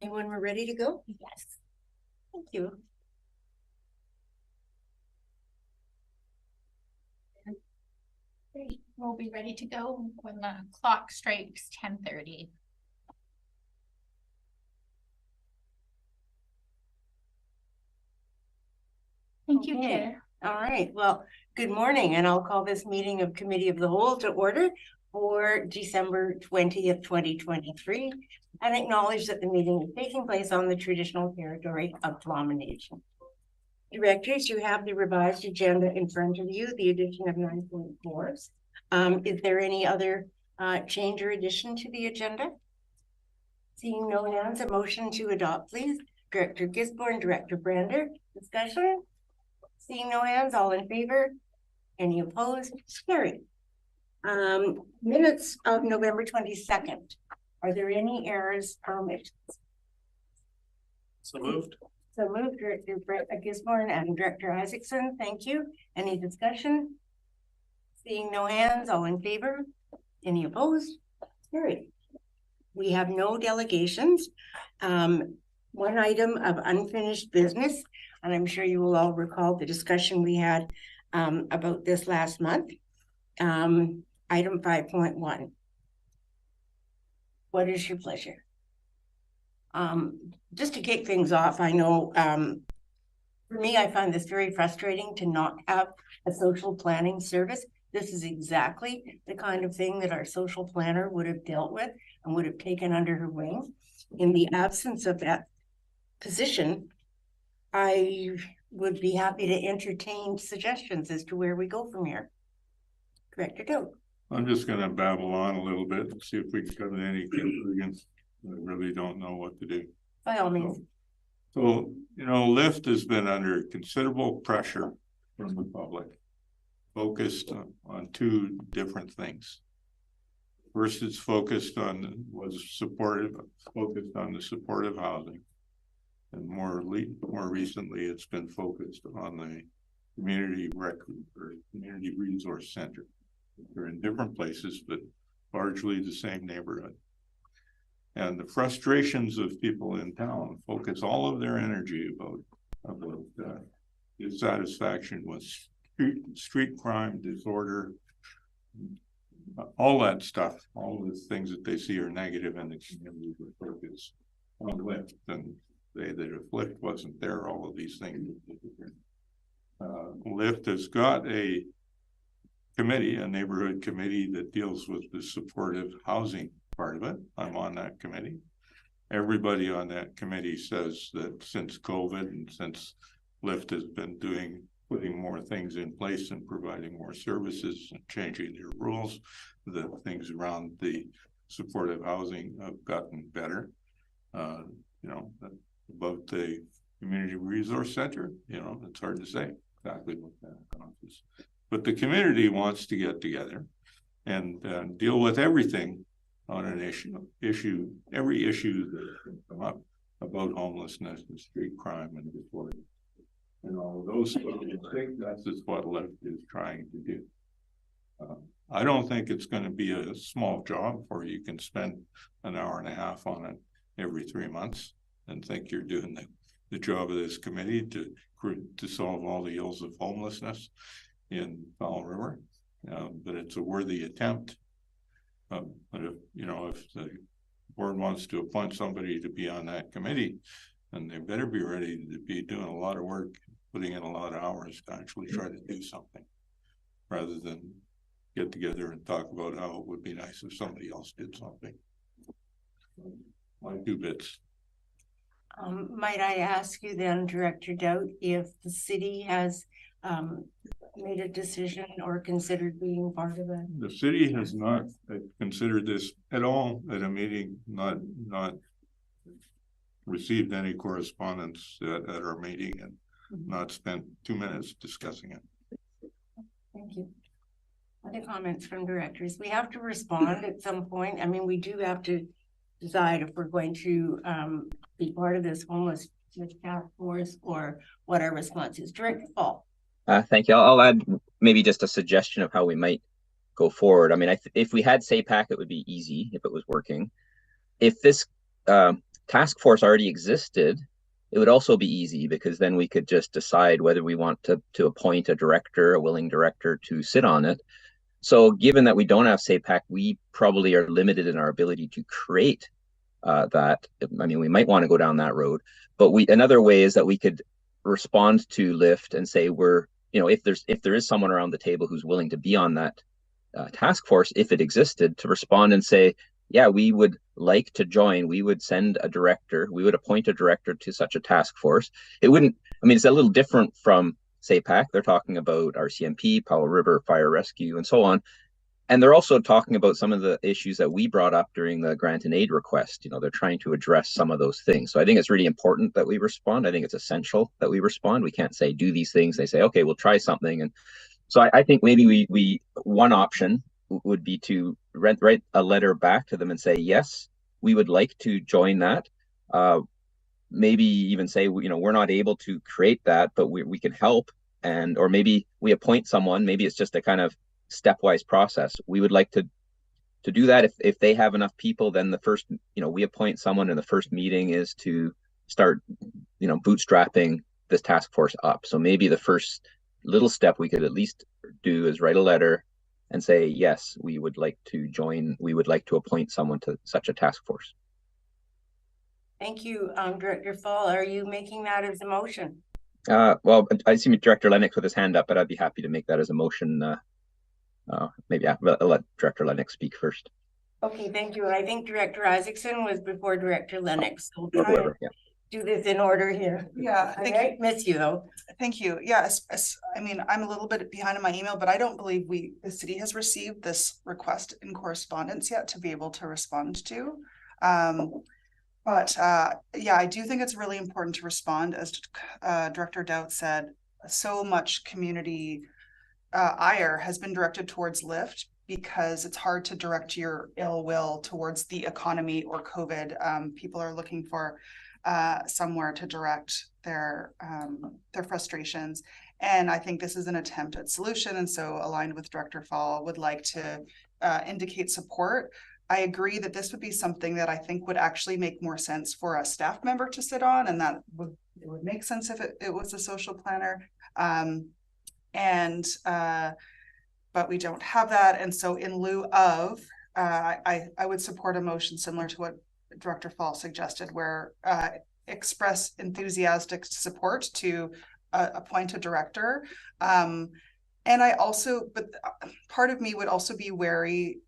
When we're ready to go? Yes. Thank you. Great. We'll be ready to go when the clock strikes 10:30. Thank you, Chair. All right. Well, good morning, and I'll call this meeting of Committee of the Whole to order for December 20th, 2023, and acknowledge that the meeting is taking place on the traditional territory of Tla'amin Nation. Directors, you have the revised agenda in front of you, the addition of 9.4. Is there any other change or addition to the agenda? Seeing no hands, a motion to adopt, please. Director Gisborne, Director Brander, discussion? Seeing no hands, all in favor? Any opposed? Carried. Minutes of November 22nd. Are there any errors or omissions? So moved. So moved, Director Gisborne and Director Isaacson. Thank you. Any discussion? Seeing no hands, all in favor? Any opposed? Carried. We have no delegations. One item of unfinished business, and I'm sure you will all recall the discussion we had about this last month. Item 5.1. What is your pleasure? Just to kick things off, I know for me, I find this very frustrating to not have a social planning service. This is exactly the kind of thing that our social planner would have dealt with and would have taken under her wing. In the absence of that position, I would be happy to entertain suggestions as to where we go from here. Director Doe. I'm just going to babble on a little bit and see if we can come to any conclusions. I really don't know what to do. By all means. So, you know, LIFT has been under considerable pressure from the public, focused on two different things. First, it's focused on the supportive housing, and more recently, it's been focused on the community resource center. They're in different places, but largely the same neighborhood. And the frustrations of people in town focus all of their energy about dissatisfaction with street crime, disorder, all that stuff, all the things that they see are negative in the community would focus on LIFT. And say that if LIFT wasn't there, all of these things would be different. LIFT has got a committee, a neighborhood committee that deals with the supportive housing part of it. I'm on that committee. Everybody on that committee says that since COVID and since LIFT has been putting more things in place and providing more services and changing their rules, the things around the supportive housing have gotten better. You know, about the community resource center, you know, it's hard to say exactly what that is. But the community wants to get together and deal with everything on an every issue that can come up about homelessness and street crime and disorder. And all of those things, I think that's just what LIFT is trying to do. I don't think it's going to be a small job where you can spend an hour and a half on it every 3 months and think you're doing the job of this committee to solve all the ills of homelessness in Fowl River. But it's a worthy attempt. But if the board wants to appoint somebody to be on that committee, then they better be ready to be doing a lot of work, putting in a lot of hours to actually try to do something, rather than get together and talk about how it would be nice if somebody else did something. My 2 bits. Might I ask you then, Director Doubt, if the city has made a decision or considered being part of it? The city has not considered this at all at a meeting, not received any correspondence at our meeting, and not spent 2 minutes discussing it. Thank you. Other comments from directors? We have to respond at some point. I mean, we do have to decide if we're going to be part of this homeless task force or what our response is. Director Paul. Thank you. I'll add maybe just a suggestion of how we might go forward. I mean, if we had SAPAC, it would be easy if it was working. If this task force already existed, it would also be easy, because then we could just decide whether we want to appoint a director, a willing director, to sit on it. So given that we don't have SAPAC, we probably are limited in our ability to create that. I mean, we might want to go down that road, but another way is that we could respond to LIFT and say, if there is someone around the table who's willing to be on that task force, if it existed, to respond and say, yeah, we would like to join. We would send a director. We would appoint a director to such a task force. It wouldn't, I mean, it's a little different from SAPAC. They're talking about RCMP, Powell River Fire Rescue, and so on. And they're also talking about some of the issues that we brought up during the grant and aid request. They're trying to address some of those things. So I think it's really important that we respond. I think it's essential that we respond. We can't say, do these things. They say, okay, we'll try something. And so I think maybe we one option would be to write a letter back to them and say, yes, we would like to join that. Maybe even say, we're not able to create that, but we can help. Or maybe we appoint someone. Maybe it's just a kind of stepwise process. We would like to do that. If they have enough people, then the first, we appoint someone, and the first meeting is to start, bootstrapping this task force up. So maybe the first little step we could at least do is write a letter and say, yes, we would like to join. We would like to appoint someone to such a task force. Thank you, Director Fall. Are you making that as a motion? Well, I see Director Lennox with his hand up, but I'd be happy to make that as a motion. Maybe I'll let Director Lennox speak first. Okay, thank you. And I think Director Isaacson was before Director Lennox. So we'll try whoever, yeah. do this in order here. Yeah, I miss you though. Thank you. Yeah, I mean, I'm a little bit behind in my email, but I don't believe the city has received this request in correspondence yet to be able to respond to. Yeah, I do think it's really important to respond. As Director Doubt said, so much community ire has been directed towards LIFT because it's hard to direct your ill will towards the economy or COVID. People are looking for somewhere to direct their frustrations. And I think this is an attempt at solution. And so, aligned with Director Fall, would like to indicate support. I agree that this would be something that I think would actually make more sense for a staff member to sit on, and that it would make sense if it was a social planner. But we don't have that. And so in lieu of, I would support a motion similar to what Director Fall suggested, where express enthusiastic support to appoint a director. And but part of me would also be wary.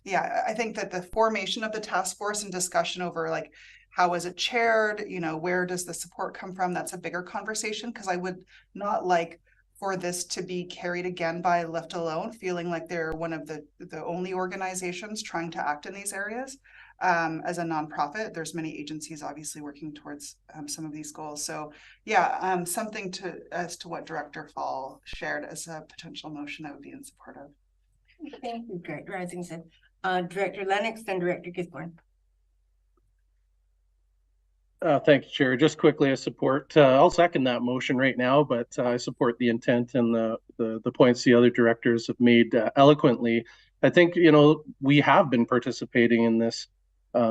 Yeah, I think that the formation of the task force and discussion over like, how is it chaired? Where does the support come from? That's a bigger conversation, because I would not like for this to be carried again by Left Alone, feeling like they're one of the only organizations trying to act in these areas. As a nonprofit, there's many agencies obviously working towards some of these goals. So yeah, something as to what Director Fall shared as a potential motion I would be in support of. Thank you, Director Isaacson. Director Lennox, then Director Gisborne. Thank you, Chair. Just quickly, I support, I'll second that motion right now, but I support the intent and the points the other directors have made eloquently. I think, we have been participating in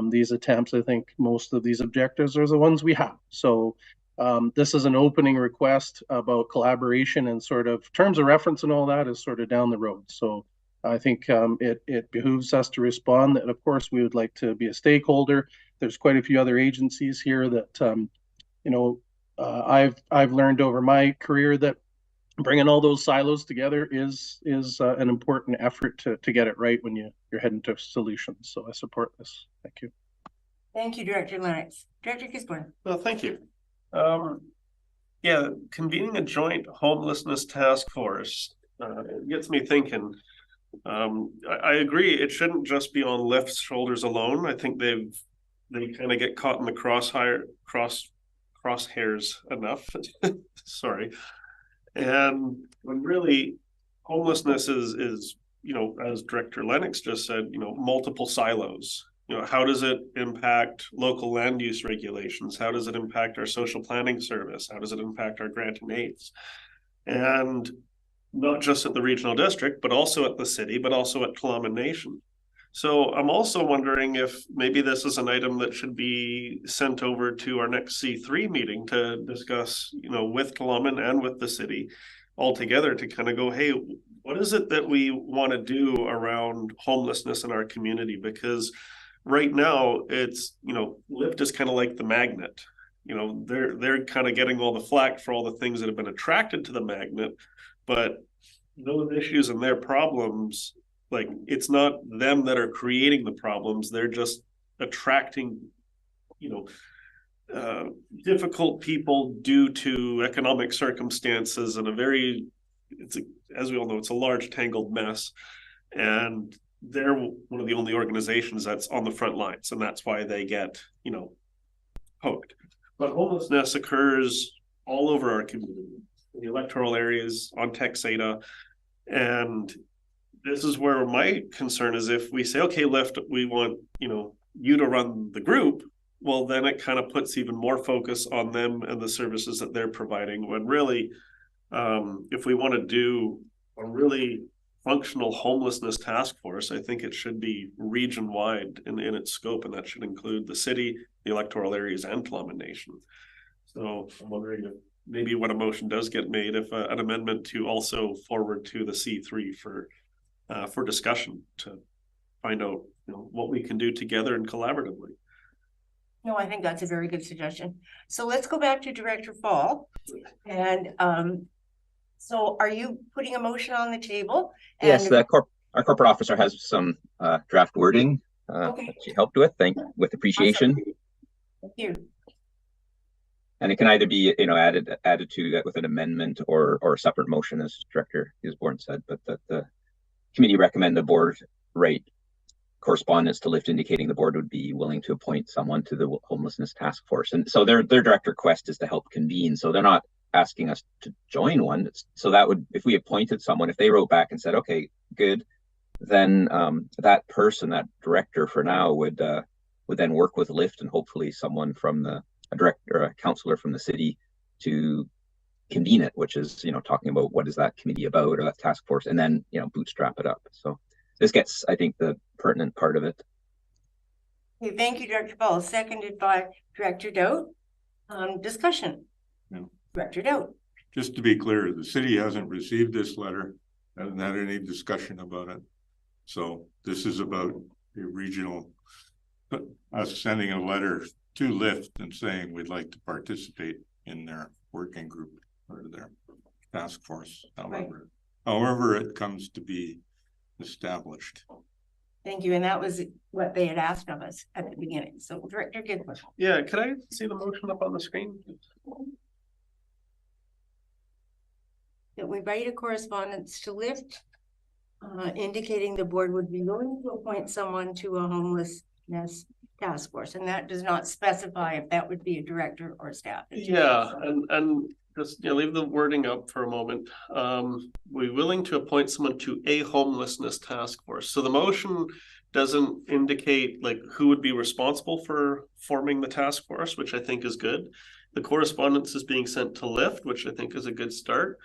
these attempts. I think most of these objectives are the ones we have. So this is an opening request about collaboration, and sort of terms of reference and all that is sort of down the road. So I think it behooves us to respond that, of course, we would like to be a stakeholder. There's quite a few other agencies here that, I've learned over my career that bringing all those silos together is an important effort to get it right when you're heading to solutions. So I support this. Thank you. Thank you, Director Lennox. Director Gisborne. Well, thank you. Yeah, convening a joint homelessness task force gets me thinking. I agree, it shouldn't just be on LIFT's shoulders alone. I think they kind of get caught in the crosshairs enough. Sorry. And when really homelessness is, as Director Lennox just said, multiple silos. How does it impact local land use regulations? How does it impact our social planning service? How does it impact our grant and aids? And not just at the regional district, but also at the city, but also at Tla'amin Nation. So I'm also wondering if maybe this is an item that should be sent over to our next C3 meeting to discuss, with Tla'amin and with the city all together to kind of go, hey, what is it that we want to do around homelessness in our community? Because right now it's, Lyft is kind of like the magnet. They're kind of getting all the flack for all the things that have been attracted to the magnet, but those issues and their problems, like, it's not them that are creating the problems. They're just attracting, difficult people due to economic circumstances and as we all know, it's a large tangled mess. And they're one of the only organizations that's on the front lines. And that's why they get, poked. But homelessness occurs all over our community, in the electoral areas, on Texada. And this is where my concern is, if we say, okay, Lyft, we want, you to run the group, well, then it kind of puts even more focus on them and the services that they're providing, when really, if we want to do a really functional homelessness task force, I think it should be region wide in its scope, and that should include the city, the electoral areas, and Tla'amin Nation. So I'm wondering if maybe when a motion does get made, if an amendment to also forward to the C3 for discussion to find out, what we can do together and collaboratively. No, I think that's a very good suggestion. So let's go back to Director Fall. And so are you putting a motion on the table? And yes, our corporate officer has some draft wording that she helped with. With appreciation. Awesome. Thank you. And it can either be, added to that with an amendment or a separate motion, as Director Gisborne said, but that the committee recommend the board write correspondence to Lyft indicating the board would be willing to appoint someone to the homelessness task force. And so their direct request is to help convene. So they're not asking us to join one. So that would, if we appointed someone, if they wrote back and said, okay, good, then that person, that director for now would then work with Lyft and hopefully someone from a director, a councillor from the city to convene it, which is, talking about what is that committee about, or that task force, and then, bootstrap it up. So this gets, I think, the pertinent part of it. Okay, thank you, Director Ball. Seconded by Director Dout. Discussion. No. Director Dout. Just to be clear, the city hasn't received this letter, hasn't had any discussion about it. So this is about the regional, us sending a letter to Lyft and saying we'd like to participate in their working group or their task force, however it comes to be established. Thank you. And that was what they had asked of us at the beginning. So Director Gisborne. Yeah, could I see the motion up on the screen? That we write a correspondence to Lyft indicating the board would be willing to appoint someone to a homelessness task force, and that does not specify if that would be a director or staff. Yeah, and just leave the wording up for a moment. We're willing to appoint someone to a homelessness task force. So the motion doesn't indicate like who would be responsible for forming the task force, which I think is good. The correspondence is being sent to Lyft, which I think is a good start.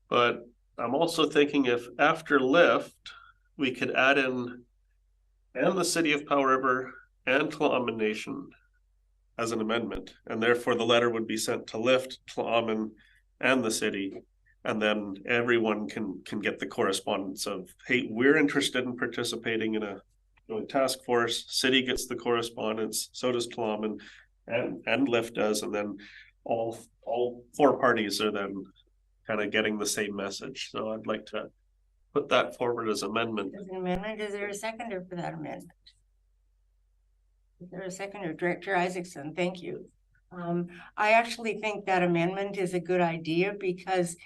But I'm also thinking if after Lyft, we could add in and the city of Powell River and Tla'amin Nation as an amendment, and therefore the letter would be sent to Lyft, Tla'amin, and the city, and then everyone can get the correspondence of, hey, we're interested in participating in a task force. City gets the correspondence, so does Tla'amin, and Lyft does, and then all four parties are then kind of getting the same message. So I'd like to put that forward as amendment. As an amendment, is there a seconder for that amendment? Is there a seconder? Director Isaacson, thank you. I actually think that amendment is a good idea because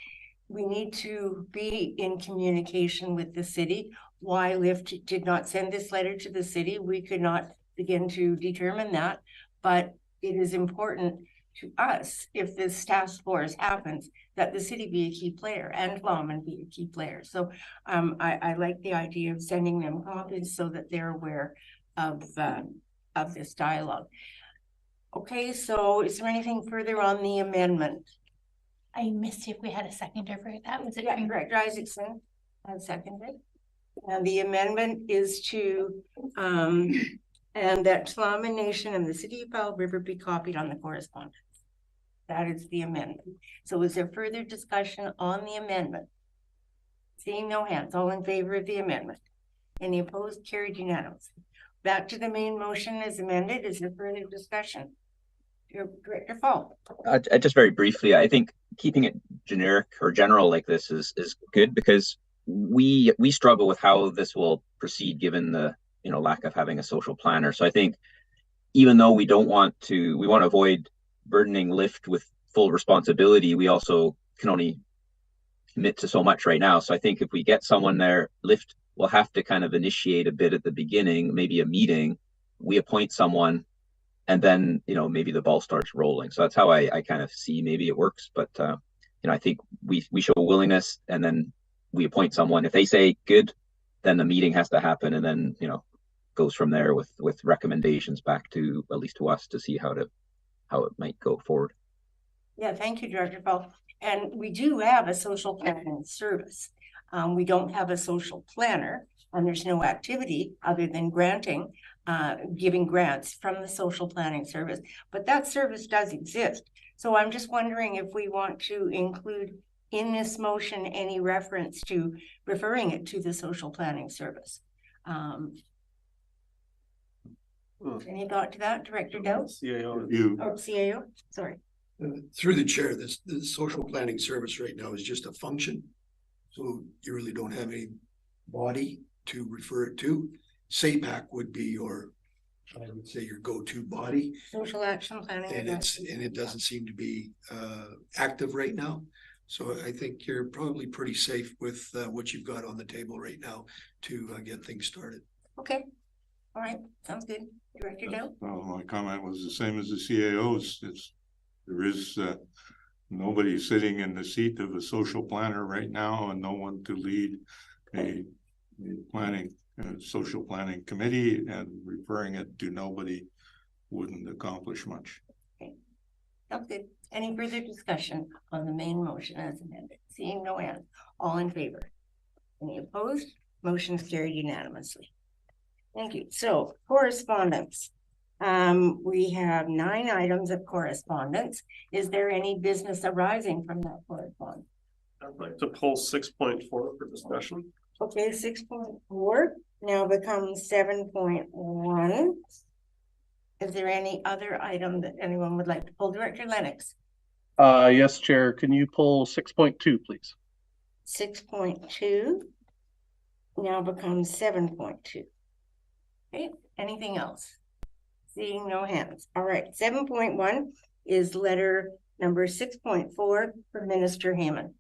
we need to be in communication with the city. Why Lyft did not send this letter to the city, we could not begin to determine that, but it is important to us, if this task force happens, that the city be a key player and Tla'amin be a key player. So I like the idea of sending them copies so that they're aware of this dialogue. Okay, so is there anything further on the amendment? I missed if we had a seconder for that. Was it? Yeah, Director Isaacson has seconded. And the amendment is to, and that Tla'amin Nation and the City of Foul River be copied on the correspondence. That is the amendment. So is there further discussion on the amendment? Seeing no hands, all in favor of the amendment? Any opposed? Carried unanimously. Back to the main motion as amended. Is there further discussion? Director Fall. Just very briefly, I think keeping it generic or general like this is good, because we struggle with how this will proceed given the lack of having a social planner. So I think even though we want to avoid burdening LIFT with full responsibility, we also can only commit to so much right now. So I think if we get someone there, LIFT will have to kind of initiate a bit at the beginning, maybe a meeting, we appoint someone, and then maybe the ball starts rolling. So that's how I kind of see maybe it works. But I think we show willingness, and then we appoint someone. If they say good, then the meeting has to happen, and then goes from there with recommendations back to at least to us to see how it might go forward. Yeah, thank you, Director Fall. And we do have a social planning service. We don't have a social planner, and there's no activity other than granting, giving grants from the social planning service, but that service does exist. So I'm just wondering if we want to include in this motion any reference to referring it to the social planning service. Any thought to that, Director Dowd? CAO, sorry. Through the chair, the social planning service right now is just a function. So you really don't have any body to refer it to. SAPAC would be I would say your go-to body. Social action planning. And it doesn't seem to be active right now. So I think you're probably pretty safe with what you've got on the table right now to get things started. Okay. All right. Sounds good. Director Dale? Well, my comment was the same as the CAO's. There is nobody sitting in the seat of a social planner right now, and no one to lead a social planning committee, and referring it to nobody wouldn't accomplish much. Okay. Sounds good. Any further discussion on the main motion as amended? Seeing no hands, all in favor? Any opposed? Motion is carried unanimously. Thank you. So correspondence. We have 9 items of correspondence. Is there any business arising from that correspondence? I'd like to pull 6.4 for discussion. Okay, 6.4 now becomes 7.1. Is there any other item that anyone would like to pull? Director Lennox. Yes, Chair. Can you pull 6.2, please? 6.2 now becomes 7.2. Okay, anything else? Seeing no hands. All right, 7.1 is letter number 6.4 for Minister Heyman.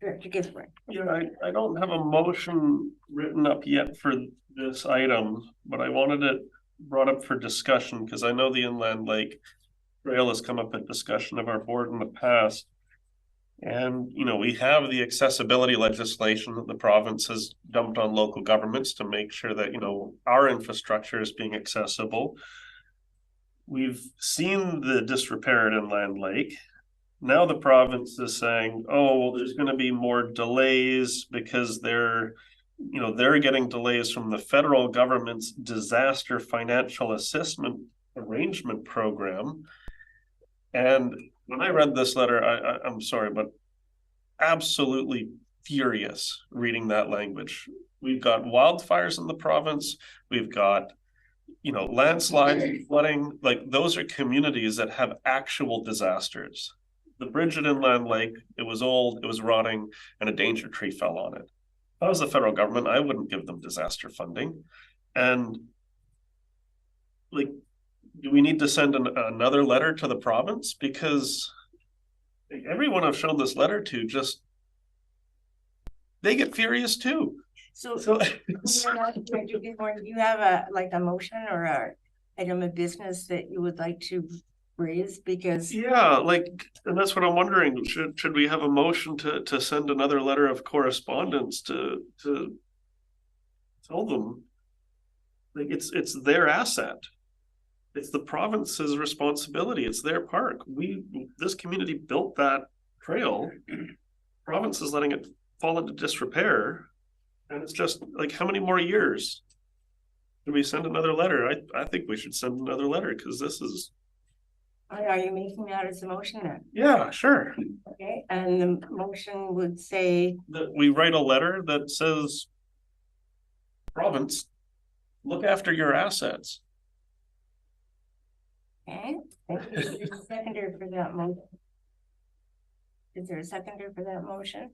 Director Gisborne. Yeah, I don't have a motion written up yet for this item, but I wanted it brought up for discussion because I know the Inland Lake Trail has come up at discussion of our board in the past. And, we have the accessibility legislation that the province has dumped on local governments to make sure that, our infrastructure is being accessible. We've seen the disrepair at Inland Lake. Now the province is saying, oh, well, there's going to be more delays because they're getting delays from the federal government's disaster financial assistance arrangement program. And when I read this letter, I'm sorry, but absolutely furious reading that language. We've got wildfires in the province. We've got, landslides, flooding. Like, those are communities that have actual disasters. The bridge at Inland Lake, it was old, it was rotting, and a danger tree fell on it. If I was the federal government, I wouldn't give them disaster funding. And do we need to send another letter to the province? Because everyone I've shown this letter to they get furious too. So do you have a motion or a item of business that you would like to raise? Because yeah, and that's what I'm wondering. Should we have a motion to send another letter of correspondence to tell them it's their asset? It's the province's responsibility. It's their park. This community built that trail. Province is letting it fall into disrepair, and it's just like, how many more years? Do we send another letter? I think we should send another letter because this is. Are you making that as a motion then? Yeah, sure. Okay, and the motion would say. That we write a letter that says, province, look after your assets. Okay, is there a seconder for that motion? Is there a seconder for that motion?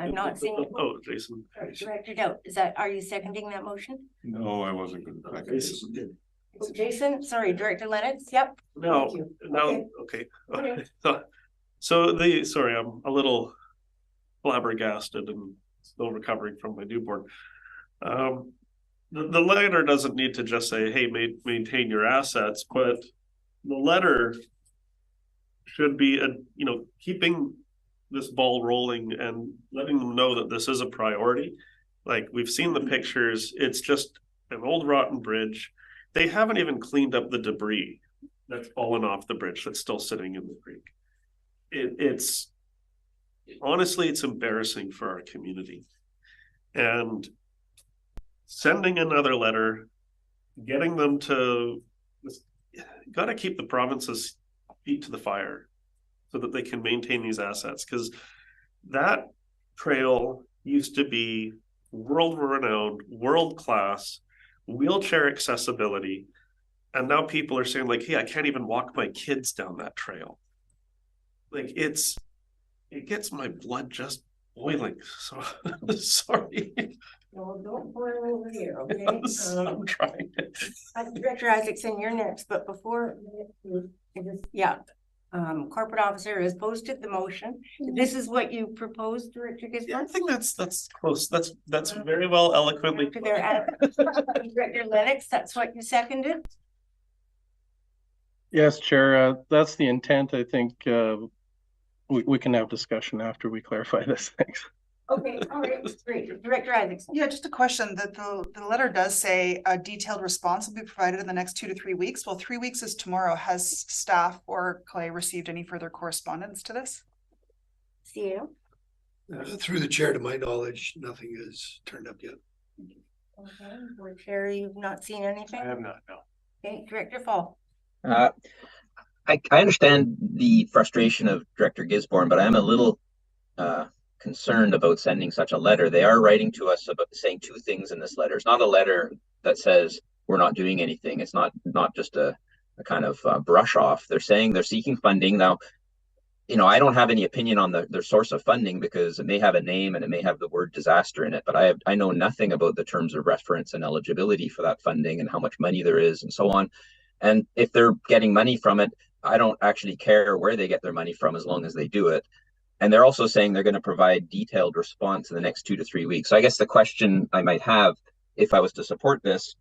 I'm not seeing. Oh, Jason. Director Doubt, are you seconding that motion? No, I wasn't gonna. Oh, Jason, sorry, Director Lennox, yep. No, no, okay. So sorry, I'm a little flabbergasted and still recovering from my newborn. The letter doesn't need to just say, hey, maintain your assets, but the letter should be, keeping this ball rolling and letting them know that this is a priority. Like, we've seen the pictures, it's just an old rotten bridge. They haven't even cleaned up the debris that's fallen off the bridge that's still sitting in the creek. It's honestly, it's embarrassing for our community. And sending another letter, getting them to, got to keep the province's feet to the fire so that they can maintain these assets, because that trail used to be world-renowned, world-class, wheelchair accessibility, and now people are saying, like, hey, I can't even walk my kids down that trail. Like, it gets my blood just boiling. So sorry. Well, don't boil over here, okay? I'm trying. Director Isaacson, you're next, but before, corporate officer has posted the motion. This is what you proposed, Director Gisborne? Yeah, I think that's close. That's very well eloquently. Director Lennox, that's what you seconded? Yes, Chair, that's the intent. I think we can have discussion after we clarify this. Thanks. Okay, all right, great. Director Isaacson. Yeah, just a question that the letter does say a detailed response will be provided in the next 2 to 3 weeks. Well, 3 weeks is tomorrow. Has staff or Clay received any further correspondence to this? See you. Through the chair, to my knowledge, nothing has turned up yet. Okay, board chair, you've not seen anything? I have not, no. Okay, Director Fall. I understand the frustration of Director Gisborne, but I'm a little concerned about sending such a letter. They are writing to us about saying two things in this letter. It's not a letter that says we're not doing anything. It's not just a kind of brush off. They're saying they're seeking funding. Now, I don't have any opinion on their source of funding because it may have a name and it may have the word disaster in it, but I know nothing about the terms of reference and eligibility for that funding and how much money there is and so on. And if they're getting money from it, I don't actually care where they get their money from as long as they do it. And they're also saying they're going to provide detailed response in the next 2 to 3 weeks. So I guess the question I might have, if I was to support this,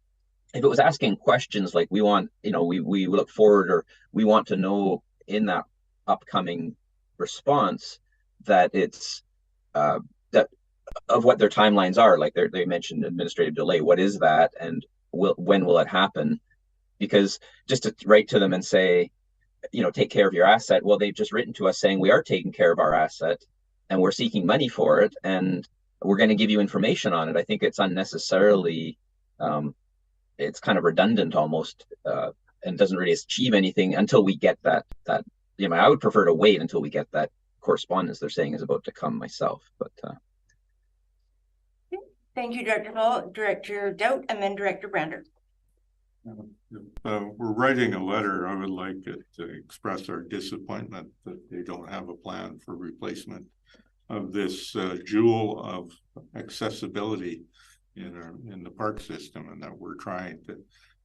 if it was asking questions like we want, we look forward, or we want to know in that upcoming response that it's that of what their timelines are. Like they mentioned administrative delay. What is that, and when will it happen? Because just to write to them and say, take care of your asset. Well, they've just written to us saying we are taking care of our asset and we're seeking money for it and we're going to give you information on it. I think it's unnecessarily, it's kind of redundant almost, and doesn't really achieve anything until we get that. I would prefer to wait until we get that correspondence they're saying is about to come myself. But thank you, Director Hall, Director Doubt, and then Director Brander. We're writing a letter. I would like it to express our disappointment that they don't have a plan for replacement of this jewel of accessibility in the park system, and that we're trying to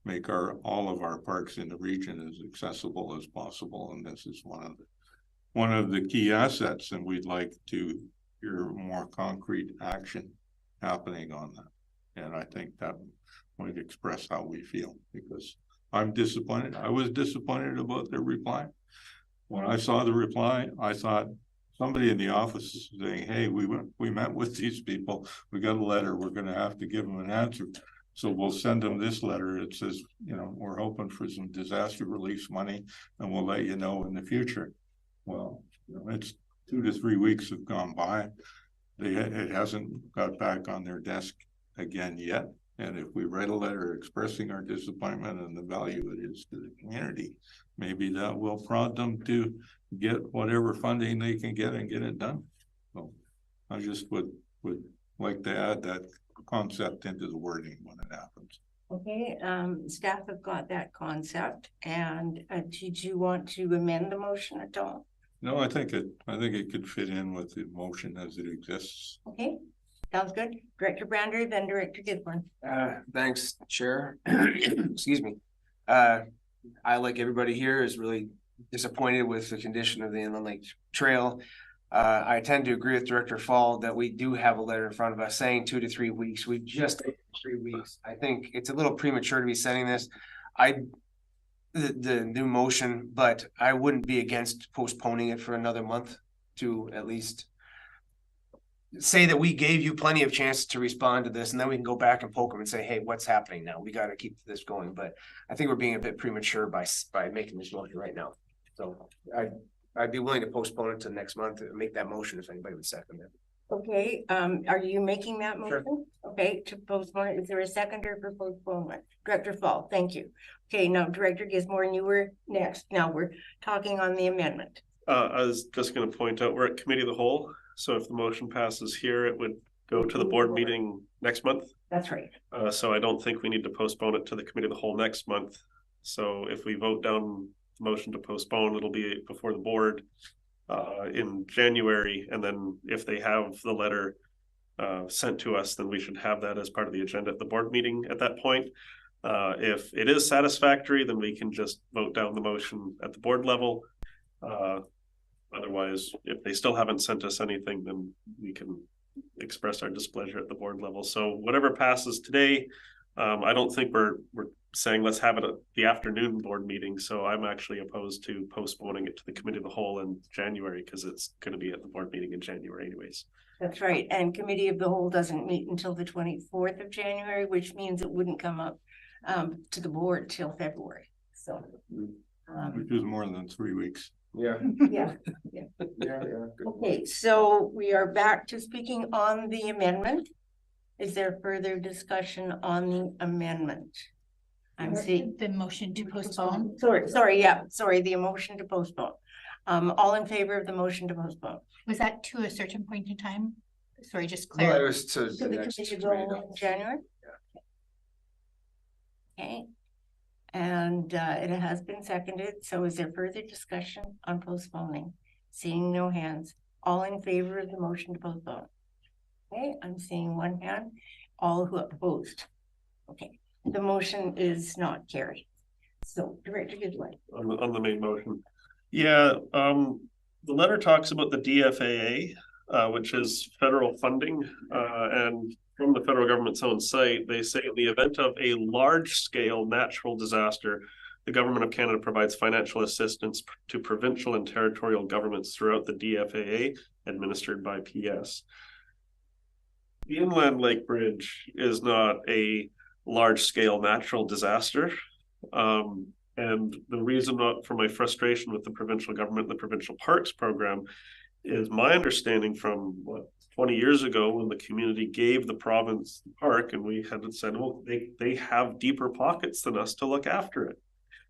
make all of our parks in the region as accessible as possible. And this is one of the key assets, and we'd like to hear more concrete action happening on that. And I think that might express how we feel, because I'm disappointed. I was disappointed about their reply. When I saw the reply, I thought somebody in the office is saying, hey, we met with these people, we got a letter, we're going to have to give them an answer, so we'll send them this letter. It says, we're hoping for some disaster relief money and we'll let you know in the future. Well, it's 2 to 3 weeks have gone by. it hasn't got back on their desk again yet. And if we write a letter expressing our disappointment and the value it is to the community, maybe that will prompt them to get whatever funding they can get and get it done. So I just would like to add that concept into the wording when it happens. Okay, staff have got that concept, and did you want to amend the motion at all? No, I think it could fit in with the motion as it exists. Okay, sounds good. Director Brander, then Director Gisborne. Thanks, Chair. Excuse me. I, like everybody here, is really disappointed with the condition of the Inland Lake Trail. I tend to agree with Director Fall that we do have a letter in front of us saying 2 to 3 weeks. We just 3 weeks. I think it's a little premature to be sending this. The new motion, but I wouldn't be against postponing it for another month to at least say that we gave you plenty of chances to respond to this, and then we can go back and poke them and say, hey, what's happening now? We got to keep this going. But I think we're being a bit premature by making this motion right now. So I'd be willing to postpone it to next month and make that motion if anybody would second it. Okay, are you making that motion? Sure. Okay, to postpone, is there a seconder for postponement? Director Fall, thank you. Okay, now Director Gisborne, you were next. Now we're talking on the amendment. I was just going to point out we're at committee of the whole. So if the motion passes here, it would go to the board meeting next month. That's right. So I don't think we need to postpone it to the committee of the whole next month. So if we vote down the motion to postpone, it'll be before the board in January. And then if they have the letter sent to us, then we should have that as part of the agenda at the board meeting at that point. If it is satisfactory, then we can just vote down the motion at the board level. Otherwise, if they still haven't sent us anything, then we can express our displeasure at the board level. So whatever passes today, I don't think we're saying let's have it at the afternoon board meeting. So I'm actually opposed to postponing it to the committee of the whole in January, because it's going to be at the board meeting in January anyways. That's right. And committee of the whole doesn't meet until the 24th of January, which means it wouldn't come up to the board till February. So Which is more than 3 weeks. Yeah. yeah. Yeah. Okay, so we are back to speaking on the amendment. Is there further discussion on the amendment? I'm seeing The motion to postpone. sorry, the motion to postpone. All in favor of the motion to postpone? Was that to a certain point in time? Sorry, just No, it clear. was to So the the next committee committee. will in January? Okay. And it has been seconded. So is there further discussion on postponing? Seeing no hands. All in favor of the motion to postpone? Okay, I'm seeing one hand. All who opposed? Okay, the motion is not carried. So Director Gisborne. On the main motion. Yeah, the letter talks about the DFAA, which is federal funding, and from the federal government's own site, they say in the event of a large-scale natural disaster, the government of Canada provides financial assistance to provincial and territorial governments throughout the DFAA, administered by PS. The Inland Lake Bridge is not a large-scale natural disaster. And the reason for my frustration with the provincial government, the provincial parks program, is my understanding from 20 years ago when the community gave the province the park, and we had said, well, they have deeper pockets than us to look after it.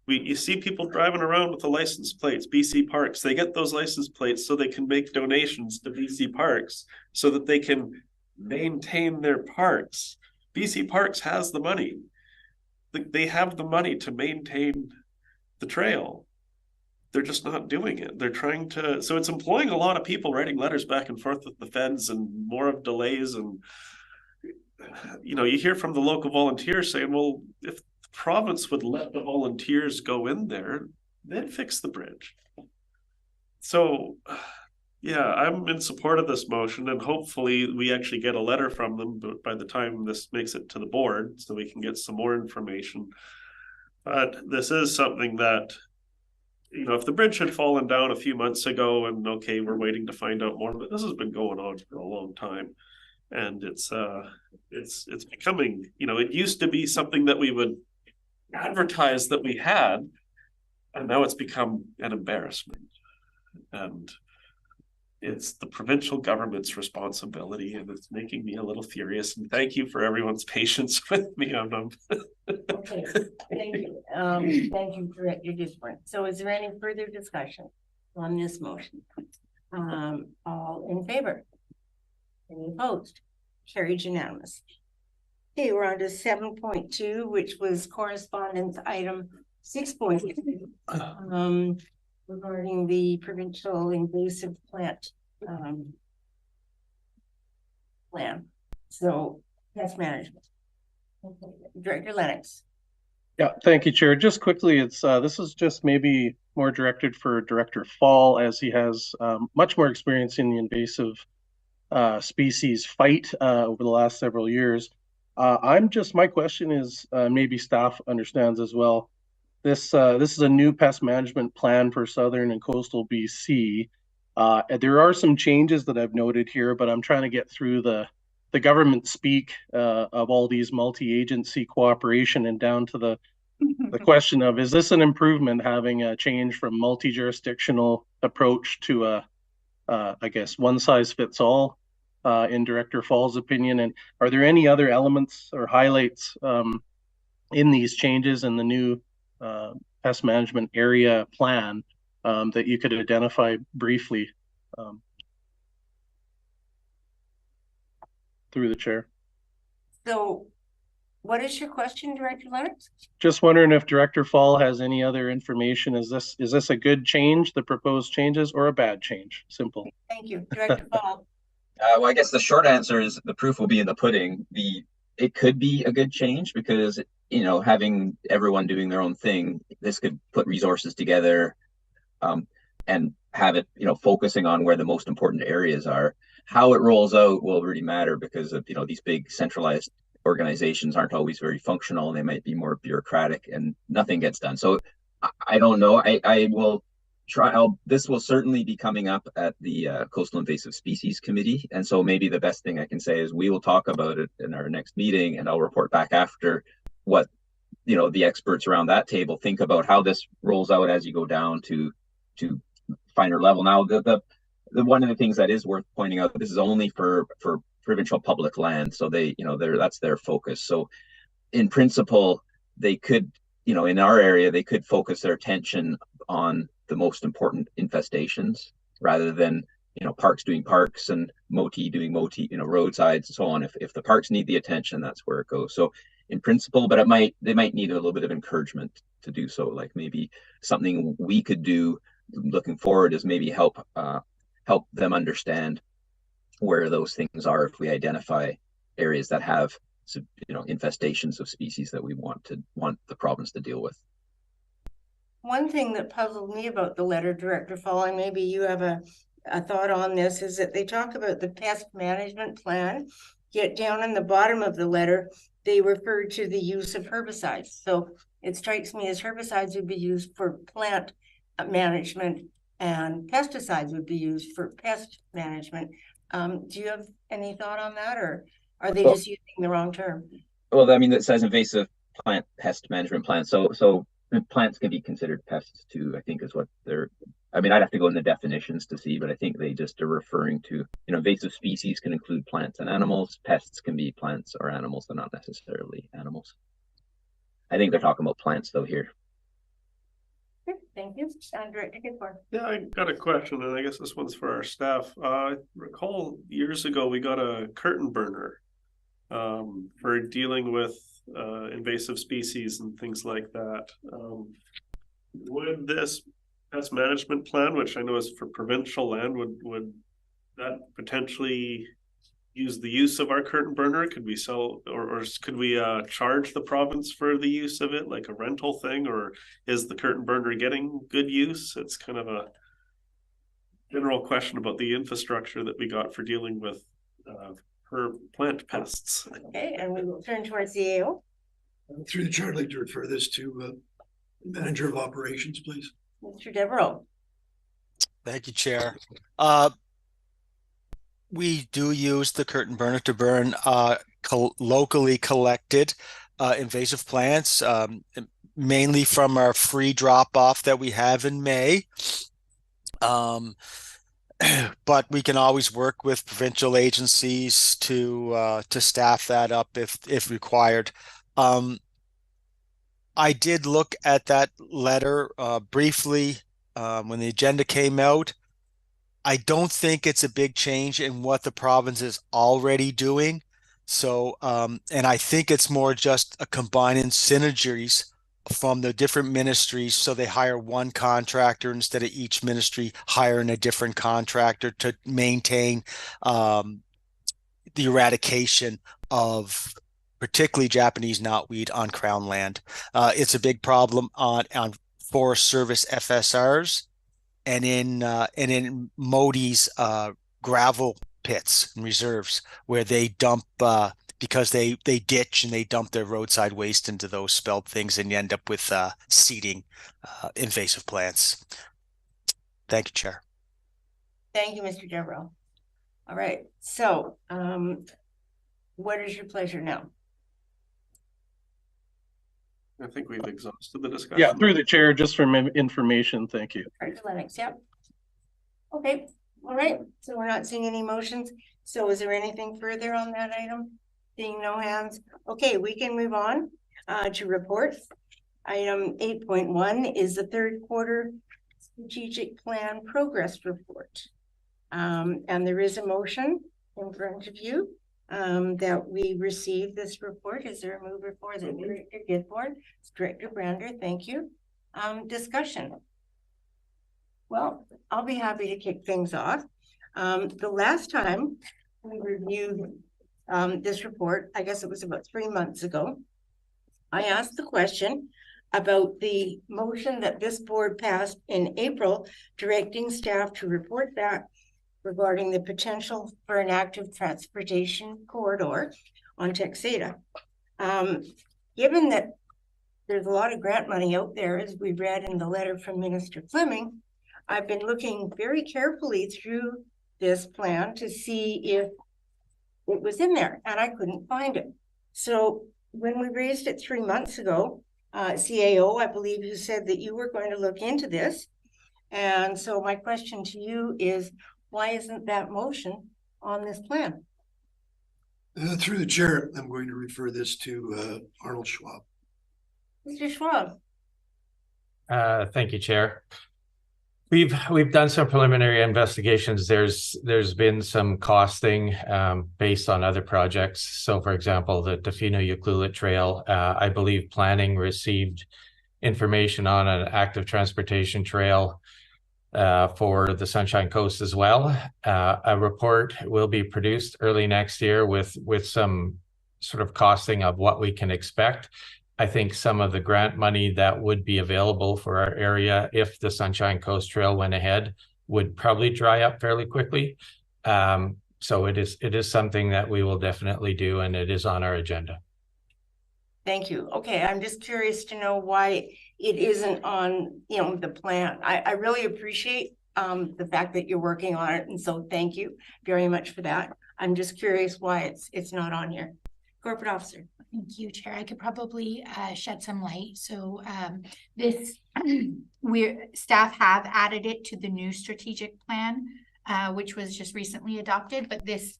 You see people driving around with the license plates, BC Parks. They get those license plates so they can make donations to BC Parks so that they can maintain their parks. BC Parks has the money. They have the money to maintain the trail. They're just not doing it. They're trying to, so it's employing a lot of people writing letters back and forth with the feds and more of delays. And, you know, you hear from the local volunteers saying, well, if the province would let the volunteers go in there, they'd fix the bridge. So, yeah, I'm in support of this motion, and hopefully we actually get a letter from them by the time this makes it to the board so we can get some more information. But this is something that, you know, if the bridge had fallen down a few months ago and okay, we're waiting to find out more, but this has been going on for a long time. And it's becoming, you know, it used to be something that we would advertise that we had, and now it's become an embarrassment. And it's the provincial government's responsibility, and it's making me a little furious. And thank you for everyone's patience with me on them. Okay, thank you. Thank you for your difference. So is there any further discussion on this motion? All in favor? Any opposed? Carried unanimous. Okay, we're on to 7.2, which was correspondence item 6.2. Regarding the provincial invasive plant plan. So pest management. Okay. Director Lennox. Yeah, thank you, Chair. Just quickly, it's this is just maybe more directed for Director Fall, as he has much more experience in the invasive species fight over the last several years. My question is, maybe staff understands as well. This is a new pest management plan for southern and coastal BC. There are some changes that I've noted here, but I'm trying to get through the government speak of all these multi-agency cooperation and down to the question of, is this an improvement, having a change from multi-jurisdictional approach to I guess one size fits all in Director Fall's opinion? And are there any other elements or highlights in these changes in the new pest management area plan that you could identify briefly through the chair? So what is your question, Director Lennox? Just wondering if Director Fall has any other information. Is this a good change, the proposed changes, or a bad change? Simple. Thank you, Director Fall. Well, I guess the short answer is the proof will be in the pudding. It could be a good change because, you know, having everyone doing their own thing, this could put resources together and have it, you know, focusing on where the most important areas are. How it rolls out will really matter because of, you know, these big centralized organizations aren't always very functional, and they might be more bureaucratic and nothing gets done. So I don't know. I will try. This will certainly be coming up at the Coastal Invasive Species Committee. And so maybe the best thing I can say is we will talk about it in our next meeting, and I'll report back after what, you know, the experts around that table think about how this rolls out as you go down to finer level. Now, the one of the things that is worth pointing out, this is only for provincial public land. So they, you know, that's their focus. So in principle, they could, you know, in our area, they could focus their attention on the most important infestations rather than, you know, parks doing parks and MOTI doing MOTI, you know, roadsides and so on. If the parks need the attention, that's where it goes. So in principle, but they might need a little bit of encouragement to do so. Like maybe something we could do looking forward is maybe help them understand where those things are if we identify areas that have, you know, infestations of species that we want the province to deal with. One thing that puzzled me about the letter, Director Fall, and maybe you have a thought on this, is that they talk about the pest management plan, yet down in the bottom of the letter, they refer to the use of herbicides. So it strikes me as herbicides would be used for plant management and pesticides would be used for pest management. Do you have any thought on that, or are they just using the wrong term? Well, I mean, it says invasive plant pest management plan. So plants can be considered pests too, I think is what they're, I mean, I'd have to go in the definitions to see, but I think they just are referring to, you know, invasive species can include plants and animals. Pests can be plants or animals, they're not necessarily animals. I think they're talking about plants though here. Thank you. Director Gifford. Yeah, I got a question, and I guess this one's for our staff. I recall years ago we got a curtain burner for dealing with invasive species and things like that. Would this pest management plan, which I know is for provincial land, would that potentially use the use of our curtain burner? Could we sell or could we charge the province for the use of it, like a rental thing, or is the curtain burner getting good use? It's kind of a general question about the infrastructure that we got for dealing with plant pests. Okay, and we will turn to our CAO. Through the chair, I'd like to refer this to Manager of Operations, please. Mr. Devereaux. Thank you, Chair. We do use the curtain burner to burn locally collected invasive plants, mainly from our free drop-off that we have in May. but we can always work with provincial agencies to staff that up if required. I did look at that letter briefly when the agenda came out. I don't think it's a big change in what the province is already doing. So, and I think it's more just a combining synergies from the different ministries. So they hire one contractor instead of each ministry hiring a different contractor to maintain the eradication of particularly Japanese knotweed on Crown land. It's a big problem on Forest Service FSRs and in MOTI's gravel pits and reserves where they dump because they ditch and they dump their roadside waste into those spelled things and you end up with seeding invasive plants. Thank you, Chair. Thank you, Mr. Deverell. All right, so what is your pleasure now? I think we've exhausted the discussion. Yeah, through the chair, just for information. Thank you. Lennox, yep. Okay, all right. So we're not seeing any motions. So is there anything further on that item? Seeing no hands. Okay, we can move on to reports. Item 8.1 is the third quarter strategic plan progress report. And there is a motion in front of you that we received this report. Is there a mover for the Director Gidborn? Director Brander, thank you. Discussion. Well, I'll be happy to kick things off. The last time we reviewed this report, I guess it was about 3 months ago, I asked the question about the motion that this board passed in April, directing staff to report back regarding the potential for an active transportation corridor on Texada. Given that there's a lot of grant money out there, as we read in the letter from Minister Fleming, I've been looking very carefully through this plan to see if it was in there, and I couldn't find it. So when we raised it 3 months ago, CAO, I believe you said that you were going to look into this. And so my question to you is, why isn't that motion on this plan? Through the chair, I'm going to refer this to Arnold Schwab. Mr. Schwab. Thank you, Chair. We've done some preliminary investigations. There's been some costing based on other projects. So, for example, the Tofino-Ucluelet Trail, I believe planning received information on an active transportation trail for the Sunshine Coast as well. A report will be produced early next year with some sort of costing of what we can expect. I think some of the grant money that would be available for our area if the Sunshine Coast Trail went ahead would probably dry up fairly quickly. So it is something that we will definitely do, and it is on our agenda. Thank you. Okay, I'm just curious to know why it isn't on, the plan. I really appreciate the fact that you're working on it, and so thank you very much for that. I'm just curious why it's not on here. Corporate Officer. Thank you, Chair. I could probably shed some light. So this, staff have added it to the new strategic plan, which was just recently adopted. But this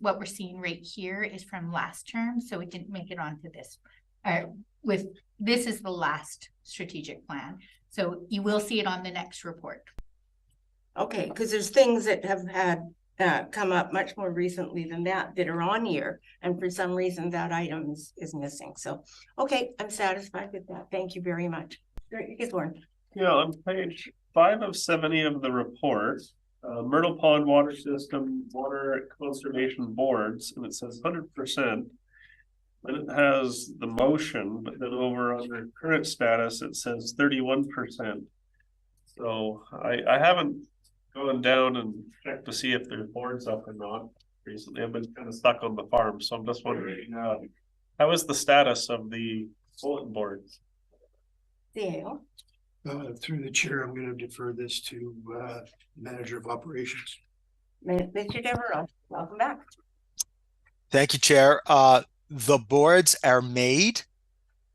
what we're seeing right here is from last term, so it didn't make it onto this. This is the last strategic plan, so you will see it on the next report. Okay, because there's things that have had come up much more recently than that are on here, and for some reason that item is missing. So, okay, I'm satisfied with that. Thank you very much. Yeah, on page 5 of 70 of the report, Myrtle Pond Water System Water Conservation Boards, and it says 100%. And it has the motion, but then over under current status, it says 31%. So I haven't gone down and checked to see if there's boards up or not recently. I've been kind of stuck on the farm, so I'm just wondering how is the status of the bulletin boards? Yeah. Through the chair, I'm going to defer this to Manager of Operations. Mr. Deverell, welcome back. Thank you, Chair. The boards are made.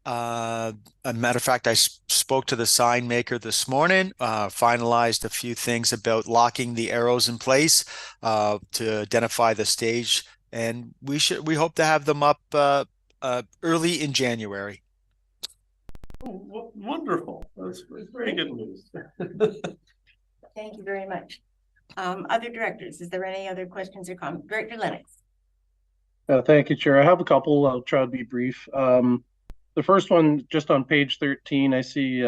a matter of fact, I spoke to the sign maker this morning, finalized a few things about locking the arrows in place to identify the stage, and we hope to have them up early in January. Wonderful. That's very good news. Thank you very much. Other directors, is there any other questions or comments? Director Lennox. Thank you, Chair. I have a couple. I'll try to be brief. The first one, just on page 13, I see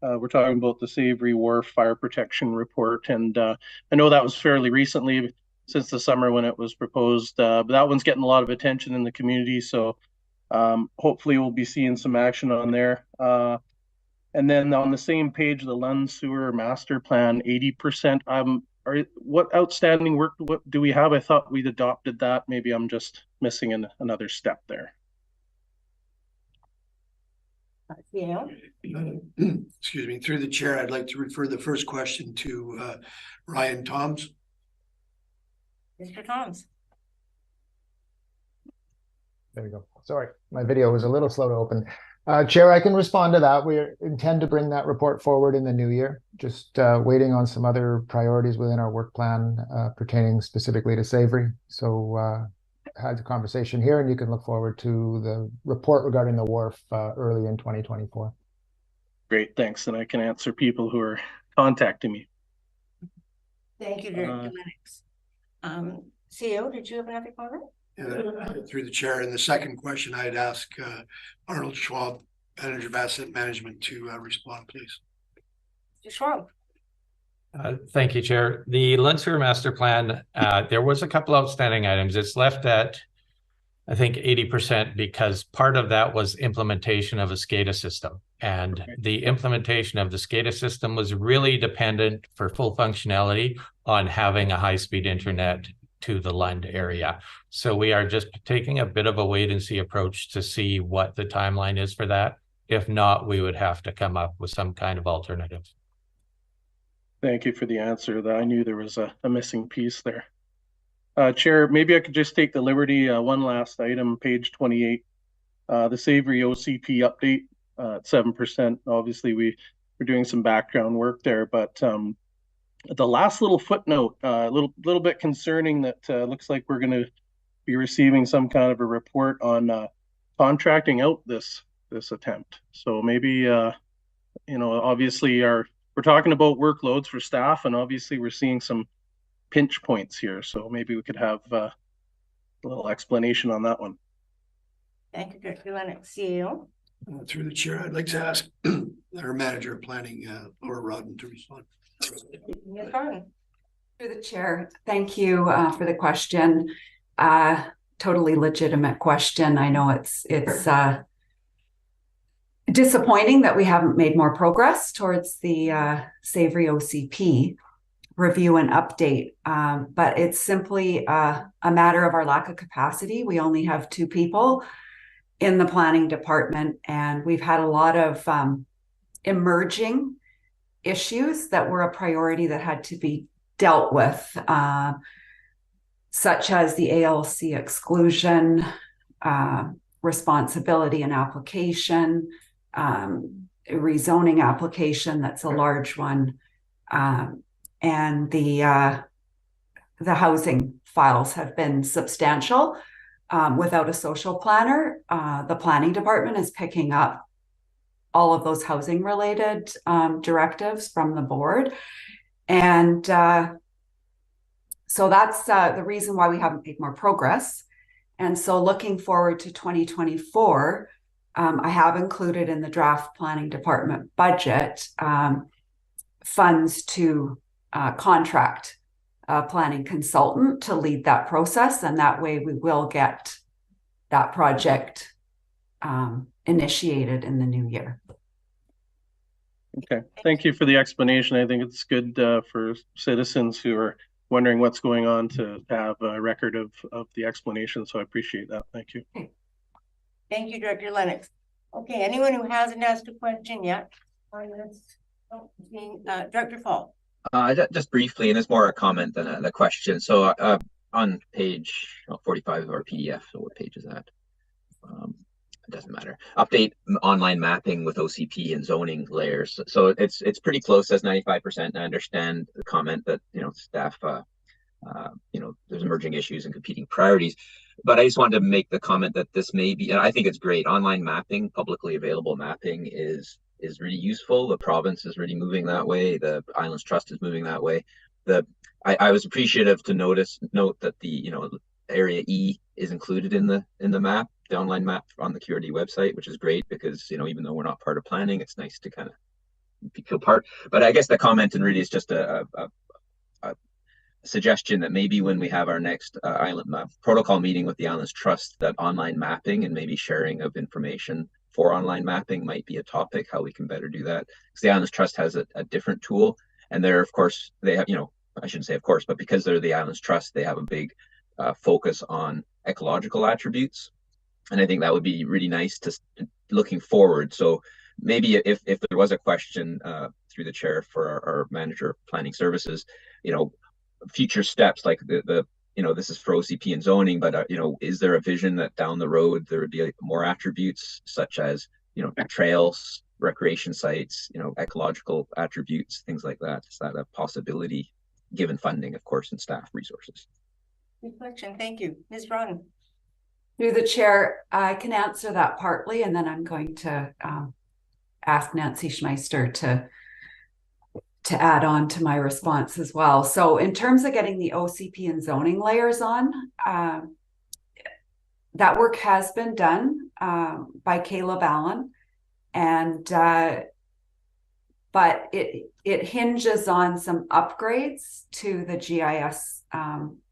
we're talking about the Savory Wharf Fire Protection Report, and I know that was fairly recently, since the summer when it was proposed, but that one's getting a lot of attention in the community, so hopefully we'll be seeing some action on there. And then on the same page, the Lund Sewer Master Plan, 80%. What outstanding work what do we have? I thought we'd adopted that. Maybe I'm just missing another step there. Yeah. Excuse me, through the chair, I'd like to refer the first question to Ryan Toms. Mr. Toms. There we go. Sorry, my video was a little slow to open. Chair, I can respond to that. We intend to bring that report forward in the new year. Just waiting on some other priorities within our work plan pertaining specifically to Savory. So had the conversation here, and you can look forward to the report regarding the wharf early in 2024. Great, thanks. And I can answer people who are contacting me. Thank you, Director Lennox. CEO, did you have another comment? Through the chair, and the second question, I'd ask Arnold Schwab, Manager of Asset Management, to respond, please. Mr. Schwab. Thank you, Chair. The Lund Sewer Master Plan, there was a couple outstanding items. It's left at, I think, 80% because part of that was implementation of a SCADA system. And the implementation of the SCADA system was really dependent for full functionality on having a high-speed internet to the Lund area. So we are just taking a bit of a wait and see approach to see what the timeline is for that. If not, we would have to come up with some kind of alternative. Thank you for the answer. I knew there was a missing piece there. Chair, maybe I could just take the liberty, one last item, page 28, the Savory OCP update at 7%. Obviously, we're doing some background work there, but the last little footnote, a little bit concerning that looks like we're going to be receiving some kind of a report on contracting out this attempt. So maybe, you know, obviously we're talking about workloads for staff, and obviously we're seeing some pinch points here. So maybe we could have a little explanation on that one. Thank you, Director Lennox. CEO. Through the chair, I'd like to ask our Manager of Planning, Laura Rodden, to respond. Yes, Rodden. Through the chair, thank you for the question. Totally legitimate question. I know it's disappointing that we haven't made more progress towards the Savory OCP review and update, but it's simply a matter of our lack of capacity. We only have 2 people in the planning department, and we've had a lot of emerging issues that were a priority that had to be dealt with, such as the ALC exclusion, responsibility and application, rezoning application that's a large one, and the housing files have been substantial. Without a social planner, the planning department is picking up all of those housing related directives from the board. And so that's the reason why we haven't made more progress. And so looking forward to 2024, I have included in the draft planning department budget funds to contract a planning consultant to lead that process. And that way we will get that project initiated in the new year. Okay, thank you for the explanation. I think it's good for citizens who are wondering what's going on to have a record of the explanation. So I appreciate that. Thank you. Thank you, Director Lennox. Okay, anyone who hasn't asked a question yet? Director Fall. Just briefly, and it's more a comment than a question. So on page 45 of our PDF, so what page is that? it doesn't matter. Update online mapping with OCP and zoning layers. So it's pretty close, says 95%. And I understand the comment that, staff, there's emerging issues and competing priorities. But I just wanted to make the comment that this may be, and I think it's great. Online mapping, publicly available mapping is really useful. The province is really moving that way. The Islands Trust is moving that way. I was appreciative to note that the Area E is included in the map, the online map on the QRD website, which is great because even though we're not part of planning, it's nice to kind of feel part. But I guess the comment and really is just a suggestion that maybe when we have our next island map protocol meeting with the Islands Trust, that online mapping and maybe sharing of information for online mapping might be a topic, how we can better do that. Because the Islands Trust has a different tool, and they're, of course, they have, I shouldn't say of course, but because they're the Islands Trust, they have a big focus on ecological attributes. And I think that would be really nice to looking forward. So maybe if there was a question through the chair for our manager of planning services, future steps like this is for OCP and zoning, but is there a vision that down the road there would be more attributes such as trails, recreation sites, ecological attributes, things like that? Is that a possibility given funding, of course, and staff resources? Good question. Thank you. Ms. Ron. Through the chair, I can answer that partly, and then I'm going to ask Nancy Schmeister to add on to my response as well. So in terms of getting the OCP and zoning layers on, that work has been done by Caleb Allen, and but it hinges on some upgrades to the GIS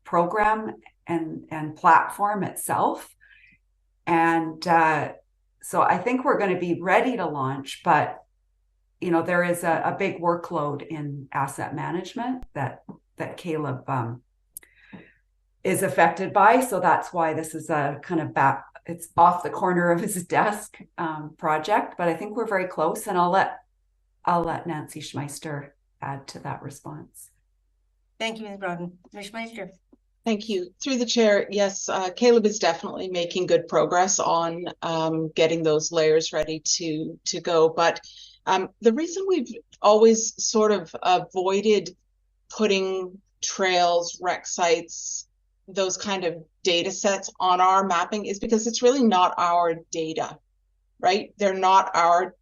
program and platform itself. And so I think we're going to be ready to launch, but there is a big workload in asset management that Caleb is affected by. So that's why this is a kind of it's off the corner of his desk project, but I think we're very close, and I'll let Nancy Schmeister add to that response. Thank you, Ms. Brodden. Ms. Schmeister. Thank you. Through the chair, yes, Caleb is definitely making good progress on getting those layers ready to go. But the reason we've always sort of avoided putting trails, rec sites, those kind of data sets on our mapping is because it's really not our data, right? They're not our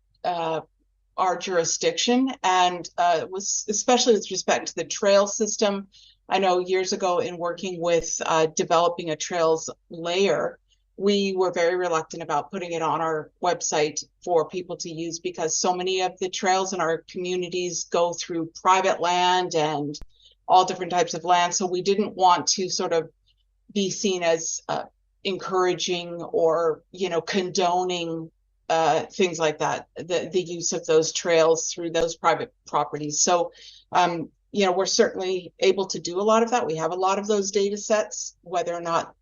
jurisdiction. And especially with respect to the trail system, I know years ago in working with developing a trails layer, we were very reluctant about putting it on our website for people to use because so many of the trails in our communities go through private land and all different types of land. So we didn't want to sort of be seen as encouraging or, condoning things like that, the use of those trails through those private properties. So, we're certainly able to do a lot of that. We have a lot of those data sets, whether or not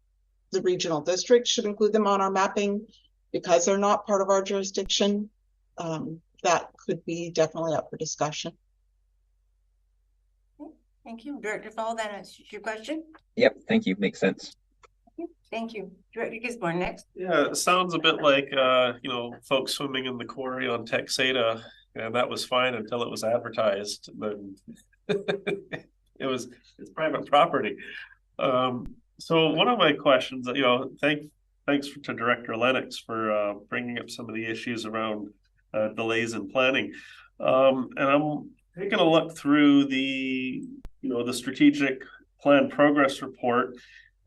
the regional district should include them on our mapping because they're not part of our jurisdiction. That could be definitely up for discussion. Thank you. Director Fall, that answers your question? Yep, thank you. Makes sense. Thank you. Director Gisborne next. Yeah, it sounds a bit like, folks swimming in the quarry on Texada, and that was fine until it was advertised. Then it's private property. So one of my questions, thanks to Director Lennox for bringing up some of the issues around delays in planning. And I'm taking a look through the strategic plan progress report,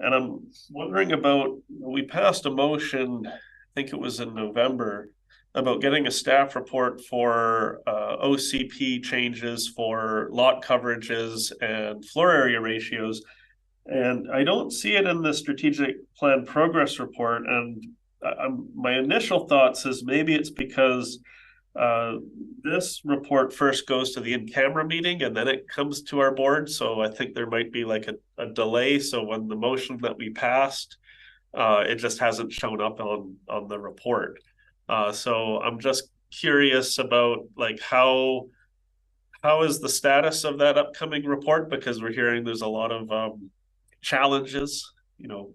and I'm wondering about, we passed a motion, I think it was in November, about getting a staff report for OCP changes for lot coverages and floor area ratios. And I don't see it in the strategic plan progress report. And my initial thoughts is maybe it's because this report first goes to the in-camera meeting and then it comes to our board. So I think there might be like a delay. So when the motion that we passed, it just hasn't shown up on the report. So I'm just curious about like how is the status of that upcoming report, because we're hearing there's a lot of challenges,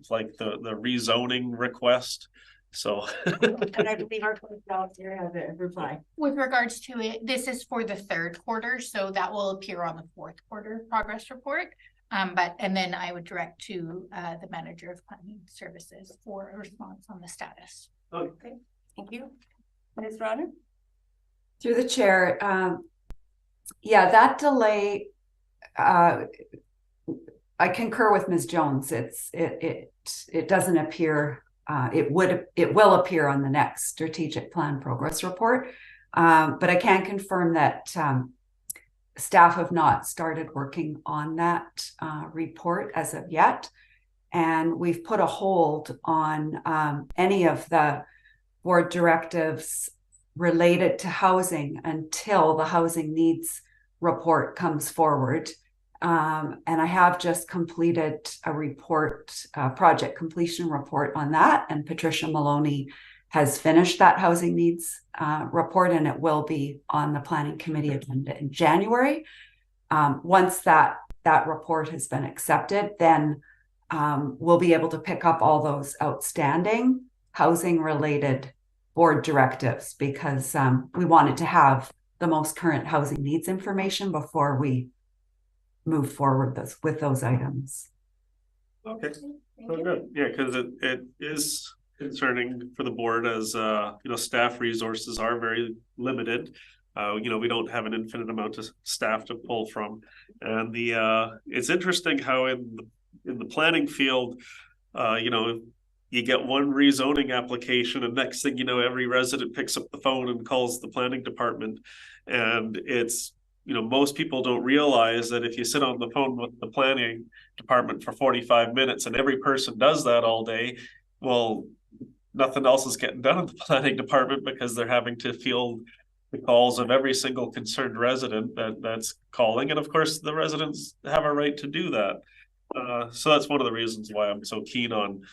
like the rezoning request So. And I believe our jobs here has a reply. With regards to it, this is for the third quarter, so that will appear on the fourth quarter progress report. And then I would direct to the manager of planning services for a response on the status. Okay, thank you. Ms. Rodden? Through the chair, yeah, that delay, I concur with Ms. Jones. It doesn't appear, it will appear on the next strategic plan progress report. But I can confirm that staff have not started working on that report as of yet. And we've put a hold on any of the board directives related to housing until the housing needs report comes forward. And I have just completed a report, project completion report on that. And Patricia Maloney has finished that housing needs report, and it will be on the planning committee agenda in January. Once that report has been accepted, then we'll be able to pick up all those outstanding housing related board directives, because we wanted to have the most current housing needs information before we move forward with those items. Okay, well, good. Yeah, because it is concerning for the board, as staff resources are very limited. We don't have an infinite amount of staff to pull from, and it's interesting how in the planning field, you get one rezoning application, and next thing you know, every resident picks up the phone and calls the planning department. And it's, most people don't realize that if you sit on the phone with the planning department for 45 minutes and every person does that all day, well, nothing else is getting done in the planning department, because they're having to field the calls of every single concerned resident that's calling. And of course, the residents have a right to do that. So that's one of the reasons why I'm so keen on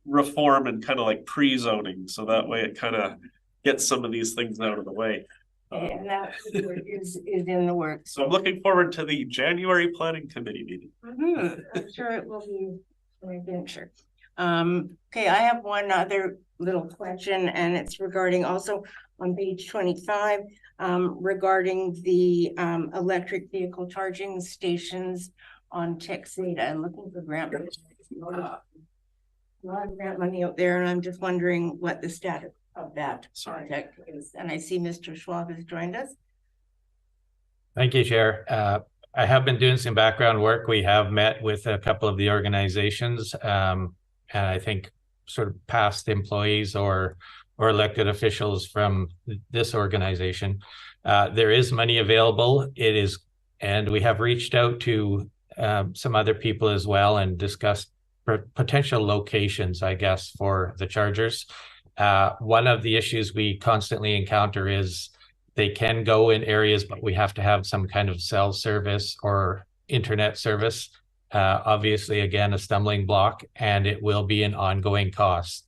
reform and kind of like pre-zoning, so that way it kind of gets some of these things out of the way. And that is in the works. So I'm looking forward to the January planning committee meeting. I'm sure it will be an adventure. Okay, I have one other little question, and it's regarding also on page 25, regarding the electric vehicle charging stations on Texada. I'm looking for grant money. A lot of grant money out there, and I'm just wondering what the status of that project is. And I see Mr. Schwab has joined us. Thank you, Chair. I have been doing some background work. We have met with a couple of the organizations, and I think sort of past employees or elected officials from this organization. There is money available. And we have reached out to some other people as well and discussed potential locations, I guess, for the chargers. One of the issues we constantly encounter is they can go in areas, but we have to have some kind of cell service or internet service. Obviously, again, a stumbling block, and it will be an ongoing cost.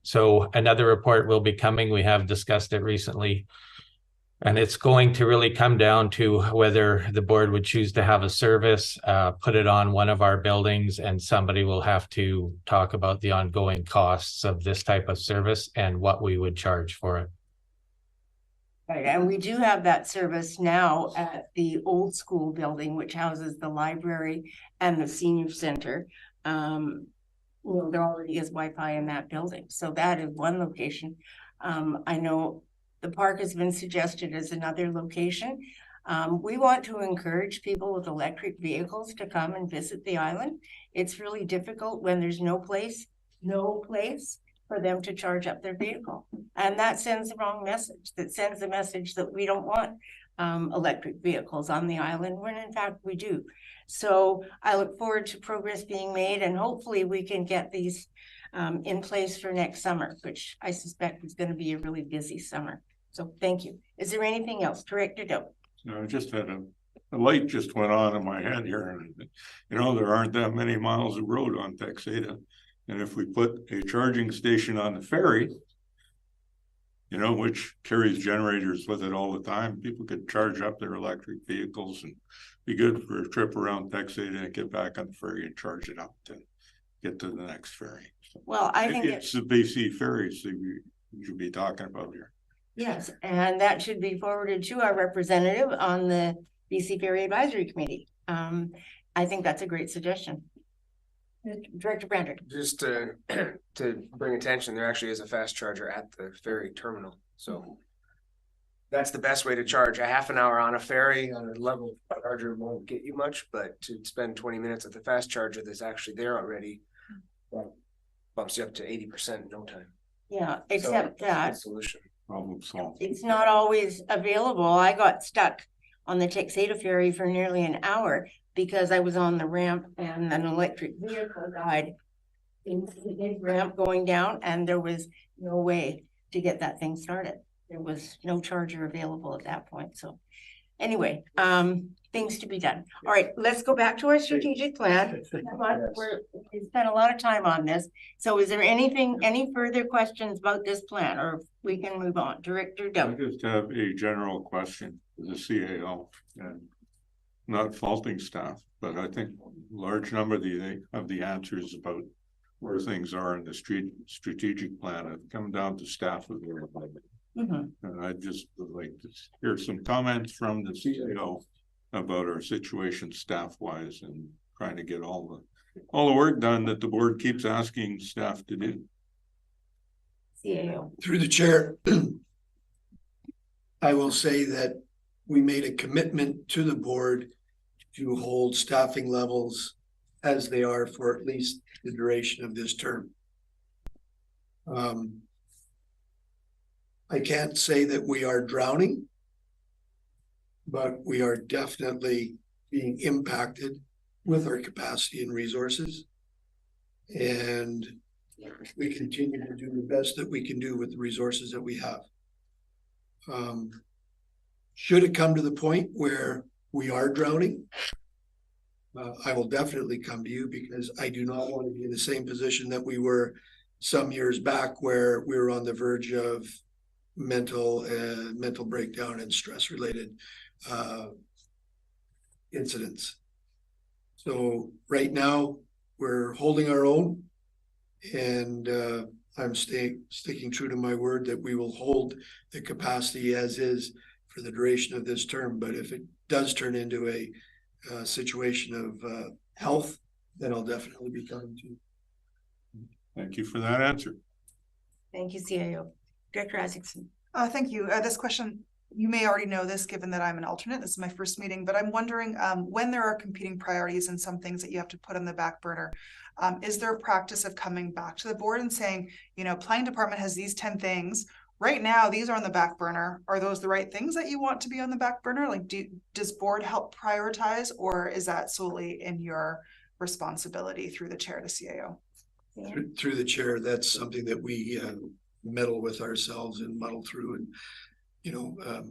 So another report will be coming. We have discussed it recently, and it's going to really come down to whether the board would choose to have a service, put it on one of our buildings, and somebody will have to talk about the ongoing costs of this type of service and what we would charge for it. Right, and we do have that service now at the old school building, which houses the library and the senior center. There already is Wi-Fi in that building, so that is one location. I know the park has been suggested as another location. We want to encourage people with electric vehicles to come and visit the island. It's really difficult when there's no place for them to charge up their vehicle. And that sends the wrong message. That sends the message that we don't want electric vehicles on the island, when in fact we do. So I look forward to progress being made, and hopefully we can get these in place for next summer, which I suspect is going to be a really busy summer. So thank you. Is there anything else? Director Doe. No, I just had a light just went on in my head here, and there aren't that many miles of road on Texada. And if we put a charging station on the ferry, which carries generators with it all the time, people could charge up their electric vehicles and be good for a trip around Texada and get back on the ferry and charge it up to get to the next ferry. So Well, I think it's the BC ferries that we should be talking about here. yes, and that should be forwarded to our representative on the BC Ferry Advisory Committee. I think that's a great suggestion. Director Brander. Just to bring attention, there actually is a fast charger at the ferry terminal, so that's the best way to charge. A half an hour on a ferry on a level charger won't get you much, but to spend 20 minutes at the fast charger that's actually there already, well, bumps you up to 80% in no time. Yeah, except that Solution. Problem solved. it's not always available. I got stuck on the Texada ferry for nearly an hour because I was on the ramp and an electric vehicle died in the ramp going down, and there was no way to get that thing started. There was no charger available at that point. So anyway, things to be done. All right, let's go back to our strategic plan. We've spent a lot of time on this. So is there any further questions about this plan, or we can move on? Director I Doug. just have a general question for the CAO, and not faulting staff, but I think a large number of the answers about where things are in the strategic plan have come down to staff availability. And I'd just like to hear some comments from the CAO about our situation staff-wise and trying to get all the work done that the board keeps asking staff to do. CAO. Through the chair, I will say that we made a commitment to the board to hold staffing levels as they are for at least the duration of this term. I can't say that we are drowning, but we are definitely being impacted with our capacity and resources. And we continue to do the best that we can do with the resources that we have. Should it come to the point where we are drowning, I will definitely come to you, because I do not want to be in the same position that we were some years back, where we were on the verge of mental breakdown and stress related incidents. So right now we're holding our own, and I'm sticking true to my word that we will hold the capacity as is for the duration of this term. But if it does turn into a situation of health, then I'll definitely be coming to you. Thank you for that answer. Thank you, CAO. Director Isaacson. Thank you. This question, you may already know this, given that I'm an alternate. This is my first meeting, but I'm wondering when there are competing priorities and some things that you have to put on the back burner, is there a practice of coming back to the board and saying, you know, planning department has these 10 things right now, these are on the back burner. Are those the right things that you want to be on the back burner? Like, does board help prioritize, or is that solely in your responsibility through the chair to CAO? Yeah. Through the chair, that's something that we meddle with ourselves and muddle through. And, you know,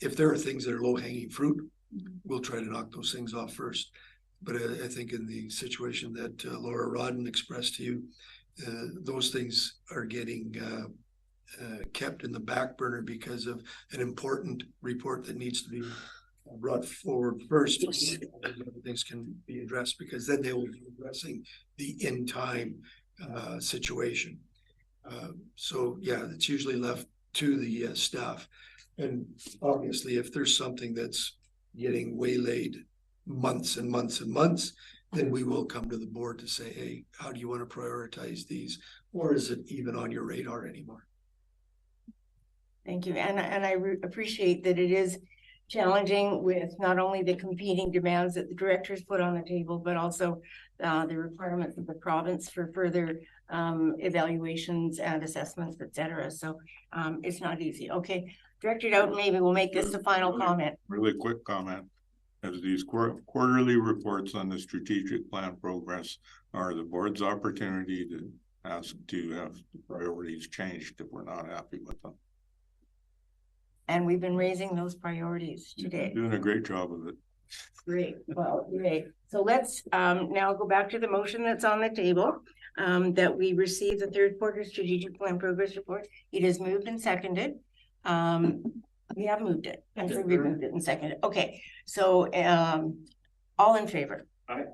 if there are things that are low hanging fruit, we'll try to knock those things off first. But I think in the situation that Laura Rodden expressed to you, those things are getting kept in the back burner because of an important report that needs to be brought forward first. Things can be addressed, because then they will be addressing the in time situation. So yeah, it's usually left to the staff. And obviously, if there's something that's getting waylaid months and months and months, then we will come to the board to say, hey, how do you want to prioritize these? Or is it even on your radar anymore? Thank you. And I appreciate that it is challenging with not only the competing demands that the directors put on the table, but also the requirements of the province for further evaluations and assessments, et cetera. So it's not easy. Okay, Director Doughton, maybe we'll make this the final comment. Really quick comment. As these quarterly reports on the strategic plan progress are the board's opportunity to ask to have the priorities changed if we're not happy with them. And we've been raising those priorities today. You're doing a great job of it. Great. Well, great. So let's now go back to the motion that's on the table, that we receive the third quarter strategic plan progress report. It is moved and seconded. We have moved it. I'm sure we moved it and seconded. Okay. So all in favor? Aye.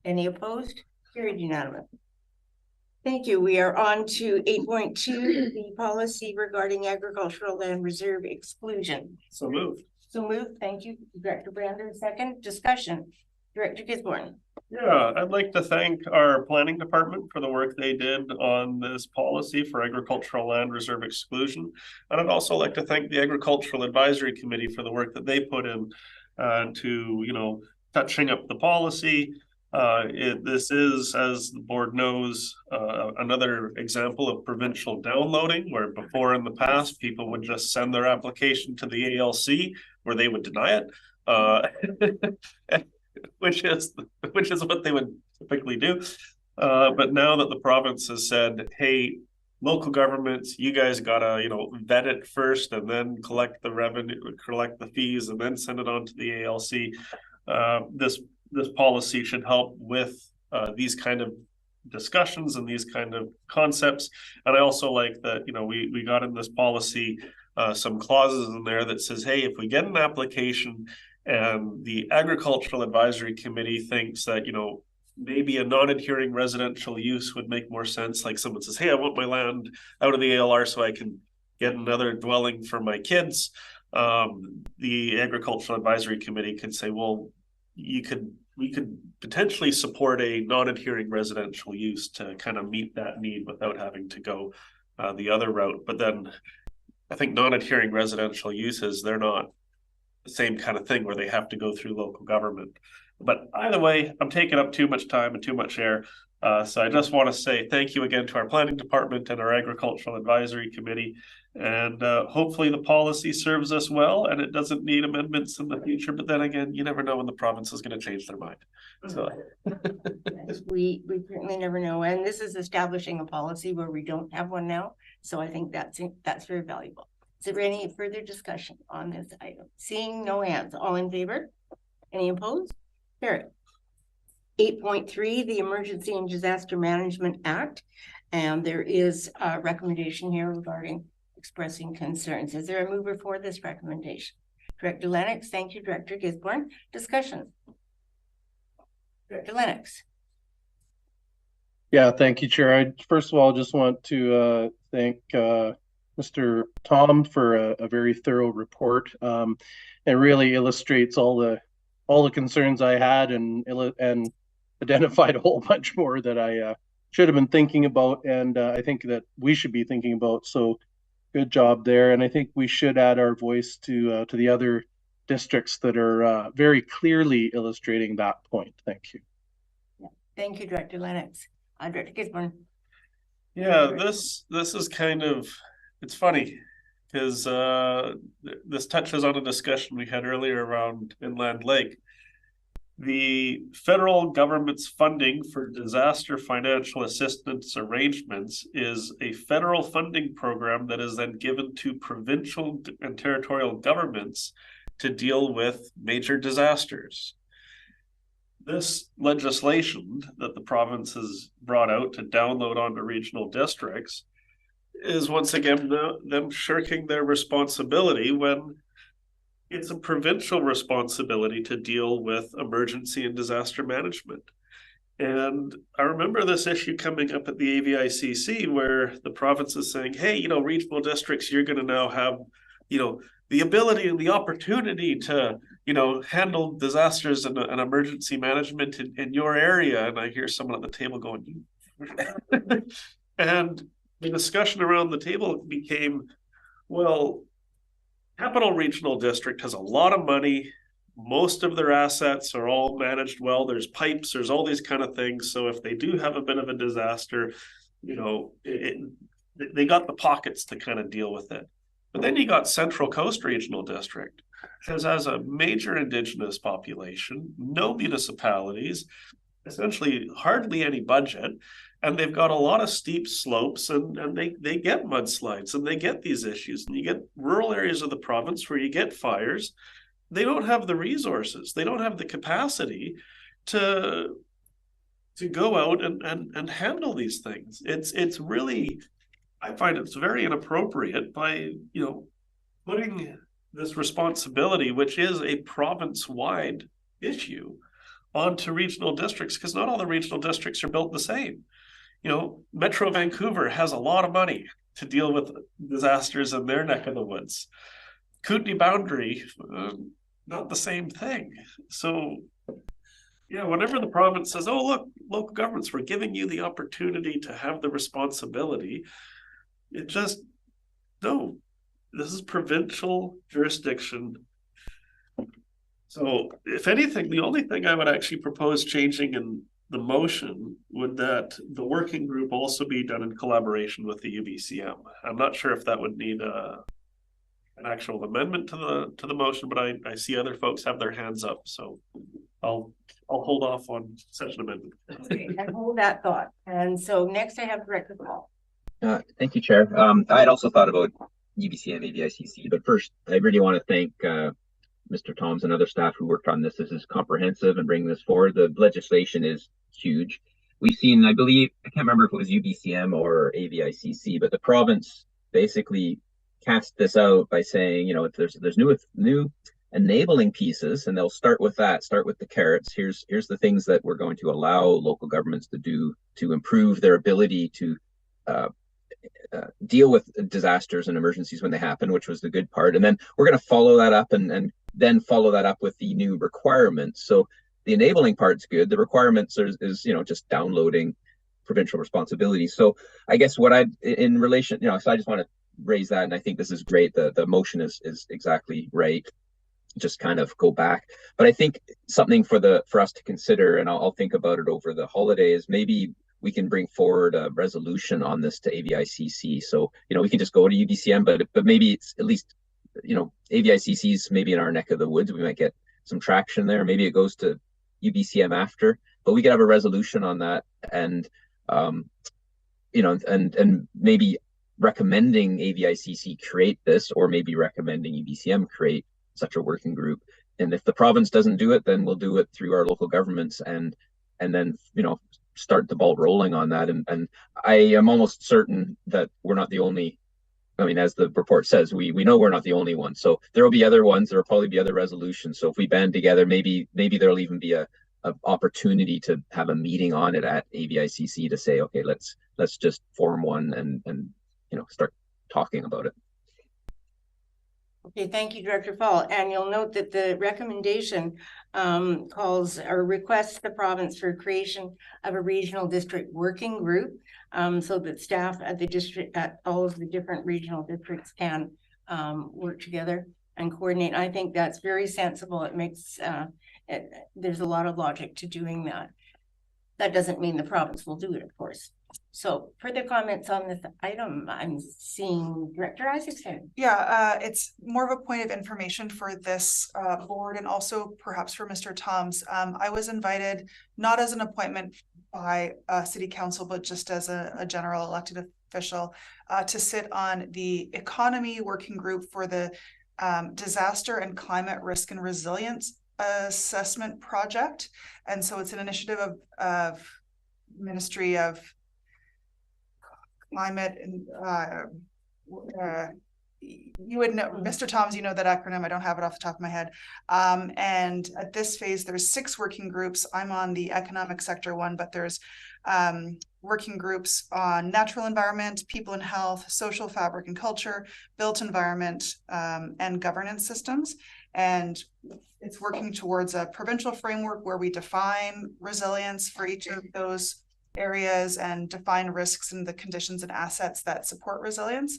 Any opposed? Carried unanimous. Thank you. We are on to 8.2, the policy regarding agricultural land reserve exclusion. So moved. So moved. Thank you, Director Brandon. Second, discussion. Director Gisborne. Yeah, I'd like to thank our planning department for the work they did on this policy for agricultural land reserve exclusion. And I'd also like to thank the Agricultural Advisory Committee for the work that they put in to, you know, touching up the policy. This is, as the board knows, another example of provincial downloading, where before in the past, people would just send their application to the ALC where they would deny it. Which is what they would typically do. But now that the province has said, hey, local governments, you guys gotta, you know, vet it first and then collect the revenue, collect the fees, and then send it on to the ALC. This policy should help with these kind of discussions and these kind of concepts. And I also like that, you know, we got in this policy some clauses in there that says, hey, if we get an application and the Agricultural Advisory Committee thinks that, you know, maybe a non-adhering residential use would make more sense. Like someone says, hey, I want my land out of the ALR so I can get another dwelling for my kids. The Agricultural Advisory Committee could say, well, we could potentially support a non-adhering residential use to kind of meet that need without having to go the other route. But then I think non-adhering residential uses, they're not the same kind of thing where they have to go through local government. But either way, I'm taking up too much time and too much air. So I just want to say thank you again to our planning department and our agricultural advisory committee. And hopefully the policy serves us well and it doesn't need amendments in the future. But then again, you never know when the province is going to change their mind. So we certainly never know. And this is establishing a policy where we don't have one now. So I think that's very valuable. Is there any further discussion on this item? Seeing no hands, all in favor? Any opposed? Carried. 8.3, the Emergency and Disaster Management Act. And there is a recommendation here regarding expressing concerns. Is there a mover for this recommendation? Director Lennox, thank you. Director Gisborne. Discussion. Director Lennox. Yeah, thank you, Chair. I first of all just want to thank Mr. Tom for a very thorough report. It really illustrates all the concerns I had and identified a whole bunch more that I should have been thinking about, and I think that we should be thinking about. So good job there. And I think we should add our voice to the other districts that are very clearly illustrating that point. Thank you. Thank you, Director Lennox. Director Gisborne. Yeah, this is kind of, it's funny because this touches on a discussion we had earlier around Inland Lake. The federal government's funding for disaster financial assistance arrangements is a federal funding program that is then given to provincial and territorial governments to deal with major disasters. This legislation that the province has brought out to download onto regional districts is once again them shirking their responsibility when it's a provincial responsibility to deal with emergency and disaster management. And I remember this issue coming up at the AVICC where the province is saying, hey, you know, regional districts, you're going to now have, you know, the ability and the opportunity to, you know, handle disasters and emergency management in your area. And I hear someone at the table going, and the discussion around the table became, well, Capital Regional District has a lot of money. Most of their assets are all managed well. There's pipes, there's all these kind of things. So if they do have a bit of a disaster, you know, they got the pockets to kind of deal with it. But then you got Central Coast Regional District, which has a major Indigenous population, no municipalities, essentially hardly any budget. And they've got a lot of steep slopes and they get mudslides and they get these issues. And you get rural areas of the province where you get fires. They don't have the resources. They don't have the capacity to go out and handle these things. It's really, I find it's very inappropriate by, you know, putting this responsibility, which is a province-wide issue, onto regional districts, because not all the regional districts are built the same. You know, Metro Vancouver has a lot of money to deal with disasters in their neck of the woods. Kootenay Boundary, not the same thing. So yeah, whenever the province says, oh, look, local governments, we're giving you the opportunity to have the responsibility, it just, no, this is provincial jurisdiction. So if anything, the only thing I would actually propose changing in the motion would that the working group also be done in collaboration with the UBCM. I'm not sure if that would need an actual amendment to the motion, but I see other folks have their hands up, so I'll hold off on such an amendment. Okay, and hold that thought. And so next I have Director Paul. Thank you, Chair. I had also thought about UBCM, AVICC, but first I really want to thank Mr. Toms and other staff who worked on this. This is comprehensive and bringing this forward. The legislation is huge. We've seen, I believe, I can't remember if it was UBCM or AVICC, but the province basically cast this out by saying, you know, if there's new enabling pieces, and they'll start with that, start with the carrots. Here's the things that we're going to allow local governments to do to improve their ability to deal with disasters and emergencies when they happen, which was the good part. And then we're going to follow that up and then follow that up with the new requirements. So the enabling part's good. The requirements is you know, just downloading provincial responsibility. So I guess what in relation, you know, so I just want to raise that, and I think this is great. The motion is exactly right. Just kind of go back, but I think something for us to consider, and I'll think about it over the holidays. Maybe we can bring forward a resolution on this to AVICC. So, you know, we can just go to UBCM, but maybe it's at least, you know, AVICC's maybe in our neck of the woods. We might get some traction there. Maybe it goes to UBCM after, but we could have a resolution on that, and you know, and maybe recommending AVICC create this, or maybe recommending UBCM create such a working group. And if the province doesn't do it, then we'll do it through our local governments, and then, you know, start the ball rolling on that. And I am almost certain that we're not the only, I mean, as the report says, we know we're not the only one. So there will be other ones. There will probably be other resolutions. So if we band together, maybe there'll even be a opportunity to have a meeting on it at AVICC to say, okay, let's just form one and you know, start talking about it. Okay, thank you, Director Fall. And you'll note that the recommendation calls or requests the province for creation of a regional district working group, so that staff at the district, at all of the different regional districts, can work together and coordinate. I think that's very sensible. It makes there's a lot of logic to doing that. That doesn't mean the province will do it, of course. So further comments on this item? I'm seeing Director Isaacson. Yeah, it's more of a point of information for this board, and also perhaps for Mr. Toms. I was invited not as an appointment by City Council, but just as a general elected official to sit on the economy working group for the disaster and climate risk and resilience assessment project. And so it's an initiative of Ministry of Climate and you would know, Mr. Toms, you know that acronym. I don't have it off the top of my head. And at this phase, there's 6 working groups. I'm on the economic sector one, but there's working groups on natural environment, people and health, social fabric and culture, built environment, and governance systems. And it's working towards a provincial framework where we define resilience for each of those areas and define risks and the conditions and assets that support resilience.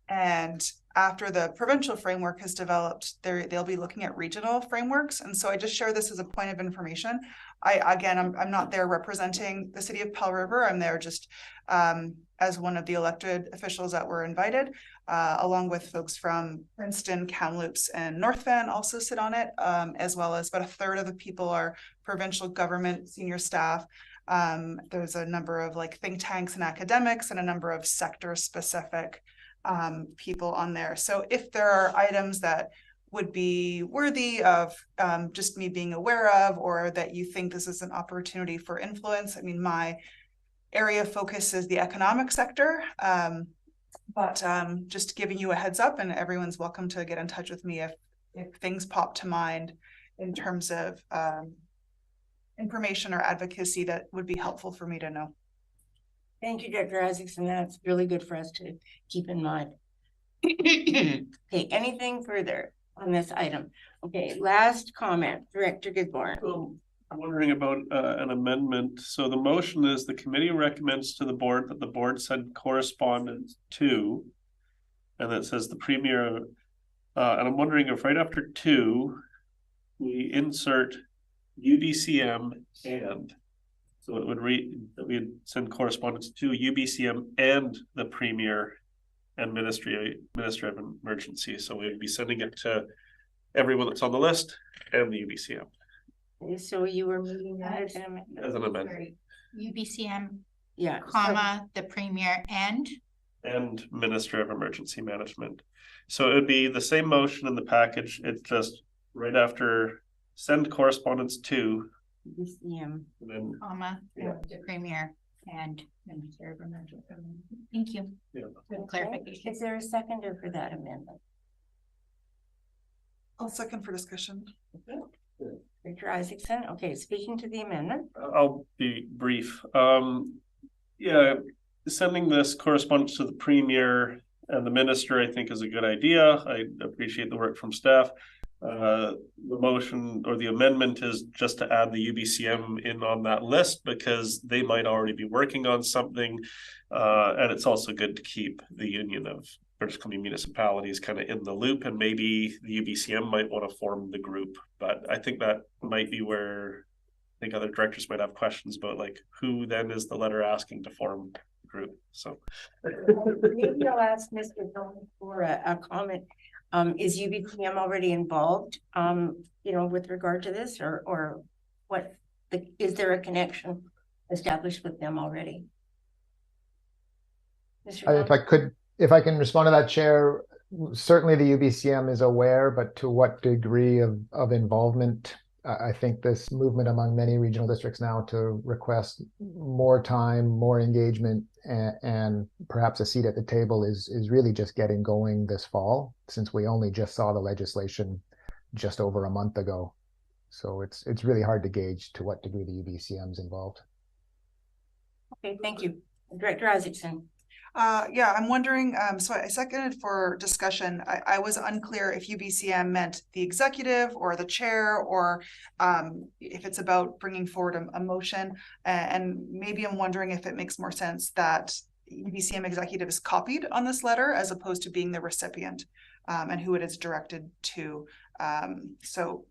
And after the provincial framework has developed, they'll be looking at regional frameworks. And so I just share this as a point of information. I'm not there representing the city of Pearl River. I'm there just as one of the elected officials that were invited, along with folks from Princeton, Kamloops, and North Van also sit on it, as well as about 1/3 of the people are provincial government senior staff. There's a number of like think tanks and academics, and a number of sector specific people on there. So if there are items that would be worthy of just me being aware of, or that you think this is an opportunity for influence, I mean, my area of focus is the economic sector, but just giving you a heads up, and everyone's welcome to get in touch with me if things pop to mind in terms of information or advocacy that would be helpful for me to know. Thank you, Dr. Isaacson. That's really good for us to keep in mind. Okay, anything further on this item? Okay, last comment, Director Gisborne. I'm wondering about an amendment. So the motion is the committee recommends to the board that the board send correspondence to, and it says the premier, and I'm wondering if right after 2, we insert UBCM and, so it would read that we'd send correspondence to UBCM and the premier and Ministry of Emergency. So we'd be sending it to everyone that's on the list and the UBCM. Okay, so you were moving that as an amendment? As an amendment. UBCM, Yeah. comma, the premier and Minister of Emergency Management. So it would be the same motion in the package. It's just right after send correspondence to UBCM, and then comma, Yeah. the premier and Minister of Emergency. Thank you. Yeah. Good clarification. Is there a seconder for that amendment? I'll second for discussion. Dr. Isaacson, okay, speaking to the amendment. I'll be brief. Yeah, sending this correspondence to the premier and the minister, I think, is a good idea. I appreciate the work from staff. The motion or the amendment is just to add the UBCM in on that list because they might already be working on something. And it's also good to keep the Union of British Columbia Municipalities kind of in the loop, and maybe the UBCM might want to form the group. But I think that might be where I think other directors might have questions about, like, who then is the letter asking to form the group. So Maybe I'll ask Mr. Tony for a comment. Is UBCM already involved, with regard to this, or what? Is there a connection established with them already? Mr. If I can respond to that, Chair, certainly the UBCM is aware, but to what degree of involvement? I think this movement among many regional districts now to request more time, more engagement, and perhaps a seat at the table is really just getting going this fall, since we only just saw the legislation just over a month ago. So it's really hard to gauge to what degree the UBCM is involved. Okay, thank you. Director Isaacson. Yeah, I'm wondering, so I seconded for discussion. I was unclear if UBCM meant the executive or the chair, or if it's about bringing forward a motion. And maybe I'm wondering if it makes more sense that UBCM executive is copied on this letter as opposed to being the recipient, and who it is directed to. So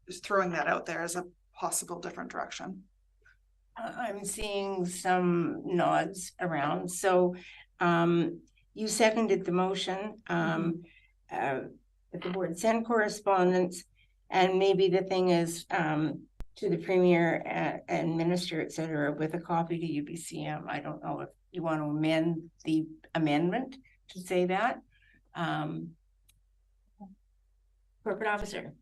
just throwing that out there as a possible different direction. I'm seeing some nods around. So you seconded the motion that the board send correspondence, and maybe the thing is to the premier and minister, et cetera, with a copy to UBCM. I don't know if you want to amend the amendment to say that. Corporate officer.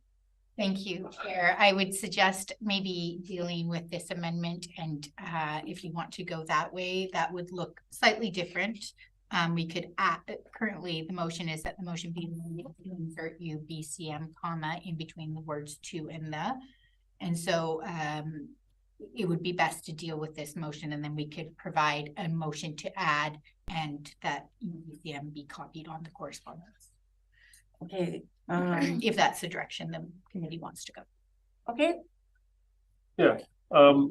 Thank you, Chair. I would suggest maybe dealing with this amendment, and if you want to go that way, that would look slightly different. We could add, currently the motion is that the motion be to insert UBCM comma in between the words to and the. And so it would be best to deal with this motion, and then we could provide a motion to add and that UBCM be copied on the correspondence. Okay. If that's the direction the committee wants to go. Okay. Yeah. I'm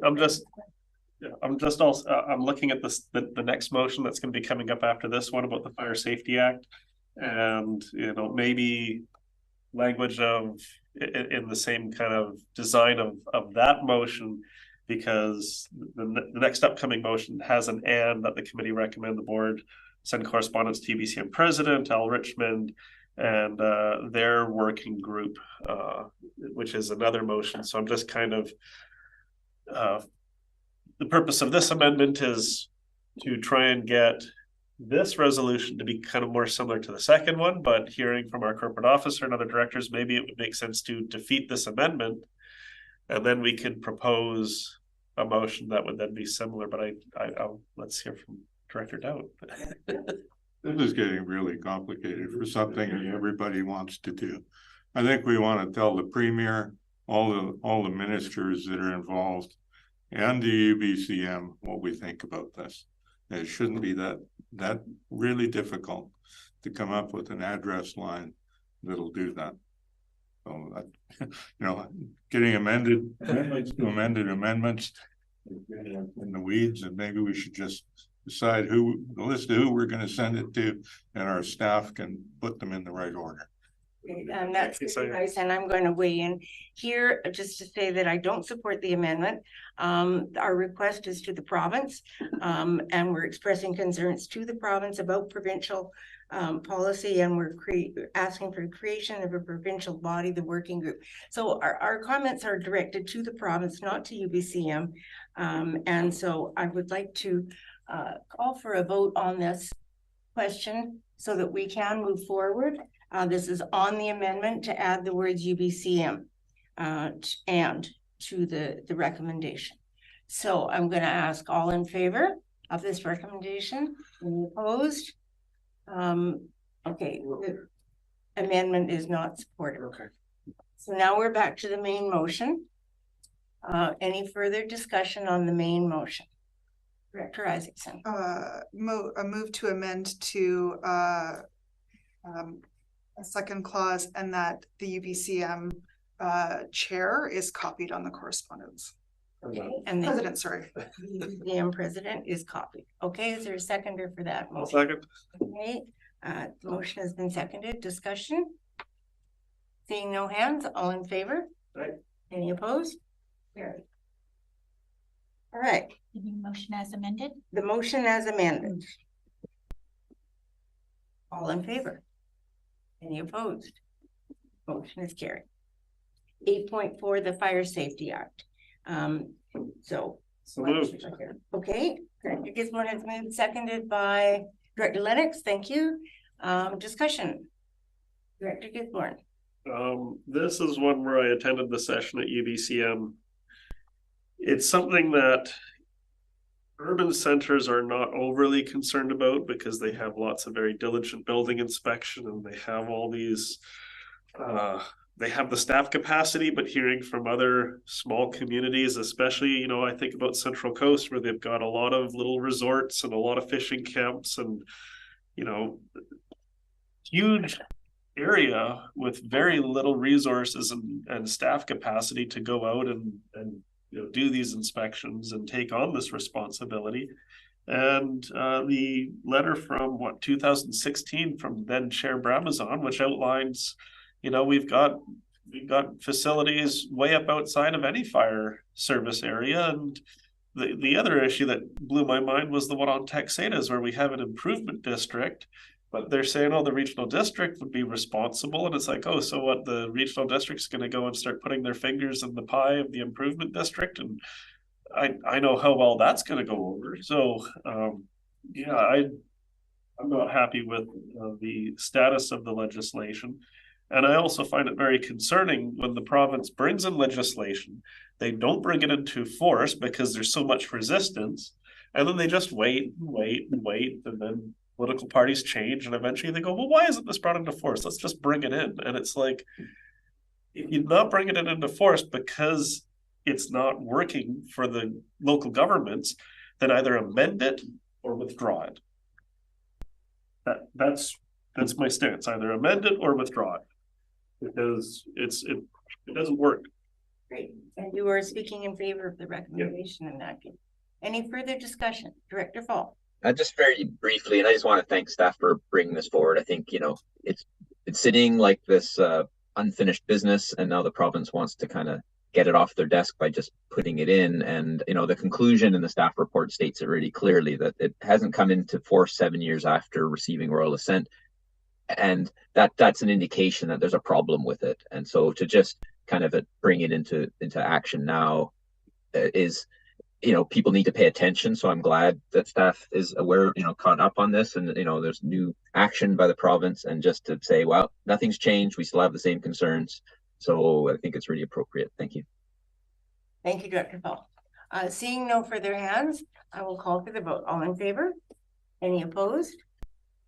looking at this, the next motion that's going to be coming up after this one about the Fire Safety Act, and maybe language of in the same kind of design of that motion, because the next upcoming motion has an and that the committee recommend the board send correspondence to UBCM President Al Richmond and their working group, which is another motion. So I'm just kind of the purpose of this amendment is to try and get this resolution to be kind of more similar to the second one, but hearing from our corporate officer and other directors, maybe it would make sense to defeat this amendment, and then we could propose a motion that would then be similar. But I'll let's hear from Director Dowd. This is getting really complicated for something that everybody wants to do. I think we want to tell the premier all the ministers that are involved and the UBCM what we think about this. It shouldn't be that really difficult to come up with an address line that'll do that. So getting amendments to amended amendments in the weeds, and maybe we should just decide the list of who we're going to send it to, and our staff can put them in the right order. And that's nice, and I'm going to weigh in here just to say that I don't support the amendment. Our request is to the province, and we're expressing concerns to the province about provincial policy, and we're asking for the creation of a provincial body, the working group. So our comments are directed to the province, not to UBCM. And so I would like to call for a vote on this question so that we can move forward. This is on the amendment to add the words UBCM and to the recommendation. So I'm going to ask all in favor of this recommendation. Any opposed? Okay, the amendment is not supported. Okay. So now we're back to the main motion. Any further discussion on the main motion? Director Isaacson. A move to amend to a second clause, and that the UBCM chair is copied on the correspondence. Okay. And the president, sorry. UBCM president is copied. Okay, is there a seconder for that motion? I'll second. Okay, the motion has been seconded. Discussion? Seeing no hands, all in favor? Right. Any opposed? Carried. All right. The motion as amended? The motion as amended. All in favor? Any opposed? Motion is carried. 8.4, the Fire Safety Act. So moved. Okay, Director Gisborne has moved, seconded by Director Lennox. Thank you. Discussion. Director Gisborne. This is one where I attended the session at UBCM. It's something that urban centers are not overly concerned about because they have lots of very diligent building inspection, and they have all these they have the staff capacity, but hearing from other small communities, especially, I think about Central Coast, where they've got a lot of little resorts and a lot of fishing camps, and huge area with very little resources and staff capacity to go out and do these inspections and take on this responsibility. And the letter from 2016 from then Chair Bramazon, which outlines, we've got facilities way up outside of any fire service area. And the other issue that blew my mind was the one on Texadas, where we have an improvement district, but they're saying, the regional district would be responsible. And it's like, so what, the regional district's going to go and start putting their fingers in the pie of the improvement district? And I know how well that's going to go over. So, I'm not happy with the status of the legislation. And I also find it very concerning when the province brings in legislation, they don't bring it into force because there's so much resistance. And then they just wait and wait and wait. And then political parties change, and eventually they go, well, why isn't this brought into force? Let's just bring it in. And it's like, if you're not bringing it into force because it's not working for the local governments, then either amend it or withdraw it. That's my stance. Either amend it or withdraw it, because it doesn't work. Great. And you are speaking in favor of the recommendation in that case. Any further discussion? Director Fall. Just very briefly, and I just want to thank staff for bringing this forward. I think, it's sitting like this unfinished business, and now the province wants to kind of get it off their desk by just putting it in. And, the conclusion in the staff report states it really clearly that it hasn't come into force 7 years after receiving royal assent. And that's an indication that there's a problem with it. And so to just kind of bring it into action now is, people need to pay attention. So I'm glad that staff is aware, caught up on this, and, there's new action by the province, and just to say, well, nothing's changed. We still have the same concerns. So I think it's really appropriate. Thank you. Thank you, Director Paul. Seeing no further hands, I will call for the vote. All in favor? Any opposed?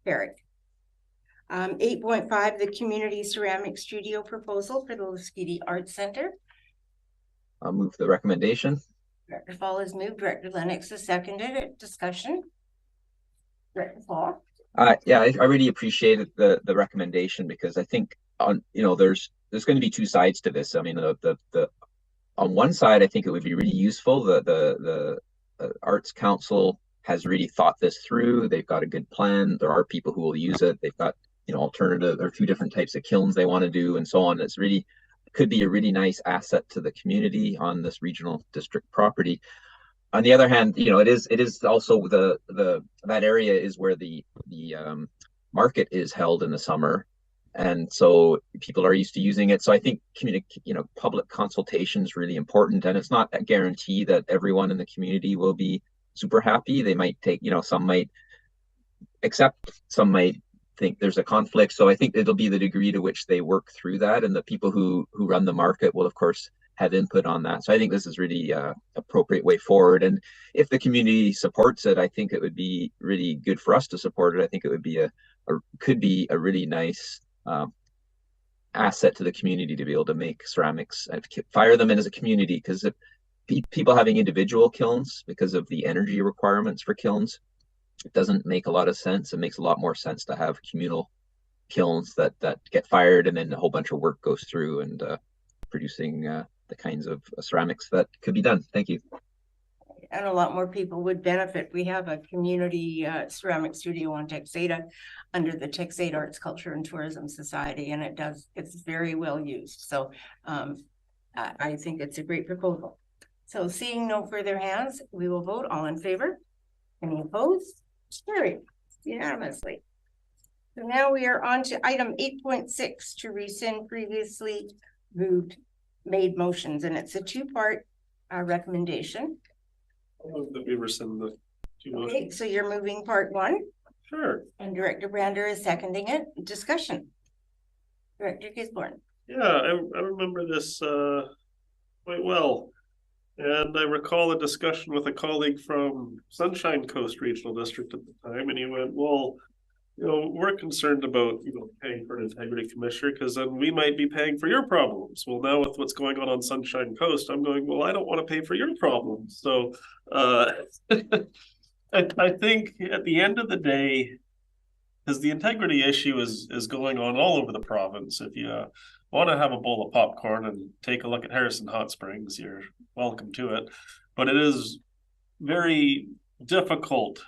Carried. 8.5, the Community Ceramic Studio proposal for the Lasqueti Arts Center. I'll move the recommendation. Director Fall has moved, Director Lennox has seconded it. Discussion? Director Fall? Yeah, I really appreciated the recommendation, because I think there's going to be two sides to this. I mean, the on one side, I think it would be really useful. The Arts Council has really thought this through. They've got a good plan. There are people who will use it. They've got alternative or 2 different types of kilns they want to do, and so on. It's really could be a really nice asset to the community on this regional district property. On the other hand, it is also that area is where the market is held in the summer, and so people are used to using it. So I think public consultation is really important, and it's not a guarantee that everyone in the community will be super happy. They might take, some might accept, some might think there's a conflict. So I think it'll be the degree to which they work through that, and the people who run the market will of course have input on that. So I think this is really appropriate way forward. And if the community supports it, I think it would be really good for us to support it. I think it would be could be a really nice asset to the community to be able to make ceramics and fire them in as a community, because people having individual kilns, because of the energy requirements for kilns, it doesn't make a lot of sense. It makes a lot more sense to have communal kilns that get fired, and then a whole bunch of work goes through and producing the kinds of ceramics that could be done. Thank you. And a lot more people would benefit. We have a community ceramic studio on Texada under the Texada Arts, Culture and Tourism Society, and it's very well used. So I think it's a great proposal. So seeing no further hands, we will vote. All in favor? Any opposed? Carried unanimously. So now we are on to item 8.6 to rescind previously made motions, and it's a 2-part recommendation. That we rescind the 2 motions. Okay, so you're moving part 1. Sure. And Director Brander is seconding it. Discussion. Director Gisborne. Yeah, I remember this quite well. And I recall a discussion with a colleague from Sunshine Coast Regional District at the time, and he went, well, we're concerned about, paying for an integrity commissioner, because then we might be paying for your problems. Well, now with what's going on Sunshine Coast, I'm going, well, I don't want to pay for your problems. So I think at the end of the day, because the integrity issue is going on all over the province. If you want to have a bowl of popcorn and take a look at Harrison Hot Springs, you're welcome to it. But it is very difficult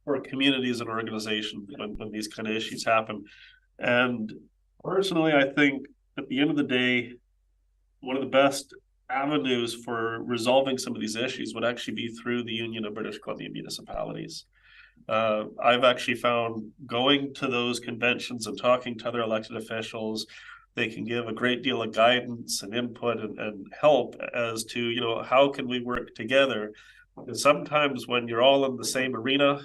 for communities and organizations when these kind of issues happen. And personally, I think at the end of the day, one of the best avenues for resolving some of these issues would actually be through the Union of British Columbia Municipalities. I've actually found going to those conventions and talking to other elected officials, they can give a great deal of guidance and input and help as to, how can we work together? Because sometimes when you're all in the same arena,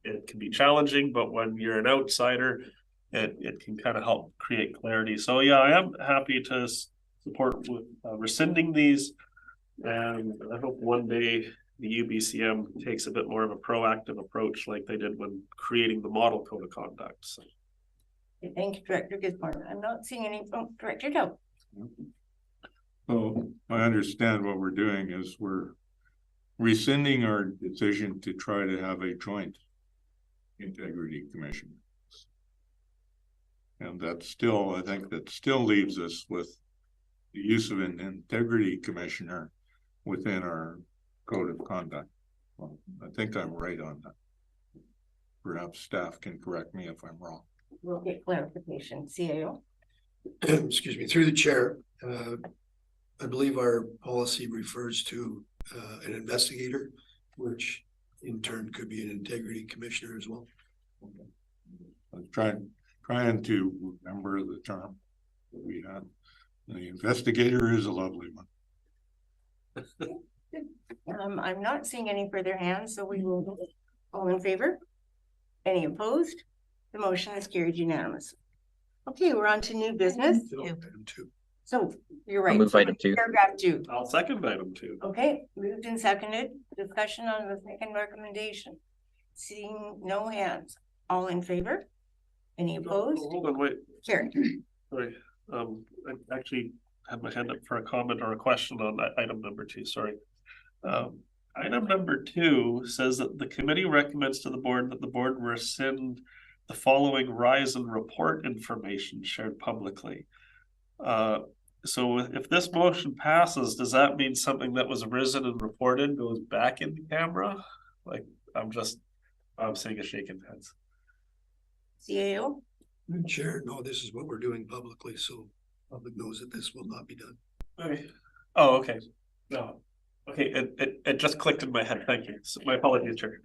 it can be challenging, but when you're an outsider, it can kind of help create clarity. So yeah, I am happy to support with rescinding these, and I hope one day the UBCM takes a bit more of a proactive approach like they did when creating the model code of conduct. So. Thank you, Director Gisborne. I'm not seeing any. Director Doe. So I understand what we're doing is we're rescinding our decision to try to have a joint integrity commission. And that's still, I think that still leaves us with the use of an integrity commissioner within our code of conduct. Well, I think I'm right on that. Perhaps staff can correct me if I'm wrong. We'll get clarification. CAO. Excuse me, through the chair. I believe our policy refers to an investigator, which in turn could be an integrity commissioner as well. I'm trying to remember the term that we had. The investigator is a lovely one. I'm not seeing any further hands, so we will. All in favor? Any opposed? The motion is carried unanimously. Okay, we're on to new business. Item 2. So you're right. I'll move item 2. Paragraph 2. I'll second item 2. Okay, moved and seconded. Discussion on the second recommendation. Seeing no hands. All in favor? Any opposed? Hold on, wait. Carried. Sorry. Actually, had my hand up for a comment or a question on item number 2, sorry. Item number 2 says that the committee recommends to the board that the board rescind the following rise and report information shared publicly. So if this motion passes, does that mean something that was risen and reported goes back in the camera? Like, I'm seeing a shaking heads. CAO? Chair, no, this is what we're doing publicly, so public knows that this will not be done. Okay. Oh, okay. No. Okay, it just clicked in my head. Thank you. So my apologies, Chair.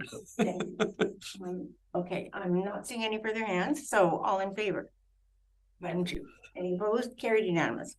Okay, I'm not seeing any further hands, so all in favor? Item 2. Any opposed? Carried unanimous.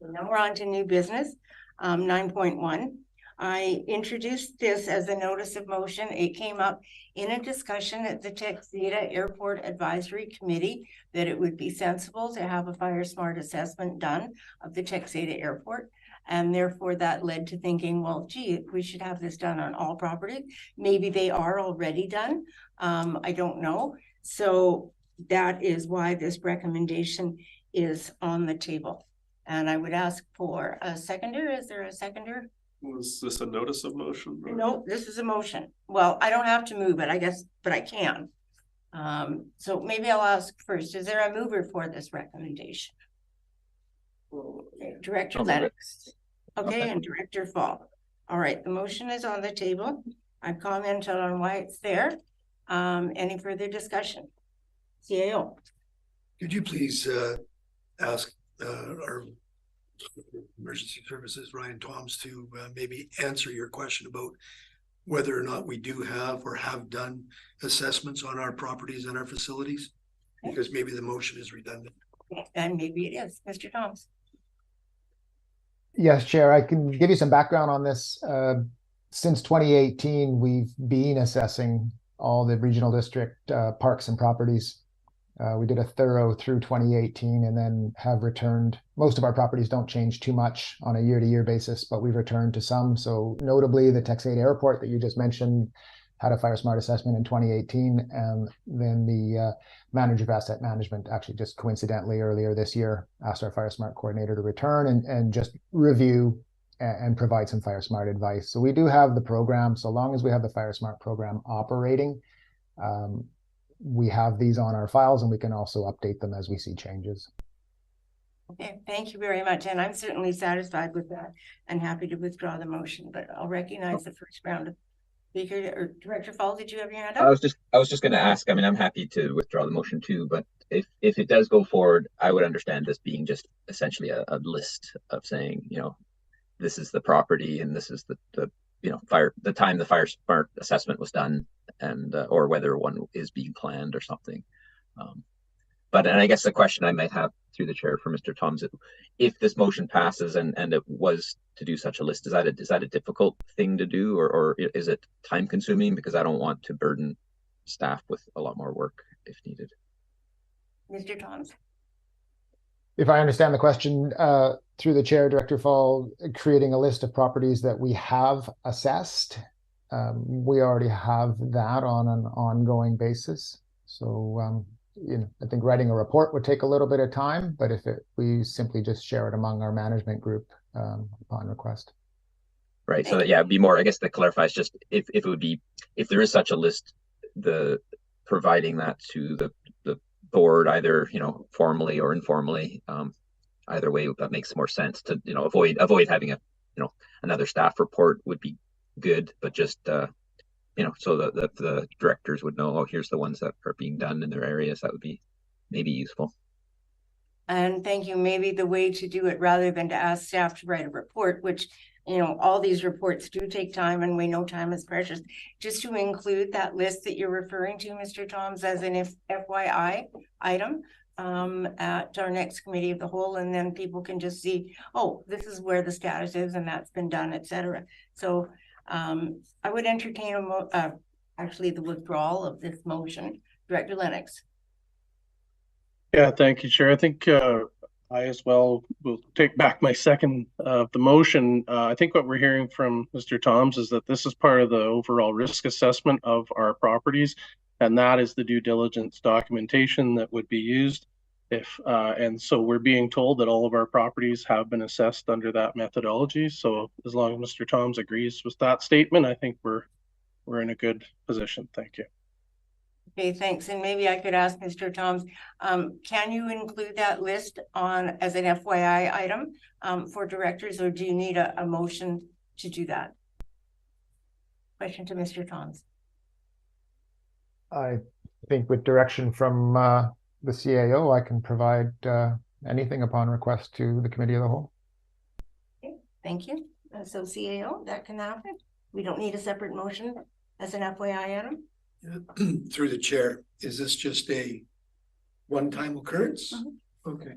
So now we're on to new business, 9.1. I introduced this as a notice of motion. It came up in a discussion at the Texada Airport Advisory Committee that it would be sensible to have a fire smart assessment done of the Texada Airport. And therefore that led to thinking, well, gee, we should have this done on all properties. Maybe they are already done. I don't know. So that is why this recommendation is on the table. And I would ask for a seconder. Is there a seconder? Was this a notice of motion? Or? No, this is a motion. Well, I don't have to move it, I guess, but I can. So maybe I'll ask first, is there a mover for this recommendation? Okay, Director Lennox. Okay, and Director Fall. All right, the motion is on the table. I've commented on why it's there. Any further discussion? CAO. Could you please ask our emergency services, Ryan Toms, to maybe answer your question about whether or not we do have or have done assessments on our properties and our facilities? Because maybe the motion is redundant. And maybe it is. Mr. Toms. Yes, Chair, I can give you some background on this. Since 2018, we've been assessing all the regional district parks and properties. We did a thorough through 2018 and then have returned. Most of our properties don't change too much on a year-to-year basis, but we've returned to some. So notably the Texada Airport that you just mentioned had a fire smart assessment in 2018. And then the manager of asset management actually just coincidentally earlier this year asked our fire smart coordinator to return and just review and provide some fire smart advice. So we do have the program. So long as we have the fire smart program operating, we have these on our files and we can also update them as we see changes. Okay, thank you very much. And I'm certainly satisfied with that and happy to withdraw the motion, but I'll recognize the first round of speaker. Or Director Fall, did you have your hand up? I was just going to ask, I mean, I'm happy to withdraw the motion too, but if it does go forward, I would understand this being just essentially a list of saying, you know, this is the property and this is the you know, the time the fire smart assessment was done, and or whether one is being planned or something. And I guess the question I might have through the chair for Mr. Toms, if this motion passes and it was to do such a list, is that a difficult thing to do, or is it time consuming? Because I don't want to burden staff with a lot more work if needed. Mr. Toms. If I understand the question through the chair, Director Fall, creating a list of properties that we have assessed. We already have that on an ongoing basis. So, you know, I think writing a report would take a little bit of time, but we simply just share it among our management group upon request. Right. So that, yeah, it'd be more, I guess that clarifies just if it would be, if there is such a list, providing that to the board, either, you know, formally or informally, either way, that makes more sense to, you know, avoid having another staff report would be good, but just, you know, so that the directors would know, oh, here's the ones that are being done in their areas. That would be maybe useful. And thank you. Maybe the way to do it, rather than to ask staff to write a report, which, you know, all these reports do take time and we know time is precious, just to include that list that you're referring to, Mr. Toms, as an FYI item at our next committee of the whole, and then people can just see, oh, this is where the status is and that's been done, etc. So I would entertain actually the withdrawal of this motion. Director Lennox. Yeah, thank you, Chair. I think I as well will take back my second of the motion. I think what we're hearing from Mr. Toms is that this is part of the overall risk assessment of our properties, and that is the due diligence documentation that would be used. And so we're being told that all of our properties have been assessed under that methodology. So as long as Mr. Toms agrees with that statement, I think we're in a good position. Thank you. Okay, thanks. And maybe I could ask Mr. Toms, can you include that list on as an FYI item for directors, or do you need a motion to do that? Question to Mr. Toms. I think with direction from the CAO, I can provide anything upon request to the Committee of the Whole. Okay, thank you. So CAO, that can happen. We don't need a separate motion as an FYI item. Through the chair, is this just a one-time occurrence? Okay.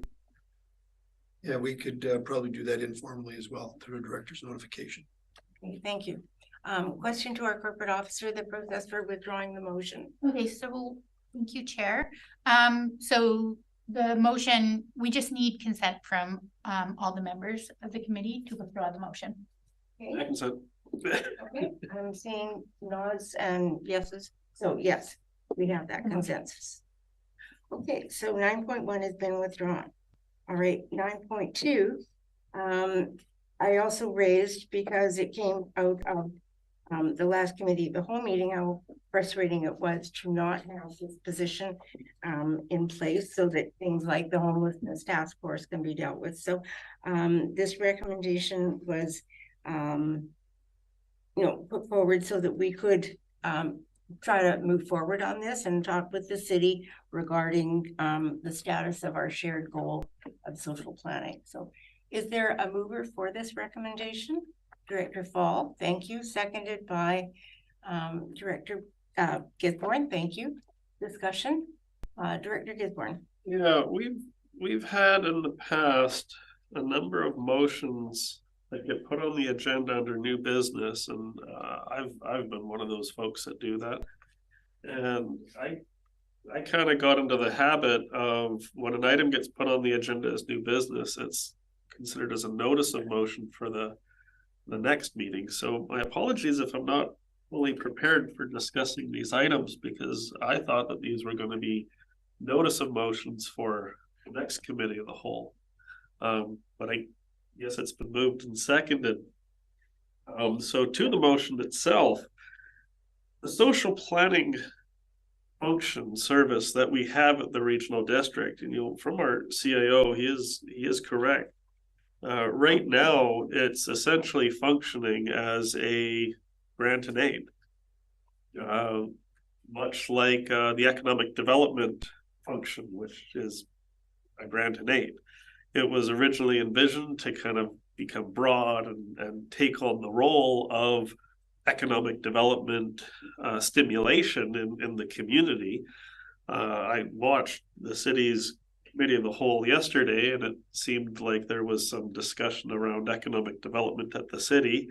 Yeah, we could probably do that informally as well through a director's notification. Okay, thank you. Question to our corporate officer, the process for withdrawing the motion. Okay, so thank you, Chair. So the motion, we just need consent from all the members of the committee to withdraw the motion. Okay. I consent. Okay, I'm seeing nods and yeses. So yes, we have that consensus. Okay, so 9.1 has been withdrawn. All right, 9.2, I also raised because it came out of the last committee, the whole meeting, how frustrating it was to not have this position in place so that things like the homelessness task force can be dealt with. So this recommendation was put forward so that we could try to move forward on this and talk with the city regarding the status of our shared goal of social planning. So is there a mover for this recommendation? Director Fall, thank you. Seconded by Director Gisborne, thank you. Discussion, Director Gisborne. Yeah, we've had in the past a number of motions that get put on the agenda under new business, and I've been one of those folks that do that. And I kind of got into the habit of when an item gets put on the agenda as new business, it's considered as a notice of motion for the next meeting. So my apologies if I'm not fully prepared for discussing these items, because I thought that these were going to be notice of motions for the next committee of the whole. But I guess it's been moved and seconded. So to the motion itself, the social planning function service that we have at the regional district, and from our CAO, he is correct. Right now, it's essentially functioning as a grant and aid, much like the economic development function, which is a grant and aid. It was originally envisioned to kind of become broad and take on the role of economic development stimulation in the community. I watched the city's Committee of the Whole yesterday, and it seemed like there was some discussion around economic development at the city,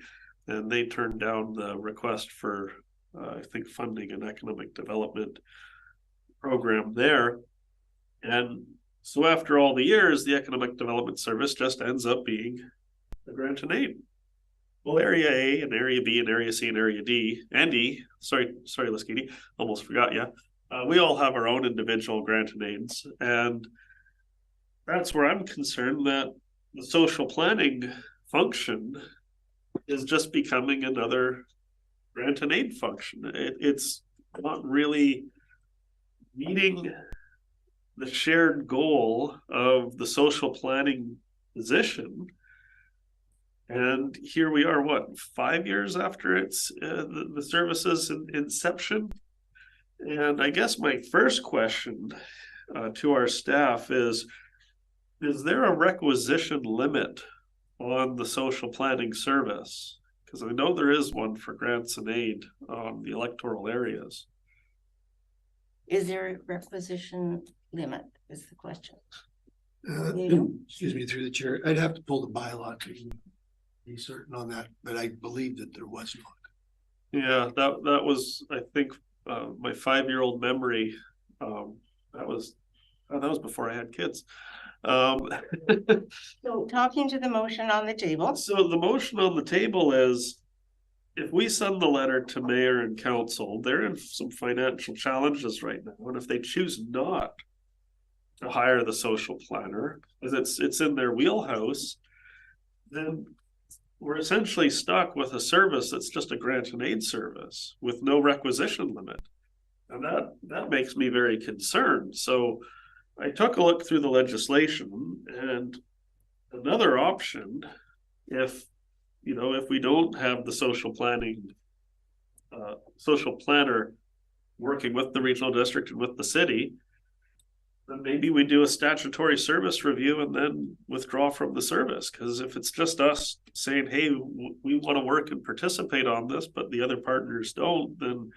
and they turned down the request for, I think, funding an economic development program there. And so after all the years, the Economic Development Service just ends up being a grant and aid. Well, Area A and Area B and Area C and Area D and E, sorry, Laskini, almost forgot you. We all have our own individual grant and aids, and that's where I'm concerned that the social planning function is just becoming another grant and aid function. It's not really meeting the shared goal of the social planning position. And here we are, what, 5 years after its the service's inception? And I guess my first question to our staff is there a requisition limit on the social planning service? Because I know there is one for grants and aid on the electoral areas. Is there a requisition limit is the question. Excuse me, through the chair, I'd have to pull the bylaw to be certain on that, but I believe that there was not. Yeah, that was, I think, my 5-year-old memory. That was before I had kids. So talking to the motion on the table. So the motion on the table is, if we send the letter to mayor and council, they're in some financial challenges right now. And if they choose not to hire the social planner, because it's in their wheelhouse, then we're essentially stuck with a service that's just a grant and aid service with no requisition limit. And that makes me very concerned. So I took a look through the legislation, and another option, if we don't have the social planner working with the regional district and with the city, then maybe we do a statutory service review and then withdraw from the service. Because if it's just us saying, hey, we want to work and participate on this, but the other partners don't, then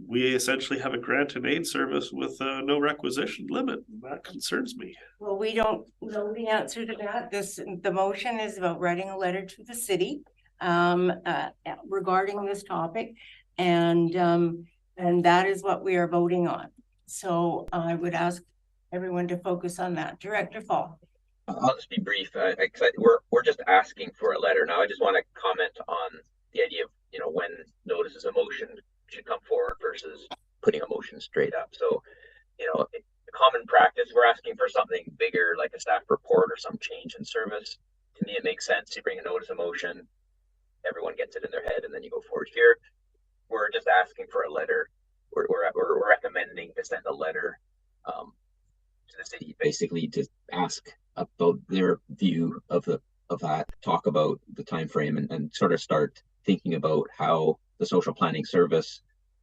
we essentially have a grant and aid service with no requisition limit. That concerns me. Well, we don't know the answer to that. The motion is about writing a letter to the city regarding this topic, and that is what we are voting on. So I would ask everyone to focus on that. Director Fall. I'll just be brief. We're just asking for a letter. Now, I just want to comment on the idea of, when notices of motion should come forward versus putting a motion straight up. So, common practice, we're asking for something bigger, like a staff report or some change in service. To me, it makes sense to bring a notice of motion. Everyone gets it in their head, and then you go forward. Here, we're just asking for a letter. We're recommending to send a letter to the city, basically to ask about their view of that, talk about the time frame, and sort of start thinking about how the social planning service,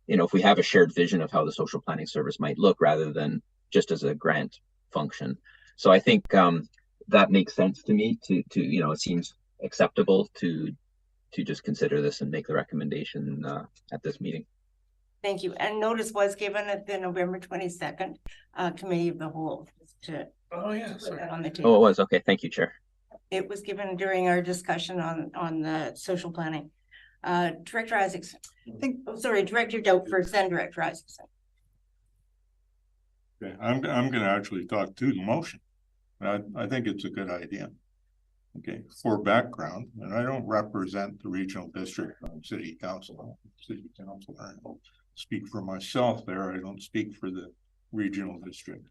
if we have a shared vision of how the social planning service might look, rather than just as a grant function. So I think that makes sense to me. To it seems acceptable to just consider this and make the recommendation at this meeting. Thank you. And notice was given at the November 22nd Committee of the Whole. Oh, yeah. On the table. Oh, it was. Okay. Thank you, Chair. It was given during our discussion on the social planning. Director Isaacson. Director Doak first, then Director Isaacson. Okay, I'm going to actually talk to the motion. I think it's a good idea. Okay, for background, and I don't represent the regional district on city council. I don't speak for myself there. I don't speak for the regional district.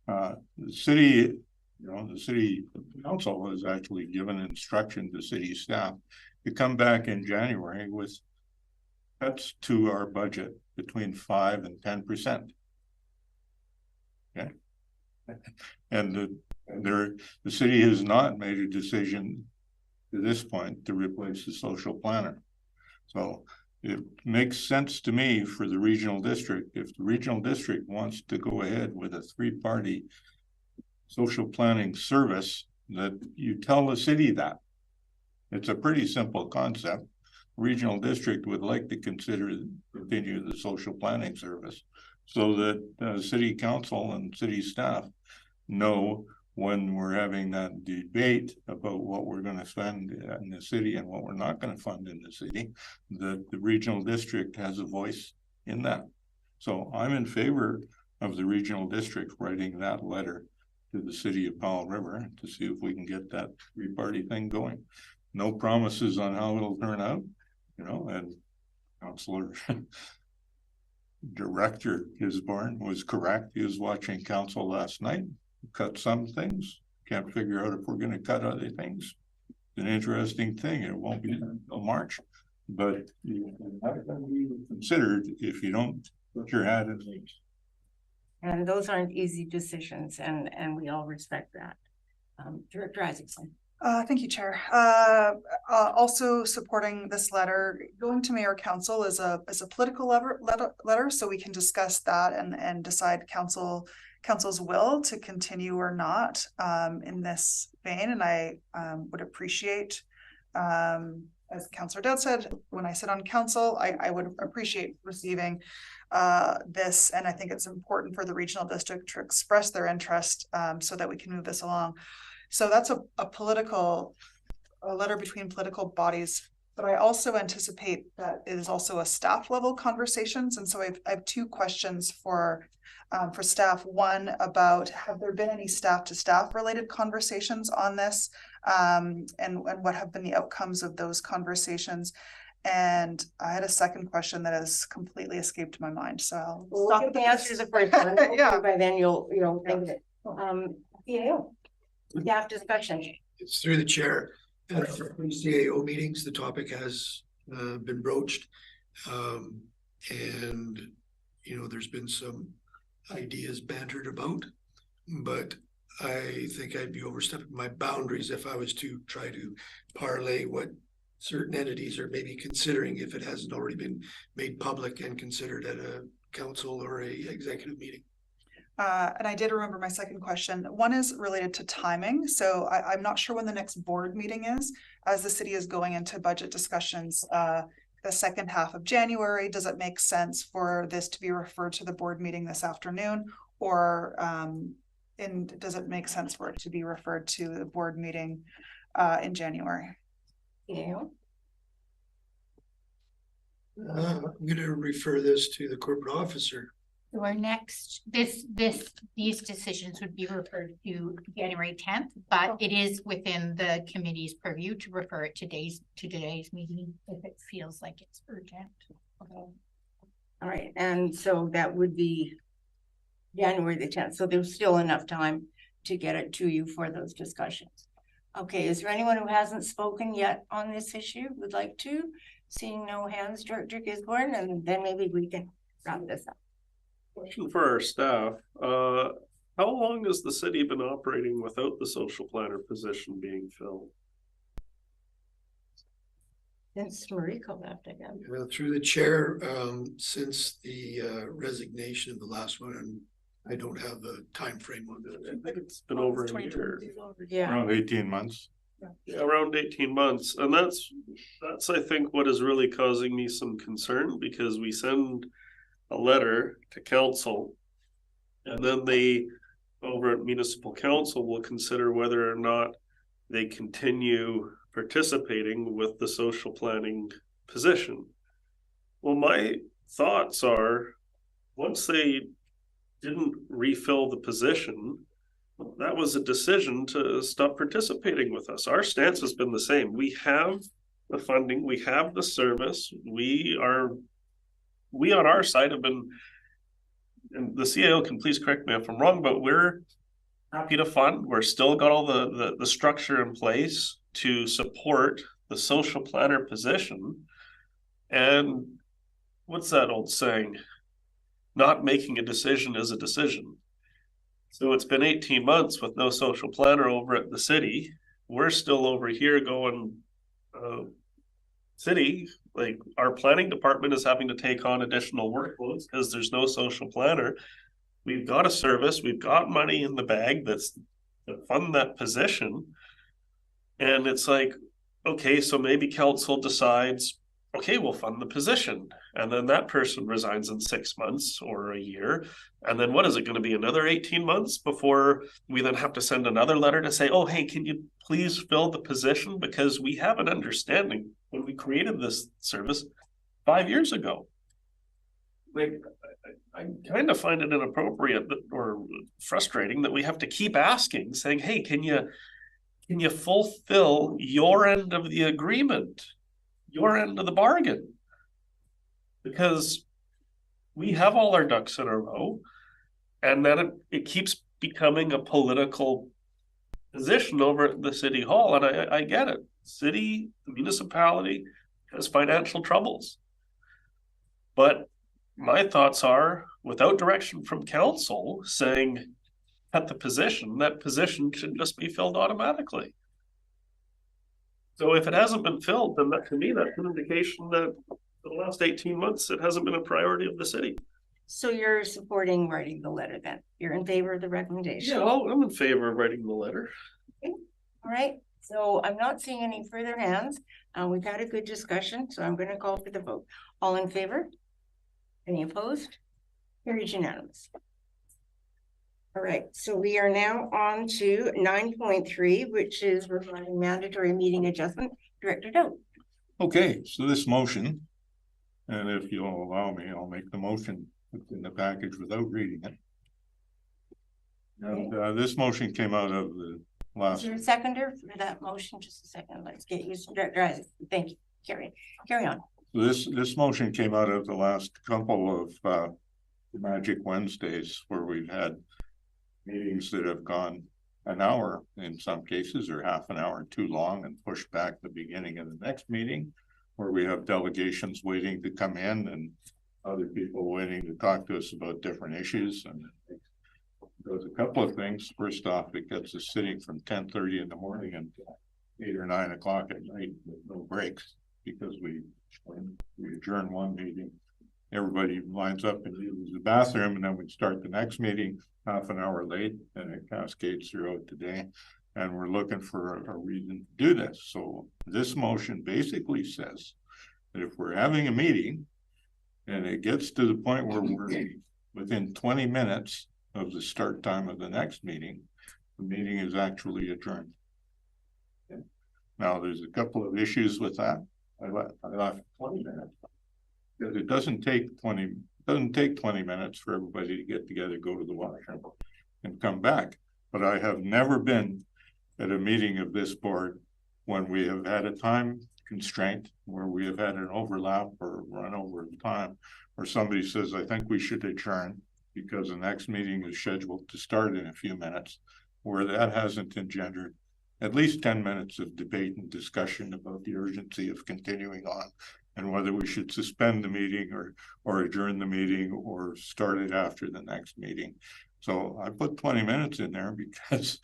The city, the city council has actually given instruction to city staff to come back in January with cuts to our budget between 5% and 10%. Okay, and the city has not made a decision to this point to replace the social planner. So it makes sense to me for the regional district, if the regional district wants to go ahead with a 3-party social planning service, that you tell the city that. It's a pretty simple concept. Regional district would like to continue the social planning service so that city council and city staff know when we're having that debate about what we're going to fund in the city and what we're not going to fund in the city, that the regional district has a voice in that. So I'm in favor of the regional district writing that letter to the city of Powell River to see if we can get that 3-party thing going. No promises on how it'll turn out, and Councillor Director Gisborne was correct. He was watching council last night. Cut some things, can't figure out if we're going to cut other things. It's an interesting thing. It won't be until March, but that's going to be considered if you don't put your hat in things. And those aren't easy decisions, and we all respect that. Director Isaacson. Thank you, Chair. Also supporting this letter, going to Mayor Council is a political letter, so we can discuss that and decide Council's will to continue or not in this vein. And I would appreciate, as Councillor Dowd said, when I sit on council, I would appreciate receiving this, and I think it's important for the regional district to express their interest so that we can move this along. So that's a letter between political bodies, but I also anticipate that it is also a staff level conversations. And so I have 2 questions for staff. One about, have there been any staff to staff related conversations on this, and what have been the outcomes of those conversations? And I had a second question that has completely escaped my mind, so. We'll get the answer to the first one. Yeah. Hopefully by then you'll think of it. CAO, staff discussion. It's through the chair. At our CAO meetings, the topic has been broached. And, you know, there's been some ideas bantered about, but I think I'd be overstepping my boundaries if I was to try to parlay what certain entities are maybe considering if it hasn't already been made public and considered at a council or a executive meeting. And I did remember my second question. One is related to timing. So I'm not sure when the next board meeting is, as the city is going into budget discussions, the second half of January. Does it make sense for this to be referred to the board meeting this afternoon, or does it make sense for it to be referred to the board meeting in January? Yeah. I'm going to refer this to the corporate officer. So our next, these decisions would be referred to January 10th, but it is within the committee's purview to refer it to today's meeting if it feels like it's urgent. Okay. All right, and so that would be January the 10th. So there's still enough time to get it to you for those discussions. Okay, is there anyone who hasn't spoken yet on this issue would like to? Seeing no hands, Director Gisborne, and then maybe we can wrap this up. Question for our staff. How long has the city been operating without the social planner position being filled? Since Marika left, I guess. Through the chair, since the resignation of the last one, and I don't have a time frame on that. I think it's been over a year. Yeah. Around 18 months. Yeah, around 18 months. And that's I think what is really causing me some concern, because we send a letter to council and then they over at municipal council will consider whether or not they continue participating with the social planning position. Well, my thoughts are, once they didn't refill the position, that was a decision to stop participating with us. Our stance has been the same. We have the funding, we have the service, we on our side have been, and the CAO can please correct me if I'm wrong, but we're happy to fund. We're still got all the structure in place to support the social planner position. And what's that old saying? Not making a decision is a decision. So it's been 18 months with no social planner over at the city. We're still over here going, city, like our planning department is having to take on additional workloads because there's no social planner. We've got a service, we've got money in the bag that's to fund that position. And it's like, okay, so maybe council decides, okay, we'll fund the position. And then that person resigns in 6 months or a year. And then what is it going to be, another 18 months before we then have to send another letter to say, oh, hey, can you please fill the position? Because we have an understanding when we created this service 5 years ago. Like, I kind of find it inappropriate or frustrating that we have to keep asking, saying, hey, can you fulfill your end of the agreement, your end of the bargain? Because we have all our ducks in a row, and then it keeps becoming a political position over at the city hall. And I get it. The municipality has financial troubles. But my thoughts are, without direction from council saying at the position, that position should just be filled automatically. So if it hasn't been filled, then that, to me, that's an indication that for the last 18 months, it hasn't been a priority of the city. So you're supporting writing the letter then? You're in favor of the recommendation? Yeah, I'm in favor of writing the letter. Okay. All right. So I'm not seeing any further hands. We've had a good discussion, so I'm going to call for the vote. All in favor? Any opposed? Carried unanimous. All right, so we are now on to 9.3, which is regarding mandatory meeting adjustment. Director Doe. Okay, so this motion, and if you'll allow me, I'll make the motion in the package without reading it. And this motion came out of the last. Is there a seconder for that motion? Just a second. Let's get you, Director Isaac. Thank you. Carry on. This motion came out of the last couple of Magic Wednesdays where we've had meetings that have gone an hour in some cases, or half an hour too long, and pushed back the beginning of the next meeting, where we have delegations waiting to come in and other people waiting to talk to us about different issues. And there's a couple of things. First off, it gets us sitting from 10:30 in the morning until 8 or 9 o'clock at night with no breaks, because we adjourn one meeting, everybody lines up and uses the bathroom, and then we start the next meeting half an hour late, and it cascades throughout the day. And we're looking for a reason to do this. So this motion basically says that if we're having a meeting and it gets to the point where we're within 20 minutes of the start time of the next meeting, the meeting is actually adjourned. Okay. Now, there's a couple of issues with that. I left 20 minutes because it doesn't take 20 minutes for everybody to get together, go to the washroom, and come back. But I have never been at a meeting of this board when we have had a time constraint, where we have had an overlap or run over of time, where somebody says, I think we should adjourn because the next meeting is scheduled to start in a few minutes, where that hasn't engendered at least 10 minutes of debate and discussion about the urgency of continuing on and whether we should suspend the meeting or adjourn the meeting or start it after the next meeting. So I put 20 minutes in there because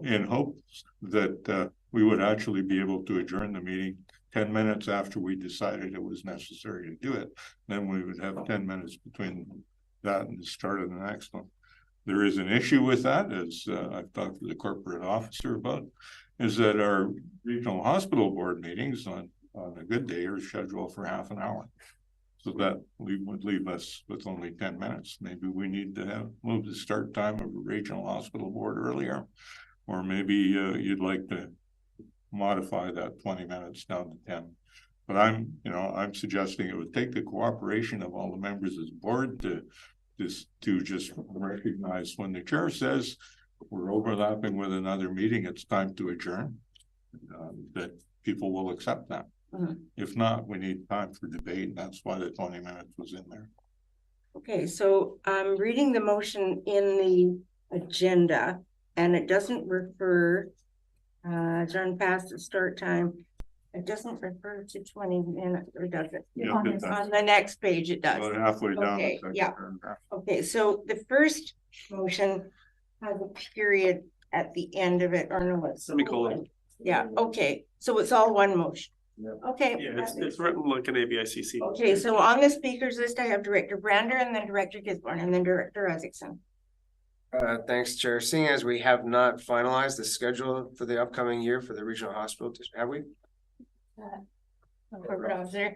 in hopes that we would actually be able to adjourn the meeting 10 minutes after we decided it was necessary to do it. Then we would have 10 minutes between that and the start of the next one. There is an issue with that, as I've talked to the corporate officer about, is that our regional hospital board meetings on a good day are scheduled for half an hour. So that would leave us with only 10 minutes. Maybe we need to move the start time of a regional hospital board earlier, or maybe you'd like to modify that 20 minutes down to 10. But I'm suggesting it would take the cooperation of all the members of the board to just recognize when the chair says we're overlapping with another meeting, it's time to adjourn, that people will accept that. Mm-hmm. If not, we need time for debate, and that's why the 20 minutes was in there. Okay, so I'm reading the motion in the agenda, and it doesn't refer, John passed the start time. It doesn't refer to 20 minutes, or does it? Yeah, on the next page, it does. About halfway down. Okay, yeah. Okay, so the first motion has a period at the end of it, or no, it's semicolon. Yeah, okay, so it's all one motion. Yeah. Okay. Yeah, it's written like an ABICC. Okay, so on the speakers list, I have Director Brander, and then Director Gisborne, and then Director Isaacson. Thanks, Chair. Seeing as we have not finalized the schedule for the upcoming year for the regional hospital, have we? Corporate officer.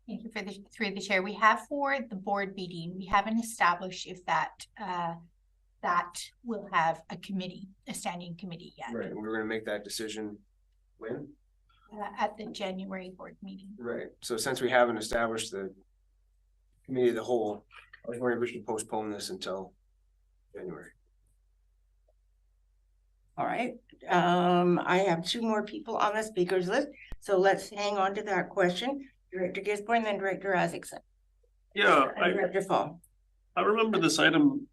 Thank you through the chair. We have for the board meeting, we haven't established if that will have a committee, a standing committee yet. Right, we're going to make that decision when? At the January board meeting. Right. So since we haven't established the committee of the whole, I was wondering if we should postpone this until January. All right. I have two more people on the speakers list, so let's hang on to that question. Director Gisborne, then Director Isaacson. Yeah, Director Fall. I remember this item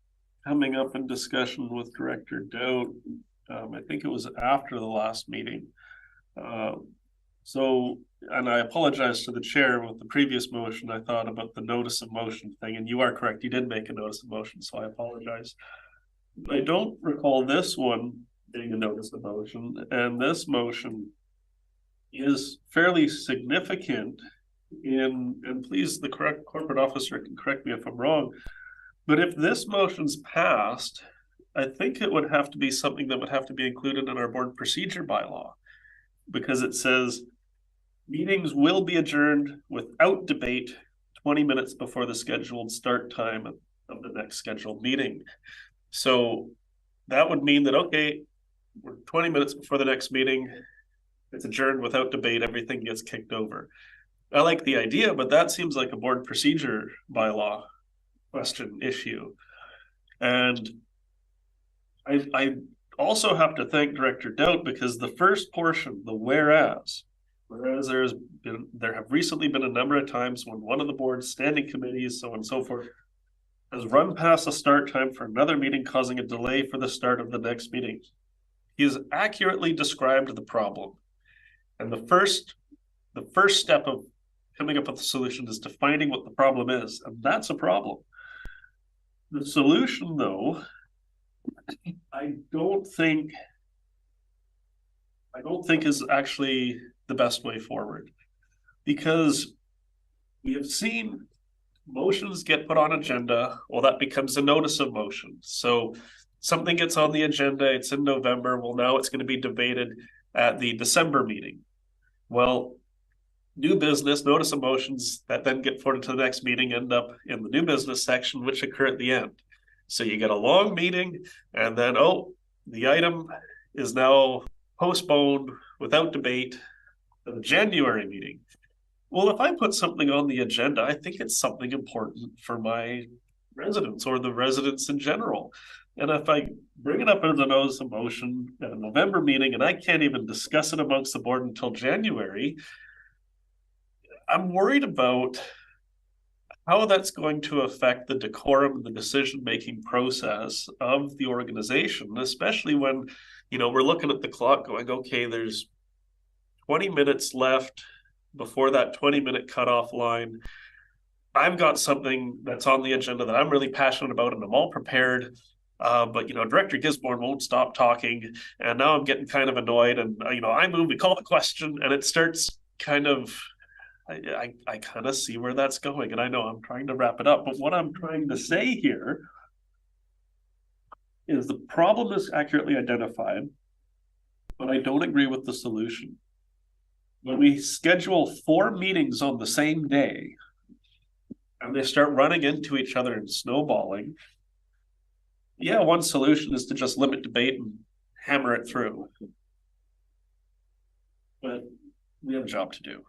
coming up in discussion with Director Dowd. I think it was after the last meeting. And I apologize to the chair with the previous motion. I thought about the notice of motion thing, and you are correct. You did make a notice of motion, so I apologize. I don't recall this one being a notice of motion, and this motion is fairly significant and please, the correct corporate officer can correct me if I'm wrong, but if this motion's passed, I think it would have to be something that would have to be included in our board procedure bylaw, because it says meetings will be adjourned without debate 20 minutes before the scheduled start time of the next scheduled meeting. So that would mean that, okay, we're 20 minutes before the next meeting, it's adjourned without debate, everything gets kicked over. I like the idea, but that seems like a board procedure bylaw question issue. And I also have to thank Director Dowd, because the first portion, the whereas, Whereas there have recently been a number of times when one of the board's standing committees, so on and so forth, has run past the start time for another meeting, causing a delay for the start of the next meeting. He has accurately described the problem. And the first step of coming up with a solution is defining what the problem is. And that's a problem. The solution, though, I don't think is actually the best way forward, because we have seen motions get put on agenda. Well, that becomes a notice of motion. So something gets on the agenda, it's in November. Well, now it's going to be debated at the December meeting. Well, new business, notice of motions that then get forwarded to the next meeting end up in the new business section, which occur at the end. So you get a long meeting, and then, oh, the item is now postponed without debate to the January meeting. Well, if I put something on the agenda, I think it's something important for my residents or the residents in general. And if I bring it up as a notice of motion at a November meeting and I can't even discuss it amongst the board until January, I'm worried about how that's going to affect the decorum and the decision-making process of the organization, especially when, we're looking at the clock going, okay, there's 20 minutes left before that 20-minute cutoff line. I've got something that's on the agenda that I'm really passionate about and I'm all prepared. But Director Gisborne won't stop talking, and now I'm getting kind of annoyed. And I move, we call the question, and it starts kind of. I kind of see where that's going, and I know I'm trying to wrap it up. But what I'm trying to say here is the problem is accurately identified, but I don't agree with the solution. When we schedule 4 meetings on the same day, and they start running into each other and snowballing. Yeah, one solution is to just limit debate and hammer it through. But we have a job to do.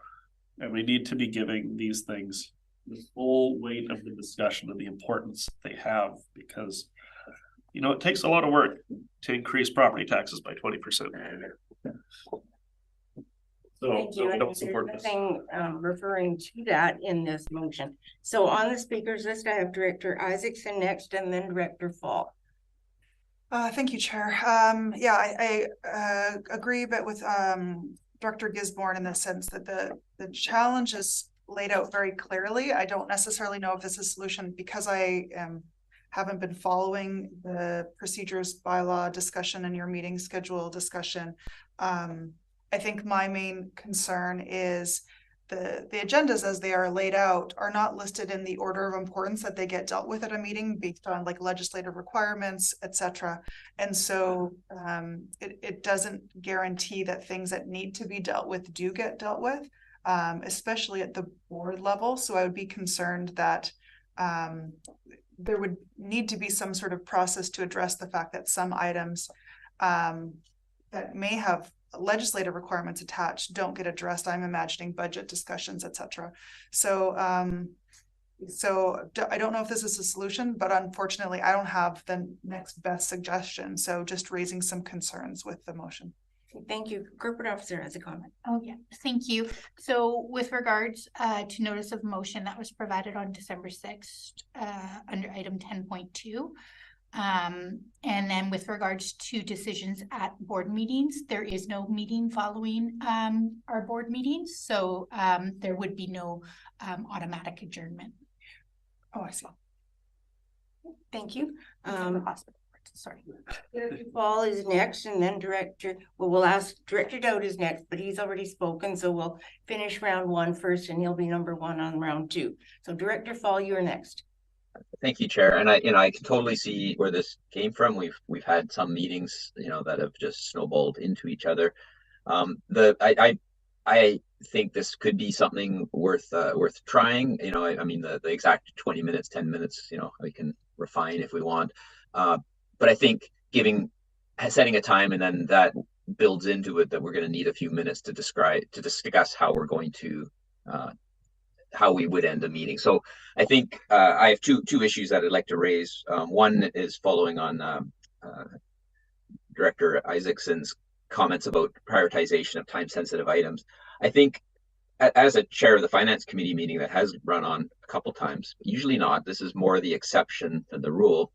And we need to be giving these things the full weight of the discussion and the importance they have, because, it takes a lot of work to increase property taxes by 20%. So we don't support this. Referring to that in this motion. So on the speakers list, I have Director Isaacson next, and then Director Fall. Thank you, Chair. I agree, but with Dr. Gisborne in the sense that the challenge is laid out very clearly. I don't necessarily know if this is a solution because I haven't been following the procedures bylaw discussion and your meeting schedule discussion. I think my main concern is the agendas as they are laid out are not listed in the order of importance that they get dealt with at a meeting based on like legislative requirements, etc. And so it doesn't guarantee that things that need to be dealt with do get dealt with, especially at the board level. So I would be concerned that there would need to be some sort of process to address the fact that some items that may have legislative requirements attached don't get addressed. I'm imagining budget discussions, etc. So I don't know if this is a solution, but unfortunately I don't have the next best suggestion. So just raising some concerns with the motion. Thank you. Corporate Officer has a comment. Oh yeah, thank you. So with regards to notice of motion that was provided on December 6th under item 10.2. And then with regards to decisions at board meetings, there is no meeting following our board meetings. So there would be no automatic adjournment. Oh, I see. Thank you. Sorry. Director Fall is next, and then we'll ask Director Dowd is next, but he's already spoken. So we'll finish round 1 first, and he'll be number 1 on round 2. So Director Fall, you're next. Thank you, Chair. And I can totally see where this came from. We've had some meetings, that have just snowballed into each other. I think this could be something worth trying. I mean the exact 20 minutes, 10 minutes, we can refine if we want. But I think setting a time and then that builds into it that we're going to need a few minutes to discuss how we're going to how we would end a meeting. So I think I have two issues that I'd like to raise. One is following on Director Isaacson's comments about prioritization of time-sensitive items. I think as a chair of the finance committee meeting that has run on a couple times, usually not, this is more the exception than the rule.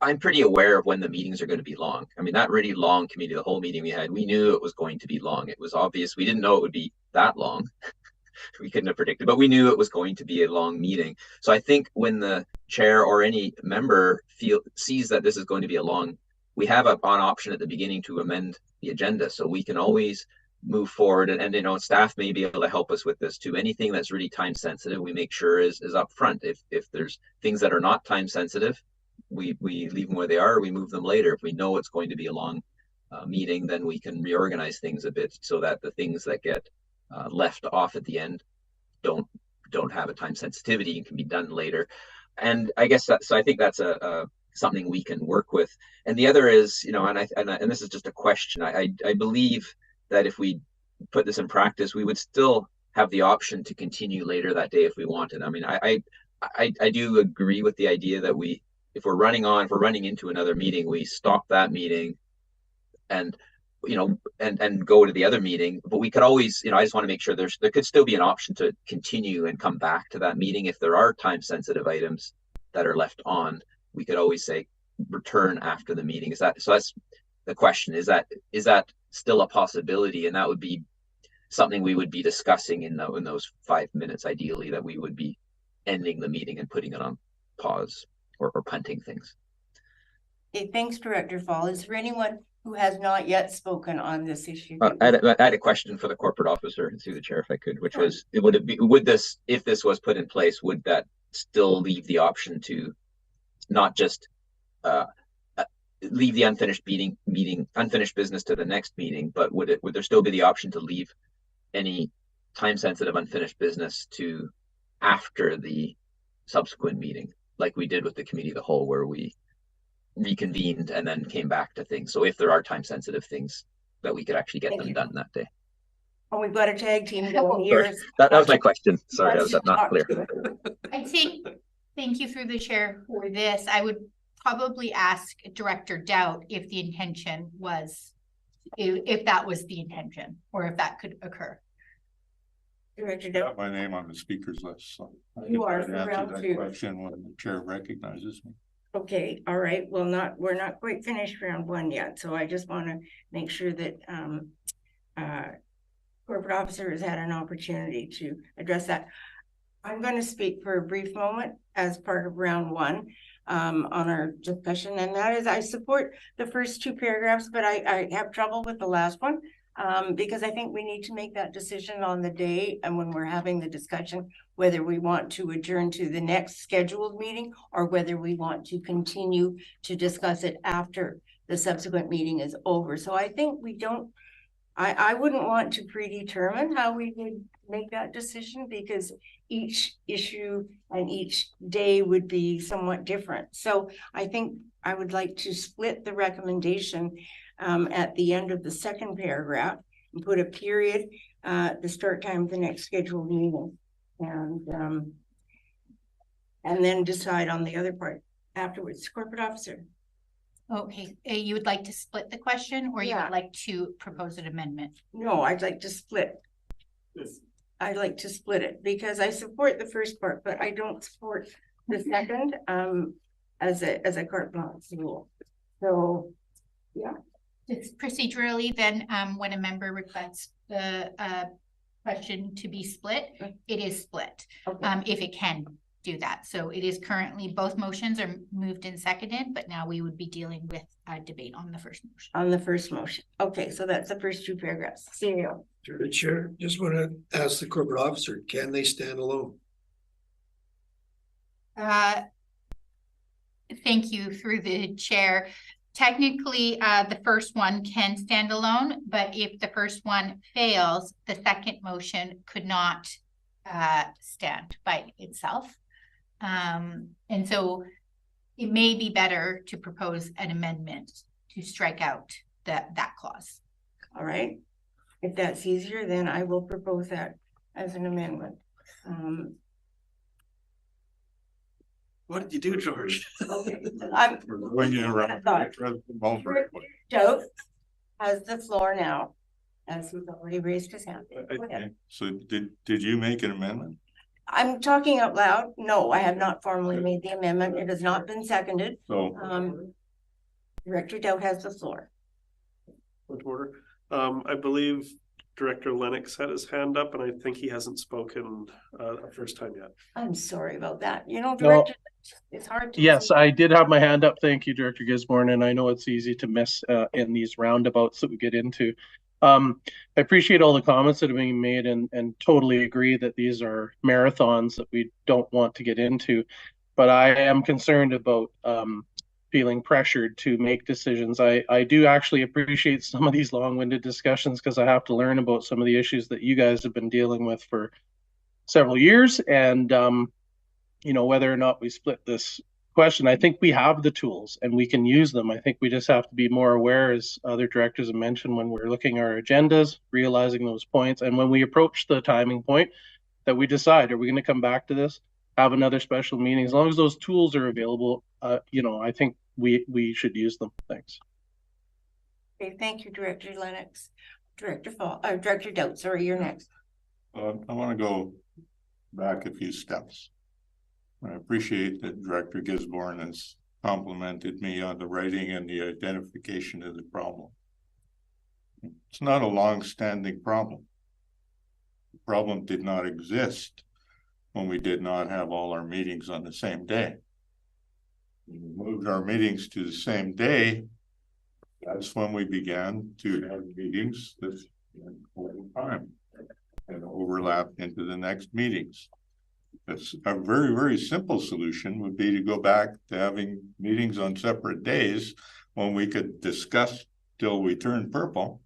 I'm pretty aware of when the meetings are going to be long. I mean, that really long committee, the whole meeting we had, we knew it was going to be long. It was obvious. We didn't know it would be that long. We couldn't have predicted, but we knew it was going to be a long meeting. So I think when the chair or any member sees that this is going to be a long, we have an option at the beginning to amend the agenda. So we can always move forward, and you know, staff may be able to help us with this too. Anything that's really time sensitive, we make sure is up front. If there's things that are not time sensitive, we leave them where they are, or we move them later. If we know it's going to be a long meeting, then we can reorganize things a bit so that the things that get left off at the end don't have a time sensitivity and can be done later. And I guess so I think that's something we can work with. And the other is, you know, and this is just a question. I believe that if we put this in practice, we would still have the option to continue later that day if we wanted. I mean, I do agree with the idea that if we're running into another meeting, we stop that meeting and, you know, and go to the other meeting. But we could always, you know, I just want to make sure there could still be an option to continue and come back to that meeting if there are time sensitive items that are left on. We could always say return after the meeting. So that's the question. Is that still a possibility? And that would be something we would be discussing in those 5 minutes, ideally, that we would be ending the meeting and putting it on pause or punting things. Okay, thanks, Director Fall. Is there anyone who has not yet spoken on this issue? I had a question for the corporate officer through the chair, if I could, which was, if this was put in place, would that still leave the option to not just leave the unfinished business to the next meeting, but would there still be the option to leave any time sensitive unfinished business to after the subsequent meeting, like we did with the committee of the whole, where we reconvened and then came back to things? So if there are time sensitive things, that we could actually get them done that day. Oh, we've got a tag team going here. That was my question. Sorry, I was not clear. I think, thank you through the chair for this. I would probably ask Director Dowd if the intention was, if that was the intention, or if that could occur. Director Dowd. Got my name on the speaker's list, so you are answer that question when the chair recognizes me. Okay, all right. Well, we're not quite finished round one yet, so I just want to make sure that corporate officer has had an opportunity to address that. I'm going to speak for a brief moment as part of round one on our discussion, and that is, I support the first two paragraphs, but I have trouble with the last one because I think we need to make that decision on the day and when we're having the discussion, whether we want to adjourn to the next scheduled meeting or whether we want to continue to discuss it after the subsequent meeting is over. So I think I wouldn't want to predetermine how we would make that decision, because each issue and each day would be somewhat different. So I think I would like to split the recommendation at the end of the second paragraph and put a period the start time of the next scheduled meeting, and then decide on the other part afterwards. Corporate officer. Okay, you would like to split the question, or you would like to propose an amendment? No, I'd like to split. I'd like to split it because I support the first part, but I don't support the second as a carte blanche rule. So, yeah. It's procedurally then when a member requests the question to be split, it is split. Okay. If it can do that. So it is currently, both motions are moved and seconded, but now we would be dealing with a debate on the first motion. On the first motion. Okay, so that's the first two paragraphs. CEO. Through the chair, just want to ask the corporate officer, can they stand alone? Thank you through the chair. Technically, the first one can stand alone, but if the first one fails, the second motion could not stand by itself. And so it may be better to propose an amendment to strike out that clause. All right. If that's easier, then I will propose that as an amendment. What did you do, George? Okay. When you interrupt, Dowd has the floor now, as he's already raised his hand. Okay. So did you make an amendment? I'm talking out loud. No, I have not formally made the amendment. It has not been seconded. So Director Dowd has the floor. Point of order. I believe Director Lennox had his hand up, and I think he hasn't spoken a first time yet. I'm sorry about that. You know, Director, it's hard to Yes, see. I did have my hand up. Thank you, Director Gisborne. And I know it's easy to miss in these roundabouts that we get into. I appreciate all the comments that have been made and totally agree that these are marathons that we don't want to get into. But I am concerned about feeling pressured to make decisions. I do actually appreciate some of these long-winded discussions because I have to learn about some of the issues that you guys have been dealing with for several years. And, you know, whether or not we split this question, I think we have the tools and we can use them. I think we just have to be more aware, as other directors have mentioned, when we're looking at our agendas, realizing those points. And when we approach the timing point that we decide, are we going to come back to this? Have another special meeting? As long as those tools are available, you know, I think we should use them. Thanks. Okay, thank you, Director Lennox. Director Dowd, sorry, you're next. I want to go back a few steps. I appreciate that Director Gisborne has complimented me on the writing and the identification of the problem. It's not a long-standing problem. The problem did not exist when we did not have all our meetings on the same day. We moved our meetings to the same day. That's when we began to have meetings this time and overlap into the next meetings. That's a very, very simple solution would be to go back to having meetings on separate days when we could discuss till we turn purple.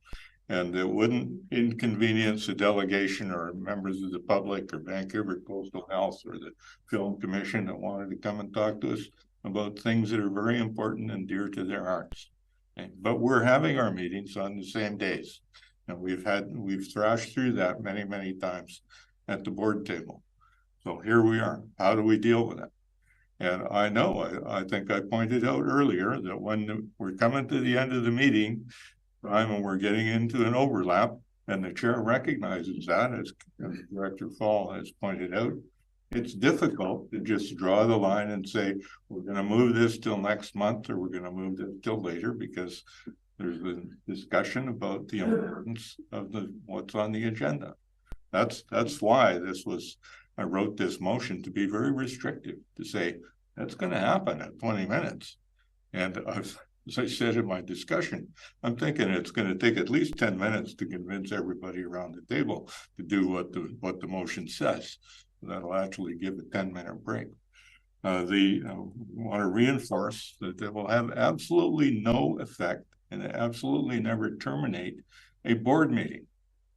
And it wouldn't inconvenience a delegation or members of the public or Vancouver Coastal Health or the Film Commission that wanted to come and talk to us about things that are very important and dear to their hearts. Okay. But we're having our meetings on the same days. And we've thrashed through that many, many times at the board table. So here we are. How do we deal with it? And I know, I think I pointed out earlier that when we're coming to the end of the meeting, and we're getting into an overlap, and the chair recognizes that, as Director Fall has pointed out, it's difficult to just draw the line and say, we're going to move this till next month, or we're going to move this till later, because there's a discussion about the importance of what's on the agenda. That's why I wrote this motion to be very restrictive, to say that's going to happen at 20 minutes. And as I said in my discussion, I'm thinking it's going to take at least 10 minutes to convince everybody around the table to do what the motion says. That'll actually give a 10-minute break. I want to reinforce that it will have absolutely no effect and absolutely never terminate a board meeting,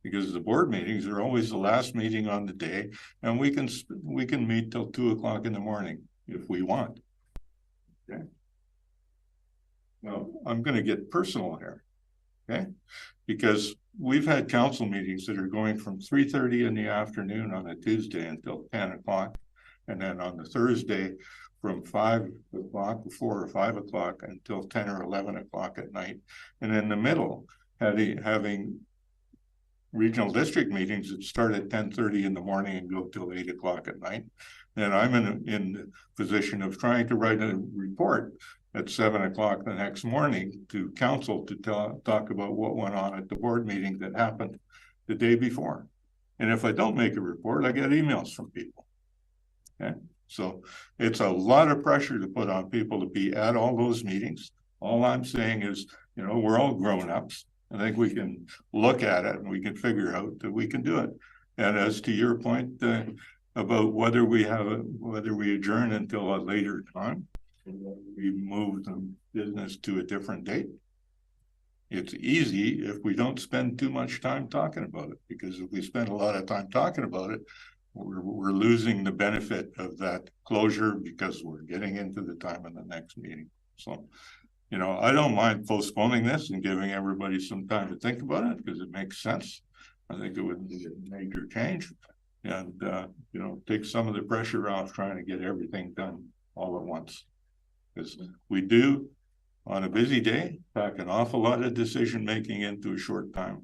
because the board meetings are always the last meeting on the day, and we can meet till 2 o'clock in the morning if we want. Okay. Now, I'm going to get personal here, okay? Because we've had council meetings that are going from 3:30 in the afternoon on a Tuesday until 10 o'clock. And then on the Thursday from 5 o'clock, 4 or 5 o'clock until 10 or 11 o'clock at night. And in the middle, having regional district meetings that start at 10:30 in the morning and go till 8 o'clock at night. And I'm in the position of trying to write a report at 7 o'clock the next morning to council to talk about what went on at the board meeting that happened the day before. And if I don't make a report, I get emails from people. Okay, so it's a lot of pressure to put on people to be at all those meetings. All I'm saying is, you know, we're all grown-ups. I think we can look at it and we can figure out that we can do it. And as to your point about whether we adjourn until a later time, we move the business to a different date. It's easy if we don't spend too much time talking about it, because if we spend a lot of time talking about it, we're losing the benefit of that closure because we're getting into the time of the next meeting. So, you know, I don't mind postponing this and giving everybody some time to think about it because it makes sense. I think it would be a major change and, you know, take some of the pressure off trying to get everything done all at once. Because we do, on a busy day, pack an awful lot of decision making into a short time.